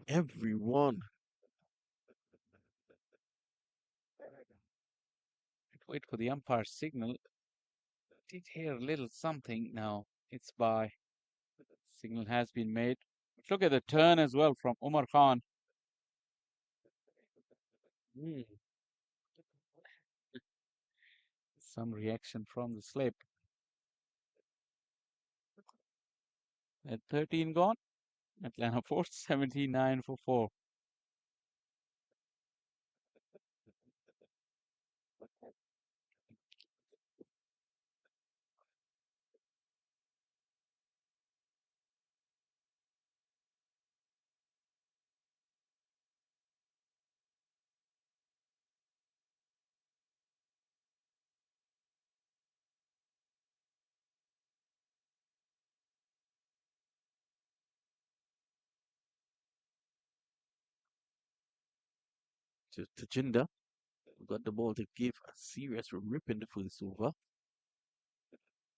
Everyone. Wait for the umpire's signal. Did hear a little something now. It's by. Signal has been made. But look at the turn as well from Umar Khan. Mm. Some reaction from the slip. At 13 gone, Atlanta Force 79 for 4. To Jinder. got the ball to give a serious rip in the first over.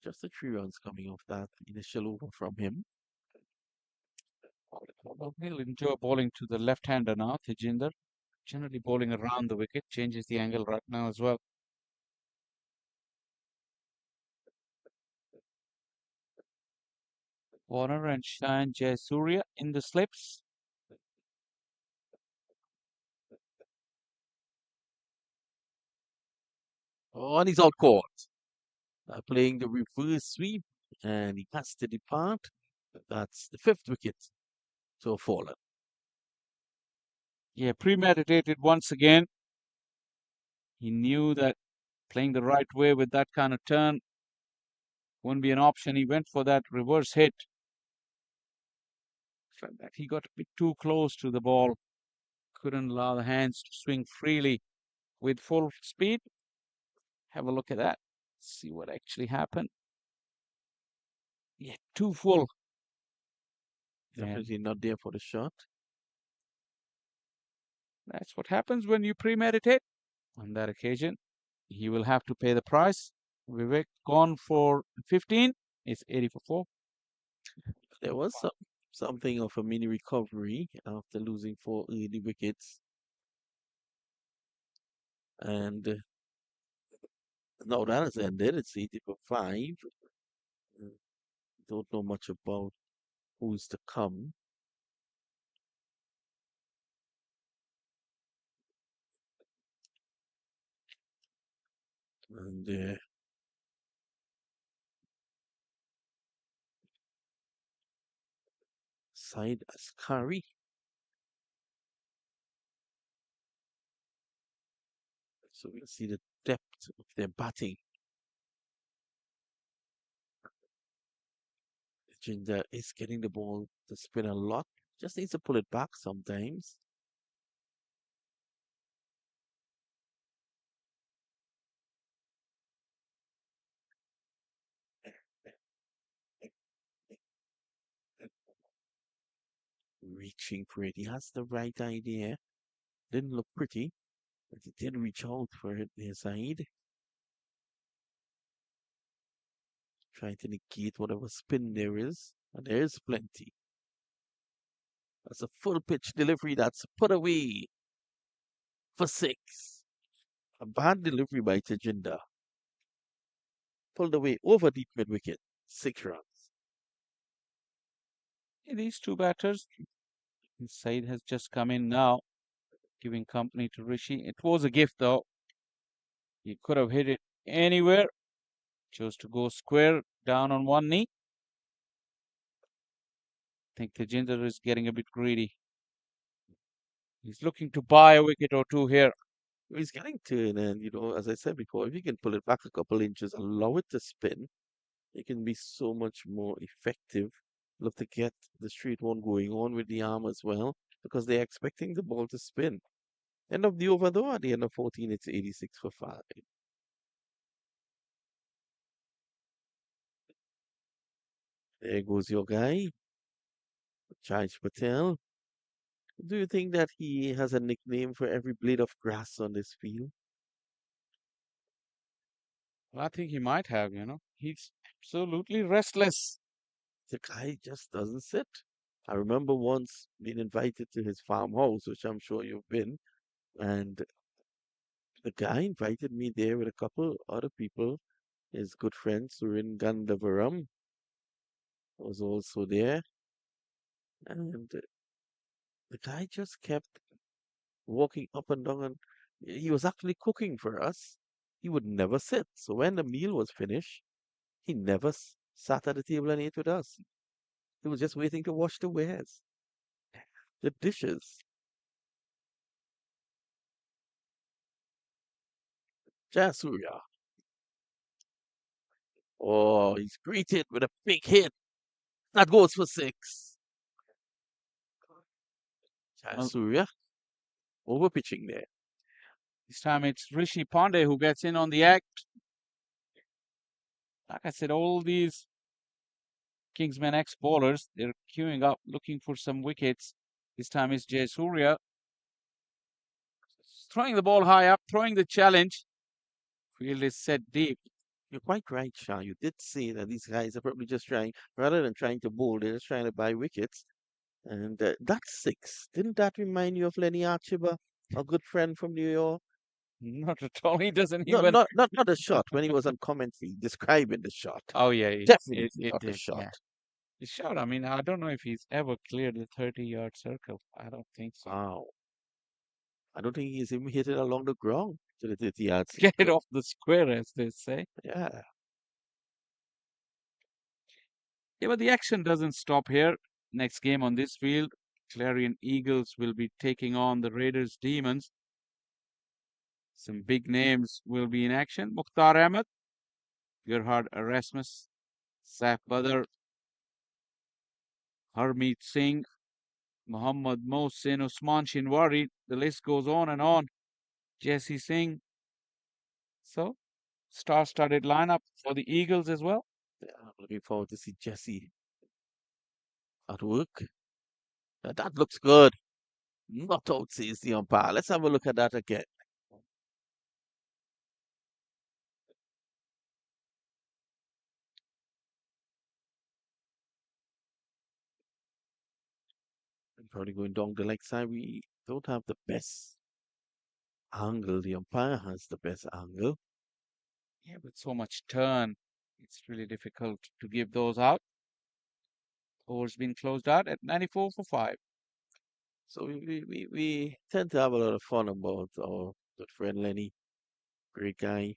Just the 3 runs coming off that initial over from him. Well, he'll enjoy bowling to the left-hander now, Tejinder. Generally bowling around the wicket, changes the angle right now as well. Warner and Shine Jayasuriya in the slips. Oh, and he's out caught. Playing the reverse sweep, and he has to depart. That's the 5th wicket to have fallen. Yeah, premeditated once again. He knew that playing the right way with that kind of turn wouldn't be an option. He went for that reverse hit. Felt that he got a bit too close to the ball. Couldn't allow the hands to swing freely with full speed. Have a look at that. See what actually happened. Yeah, too full. And Definitely not there for the shot. that's what happens when you premeditate. On that occasion, he will have to pay the price. Vivek gone for 15. It's 80 for 4. There was something of a mini recovery after losing 4 early wickets. And now that has ended. It's 80 for 5. Don't know much about who's to come. And Said Askari. So we'll see the depth of their batting. Jinder is getting the ball to spin a lot. Just needs to pull it back sometimes. Reaching for it. He has the right idea. Didn't look pretty, but he did reach out for it near side. Trying to negate whatever spin there is. And there is plenty. That's a full pitch delivery that's put away for 6. A bad delivery by Tejinder. Pulled away over deep mid wicket. 6 runs. These two batters, Said has just come in now, giving company to Rishi. It was a gift though. He could have hit it anywhere. Chose to go square down on one knee. I think Tejinder is getting a bit greedy. He's looking to buy a wicket or two here. He's getting turn, and as I said before, if you can pull it back a couple inches, allow it to spin, it can be so much more effective. Look to get the straight one going on with the arm as well, because they're expecting the ball to spin. End of the over though, at the end of 14, it's 86 for 5. There goes your guy, Jai Patel. Do you think that he has a nickname for every blade of grass on this field? Well, I think he might have, He's absolutely restless. The guy just doesn't sit. I remember once being invited to his farmhouse, which I'm sure you've been, and the guy invited me there with a couple other people. His good friend Surin Gandavaram was also there, and the guy just kept walking up and down, and he was actually cooking for us. He would never sit. So when the meal was finished, he never sat at the table and ate with us. He was just waiting to wash the wares, the dishes. Jasuria. Oh, he's greeted with a big hit. That goes for 6. Well, Jasuria over pitching there. this time it's Rishi Pandey who gets in on the act. Like I said, all these Kingsmen ex-bowlers, they're queuing up, looking for some wickets. This time it's Jayasuriya. throwing the ball high up, throwing the challenge. Field is set deep. You're quite right, Shah. You did say that these guys are probably just trying, rather than trying to bowl, they're just trying to buy wickets. And that's six. Didn't that remind you of Lenny Archiba, a good friend from New York? Not at all. He doesn't No, even. not the shot when he was on commentary describing the shot. Oh yeah, it Definitely not the did. shot. Yeah, the shot. I mean, I don't know if he's ever cleared the 30-yard circle. I don't think so. Wow. I don't think he's even hit it along the ground to the 30-yard Get it circle. off the square, as they say. Yeah. Yeah, but the action doesn't stop here. Next game on this field, Clarion Eagles will be taking on the Raiders Demons. Some big names will be in action. Mukhtar Ahmed, Gerhard Erasmus, Saif Badr, Harmeet Singh, Muhammad Mohsin, Usman Shinwari. The list goes on and on. Jesse Singh. So, star-studded lineup for the Eagles as well. Yeah, I'm looking forward to see Jesse at work. That looks good. Not out, says the umpire. Let's have a look at that again. I'm probably going down the leg side. We don't have the best angle. The umpire has the best angle. Yeah, with so much turn, it's really difficult to give those out. Over's been closed out at 94 for 5. So we tend to have a lot of fun about our good friend Lenny. Great guy.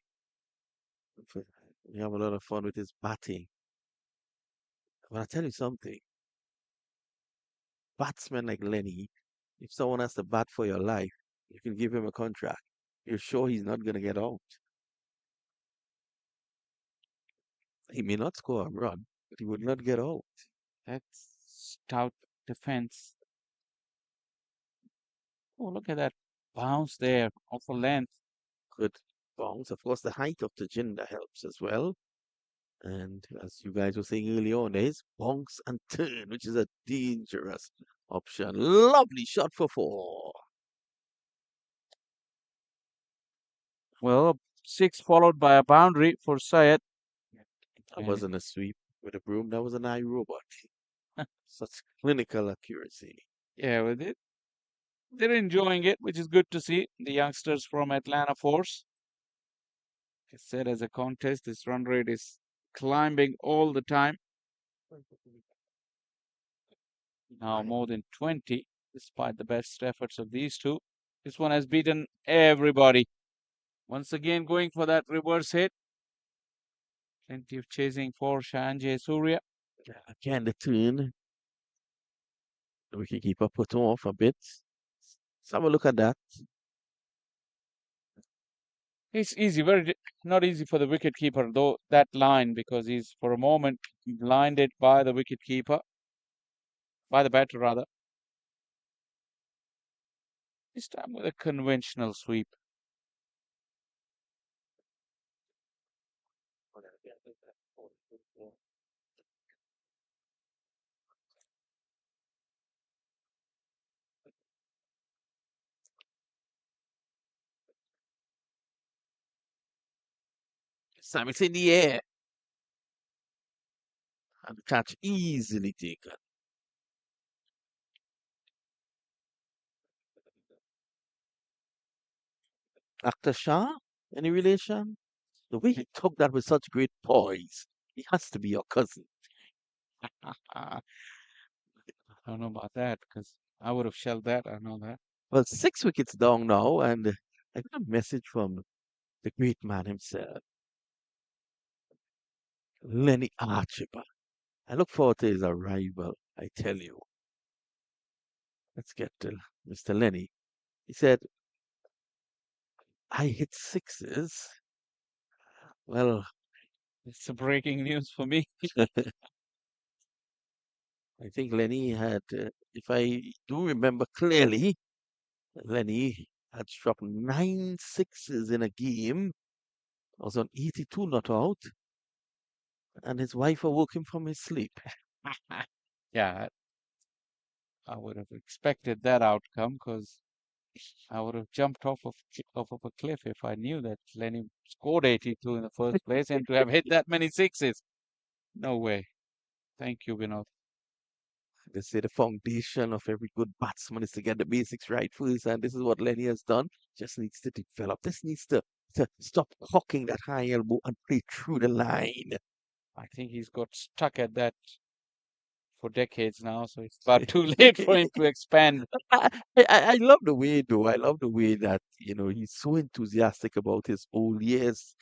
We have a lot of fun with his batting. But I tell you something, batsmen like Lenny, if someone has to bat for your life, you can give him a contract. You're sure he's not going to get out. He may not score a run, but he would not get out. That's stout defense. Oh, look at that bounce there off a length. Good bounce. Of course, the height of the Jinder helps as well. And as you guys were saying earlier on, there is bounce and turn, which is a dangerous option. Lovely shot for four. Well, 6 followed by a boundary for Syed. That And wasn't a sweep with a broom. That was an eye robot. Such clinical accuracy. yeah, with it, they're enjoying it, which is good to see. The youngsters from Atlanta Force. Like I said, as a contest, this run rate is climbing all the time. Now more than 20, despite the best efforts of these two. This one has beaten everybody. Once again, going for that reverse hit. Plenty of chasing for Sanjay Surya. Again, the turn. The wicketkeeper put off a bit. Let's have a look at that. It's easy, not easy for the wicketkeeper, though, that line, because he's for a moment blinded by the wicketkeeper, by the batter rather. This time with a conventional sweep. This time it's in the air. And the catch easily taken. Dr. Shah, any relation? The way he took that with such great poise. He has to be your cousin. I don't know about that, because I would have shelled that, I know that. Well, 6 wickets down now, and I got a message from the great man himself, Lenny Archiba. I look forward to his arrival, I tell you. Let's get to Mr. Lenny. He said, I hit sixes. Well, It's a breaking news for me. I think Lenny had, if I do remember clearly, Lenny had struck 9 sixes in a game. Was on 82 not out, and his wife awoke him from his sleep. Yeah, I would have expected that outcome, because I would have jumped off of a cliff if I knew that Lenny scored 82 in the first place, and to have hit that many sixes. No way. Thank you, Vinod. They say the foundation of every good batsman is to get the basics right first, and this is what Lenny has done. Just needs to develop. This needs to stop cocking that high elbow and play through the line. I think he's got stuck at that for decades now, so it's about too late for him to expand. I love the way though. I love the way that he's so enthusiastic about his old years.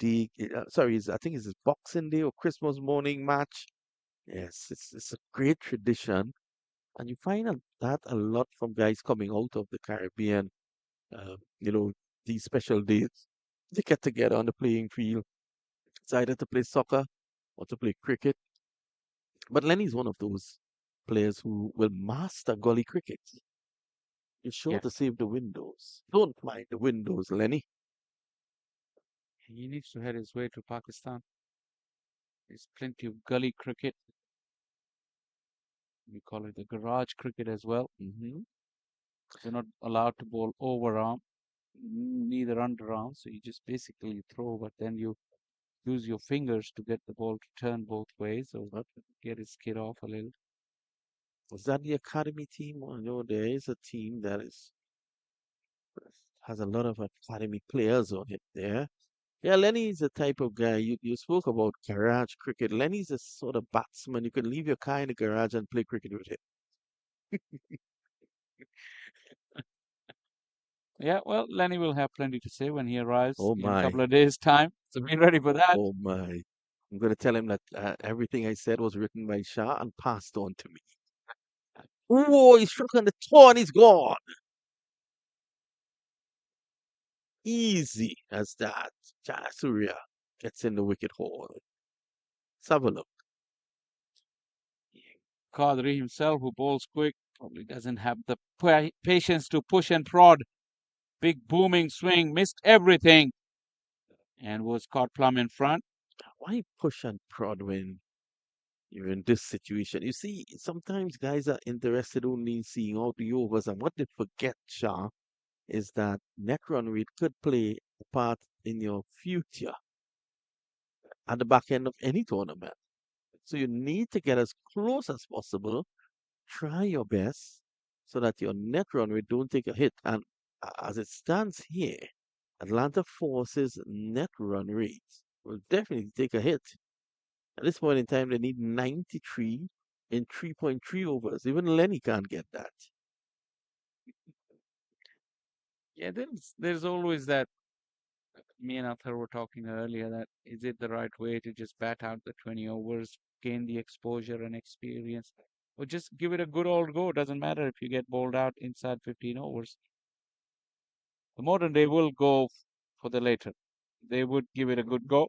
I think it's his Boxing Day or Christmas morning match. Yes, it's a great tradition, and you find out that a lot from guys coming out of the Caribbean. Uh, you know, these special days, they get together on the playing field. It's either to play soccer or to play cricket. But Lenny's one of those players who will master gully cricket. You're sure Yeah, to save the windows. Don't mind the windows, Lenny. he needs to head his way to Pakistan. There's plenty of gully cricket. We call it the garage cricket as well. Hmm. You're not allowed to bowl overarm, neither underarm, so you just basically throw, but then you use your fingers to get the ball to turn both ways or get it skid off a little. Was that the academy team? Well, there is a team that has a lot of academy players on it there. Yeah, Lenny is the type of guy. You spoke about garage cricket. Lenny's a sort of batsman. You can leave your car in the garage and play cricket with him. Yeah, well, Lenny will have plenty to say when he arrives Oh in a my. couple of days' time. So be ready for that. Oh my. I'm going to tell him that everything I said was written by Shah and passed on to me. Oh, he's struck on the toe and he's gone. Easy as that. Jayasuriya gets in the wicket hole. Let's have a look. Qadri himself, who bowls quick, probably doesn't have the patience to push and prod. Big booming swing, missed everything, and was caught plumb in front. Why push and prod when you're in this situation? You see, sometimes guys are interested only in seeing out the overs, and what they forget, Shah, is that net run rate could play a part in your future at the back end of any tournament. So you need to get as close as possible. Try your best so that your net run rate don't take a hit. And as it stands here, Atlanta Force's net run rate will definitely take a hit. At this point in time, they need 93 in 3.3 overs. Even Lenny can't get that. Yeah, there's always that. Me and Arthur were talking earlier that is it the right way to just bat out the 20 overs, gain the exposure and experience, or just give it a good old go? Doesn't matter if you get bowled out inside 15 overs. The modern day will go for the later. They would give it a good go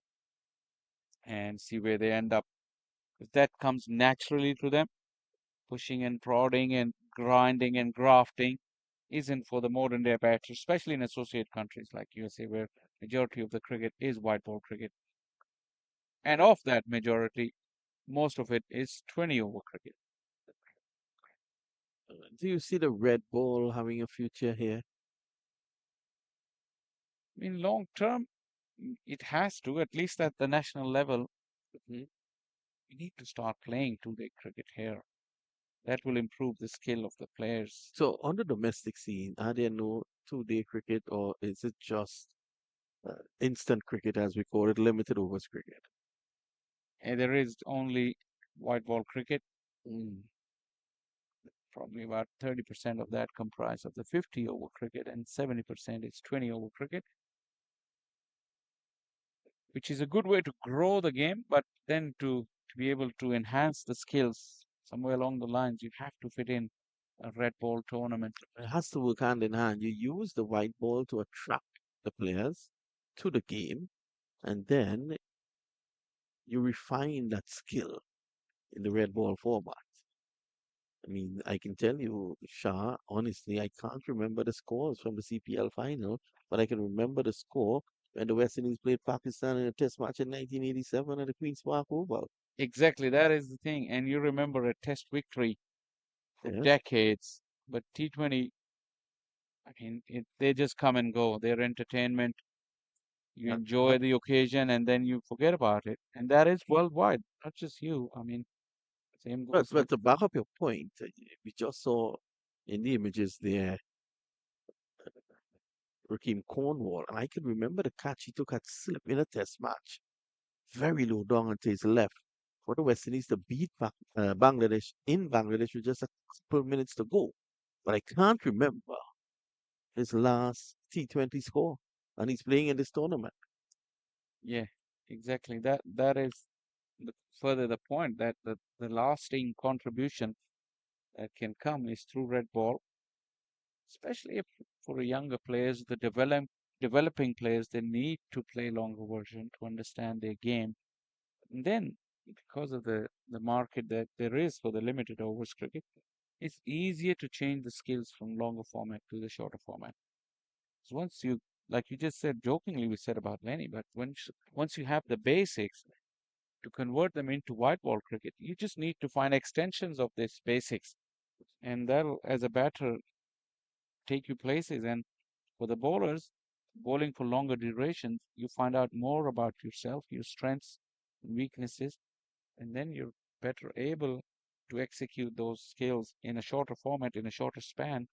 and see where they end up. If that comes naturally to them, pushing and prodding and grinding and grafting isn't for the modern day batters, especially in associate countries like USA, where majority of the cricket is white ball cricket. And of that majority, most of it is 20 over cricket. Do you see the red ball having a future here? In long term, it has to, at least at the national level. Mhm. We need to start playing two-day cricket here. That will improve the skill of the players. So on the domestic scene, are there no two-day cricket, or is it just instant cricket, as we call it, limited overs cricket? And there is only white ball cricket, Mm. probably about 30% of that comprised of the 50 over cricket, and 70% is 20 over cricket, which is a good way to grow the game, but then to be able to enhance the skills somewhere along the lines, you have to fit in a red ball tournament. It has to work hand in hand. You use the white ball to attract the players to the game, and then you refine that skill in the red ball format. I mean, I can tell you, Shah, honestly, I can't remember the scores from the CPL final, but I can remember the score when the West Indies played Pakistan in a test match in 1987 at the Queen's Park Oval. Exactly, that is the thing. And you remember a test victory for Yes. decades, but T20 I mean, they just come and go. They're entertainment. You Uh, enjoy the occasion and then you forget about it. And that is worldwide, not just you. I mean, same but goes with, but to back up your point, we just saw in the images there Raheem Cornwall, and I can remember the catch he took at slip in a test match, very low down onto his left for the West Indies to beat Bangladesh in Bangladesh with just a couple minutes to go. But I can't remember his last T20 score, and he's playing in this tournament. yeah, exactly. That is the, further the point that the lasting contribution that can come is through red ball, especially if for younger players, the developing players, they need to play longer version to understand their game. And then, because of the market that there is for the limited overs cricket, it's easier to change the skills from longer format to the shorter format. So once you, like you just said, jokingly we said about Lenny, but once you have the basics to convert them into white ball cricket, you just need to find extensions of these basics, and that'll, as a batter, take you places. And for the bowlers, bowling for longer durations, you find out more about yourself, your strengths, weaknesses, and then you're better able to execute those skills in a shorter format, in a shorter span.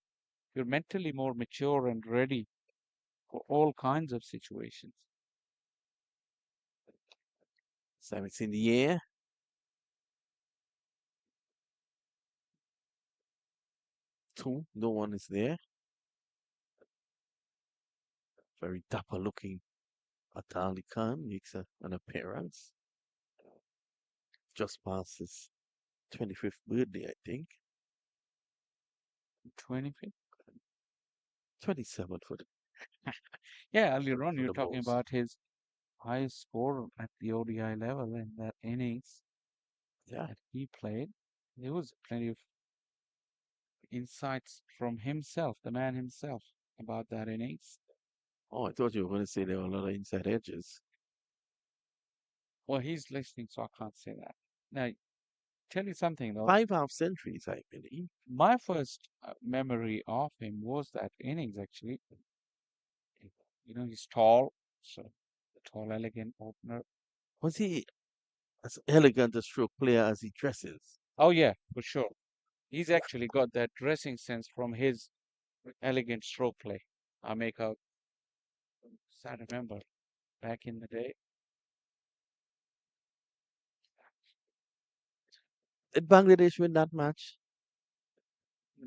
You're mentally more mature and ready for all kinds of situations. So it's in the air. Two, no one is there. Very dapper looking Atali Khan makes an appearance just past his 25th birthday, I think. 25th? 27 for Yeah, earlier on for you're the talking most. about his highest score at the ODI level in that innings Yeah. that he played. There was plenty of insights from himself, the man himself, about that innings. Oh, I thought you were going to say there were a lot of inside edges. Well, he's listening, so I can't say that. Now, tell you something though. 5 half centuries, I believe. My first memory of him was that innings actually. You know, he's tall, so the tall, elegant opener. Was he as elegant a stroke player as he dresses? Oh yeah, for sure. He's actually got that dressing sense from his elegant stroke play. I make out. I remember back in the day. Did Bangladesh win that match?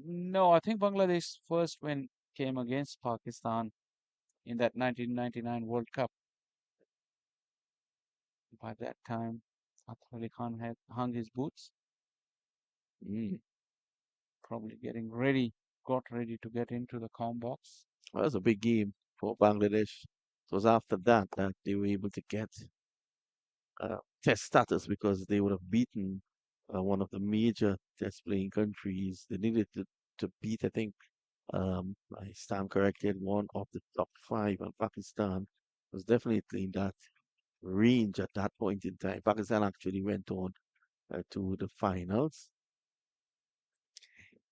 No, I think Bangladesh's first win came against Pakistan in that 1999 World Cup. By that time, Fateh Ali Khan had hung his boots, Mm. probably getting ready, got ready to get into the com box. Well, that was a big game for Bangladesh. It was after that that they were able to get test status because they would have beaten one of the major test playing countries. They needed to beat, I think, I stand corrected, one of the top five, and Pakistan was definitely in that range at that point in time. Pakistan actually went on to the finals.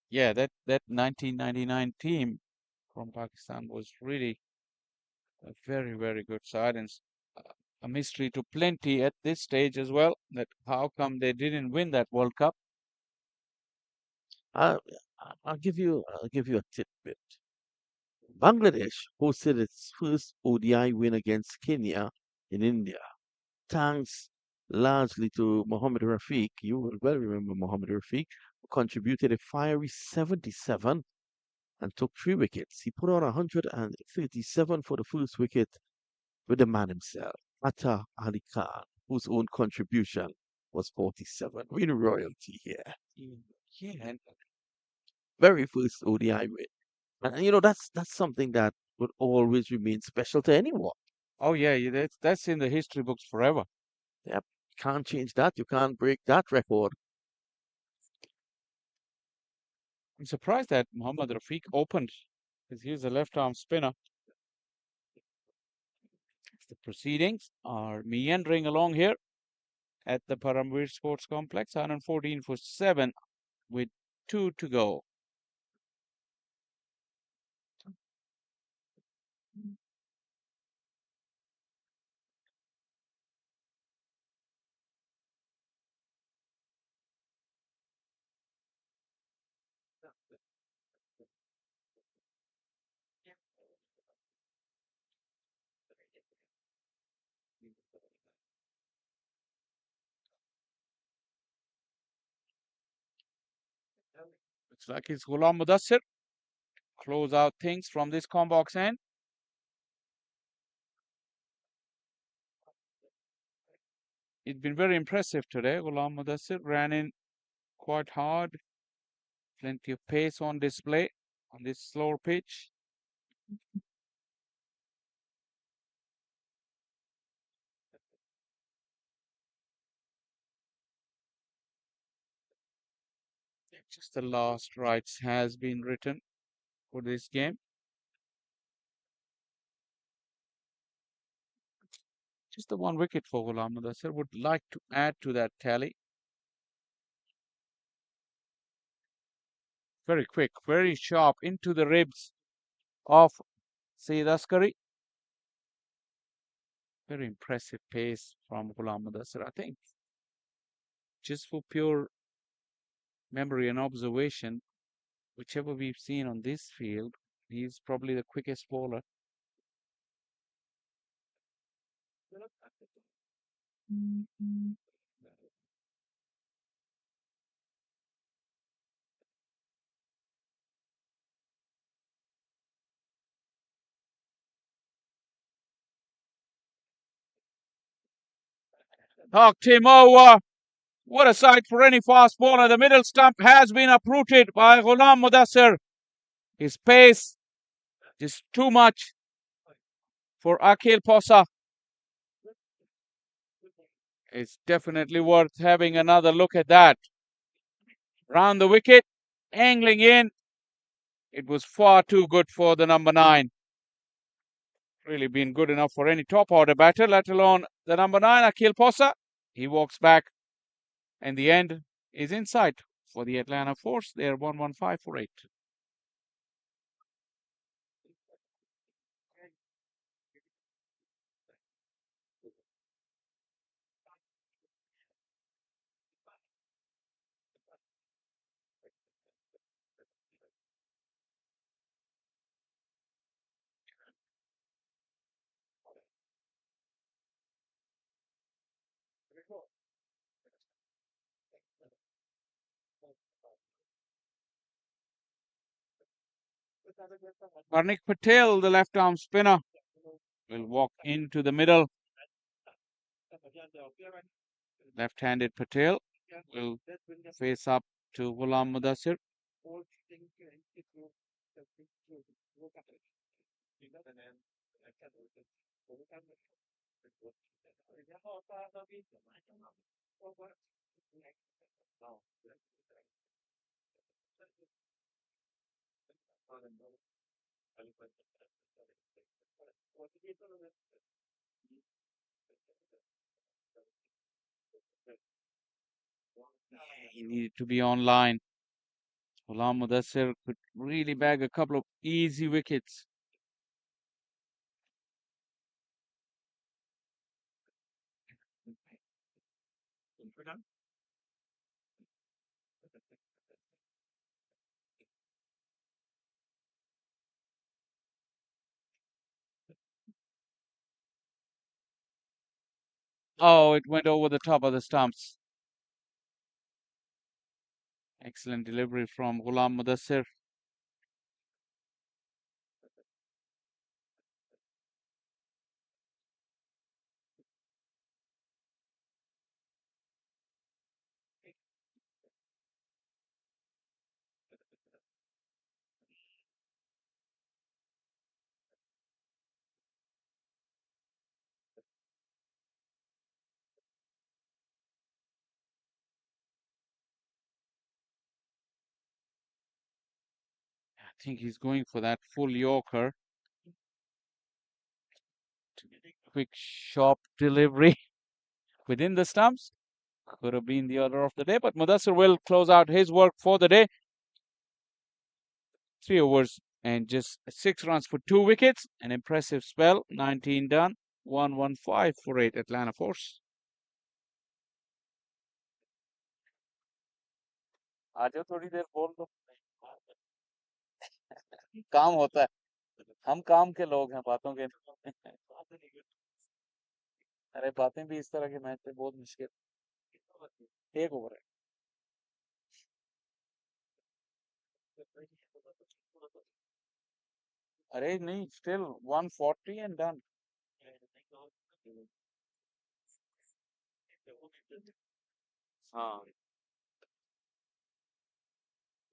Yeah, that 1999 team from Pakistan was really a very, very good side and a mystery to plenty at this stage as well. That how come they didn't win that World Cup? I, I'll give you a tidbit. Bangladesh hosted its first ODI win against Kenya in India, thanks largely to Mohammad Rafiq. You will well remember Mohammad Rafiq, who contributed a fiery 77 and took 3 wickets. He put on 137 for the first wicket with the man himself, Atta Ali Khan, whose own contribution was 47. Really royalty here. Mm, yeah, and Very first ODI win. And that's something that would always remain special to anyone. oh yeah, that's in the history books forever. Yep. Can't change that. You can't break that record. I'm surprised that Mohammad Rafiq opened because he's a left-arm spinner. The proceedings are meandering along here at the Paramveer Sports Complex, 114 for 7 with 2 to go. Looks like it's Ghulam Mudassir. Close out things from this combox end. It's been very impressive today. Ghulam Mudassir ran in quite hard. Plenty of pace on display on this slower pitch. Just the last rights has been written for this game. Just the one wicket for Ghulam Mudassir. Would like to add to that tally. Very quick, very sharp into the ribs of Saeed Askari. Very impressive pace from Ghulam Mudassir. I think just for pure memory and observation, whichever we've seen on this field, he's probably the quickest bowler. Knocked him over. What a sight for any fast bowler. The middle stump has been uprooted by Ghulam Mudassir. His pace is too much for Akhil Posa. It's definitely worth having another look at that. Round the wicket, angling in. It was far too good for the number 9. Really been good enough for any top order batter, let alone the number 9, Akhil Posa. He walks back, and the end is in sight for the Atlanta Force. They're 115 for 8. Karnik Patel, the left arm spinner, will walk into the middle. Left-handed Patel will face up to Ghulam Mudassir. He needed to be online. Ghulam Mudassir could really bag a couple of easy wickets. Oh, it went over the top of the stumps. Excellent delivery from Ghulam Mudassir. I think he's going for that full Yorker. Quick, sharp delivery within the stumps. Could have been the order of the day, but Mudassir will close out his work for the day. 3 overs and just 6 runs for 2 wickets. An impressive spell. 19 done. 115 for 8 Atlanta Force. आ जाओ थोड़ी देर बोल दो काम होता है हम काम के लोग हैं बातों के अरे बातें भी इस तरह के मैच में बहुत मुश्किल, एक ओवर है। अरे नहीं, स्टिल 140 एंड डन। हाँ,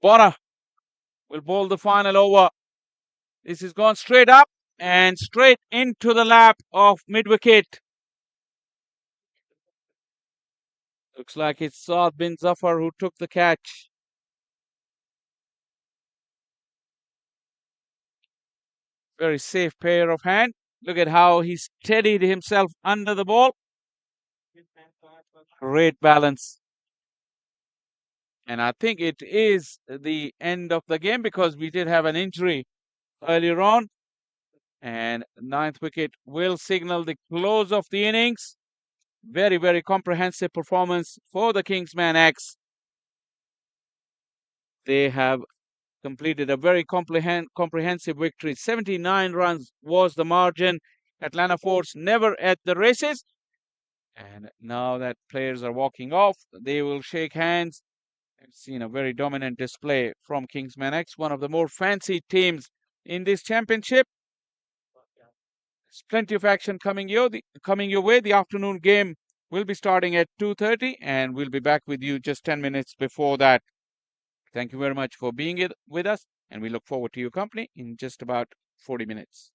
Bora will bowl the final over. This is gone straight up and straight into the lap of mid-wicket. Looks like it's Saad bin Zafar who took the catch. Very safe pair of hand. Look at how he steadied himself under the ball. Great balance. And I think it is the end of the game because we did have an injury earlier on. And ninth wicket will signal the close of the innings. Very, very comprehensive performance for the Kingsman X. They have completed a very comprehensive victory. 79 runs was the margin. Atlanta Force never at the races. And now that players are walking off, they will shake hands. I've seen a very dominant display from Kingsman X, one of the more fancy teams in this championship. There's plenty of action coming your way. The afternoon game will be starting at 2:30, and we'll be back with you just 10 minutes before that. Thank you very much for being with us, and we look forward to your company in just about 40 minutes.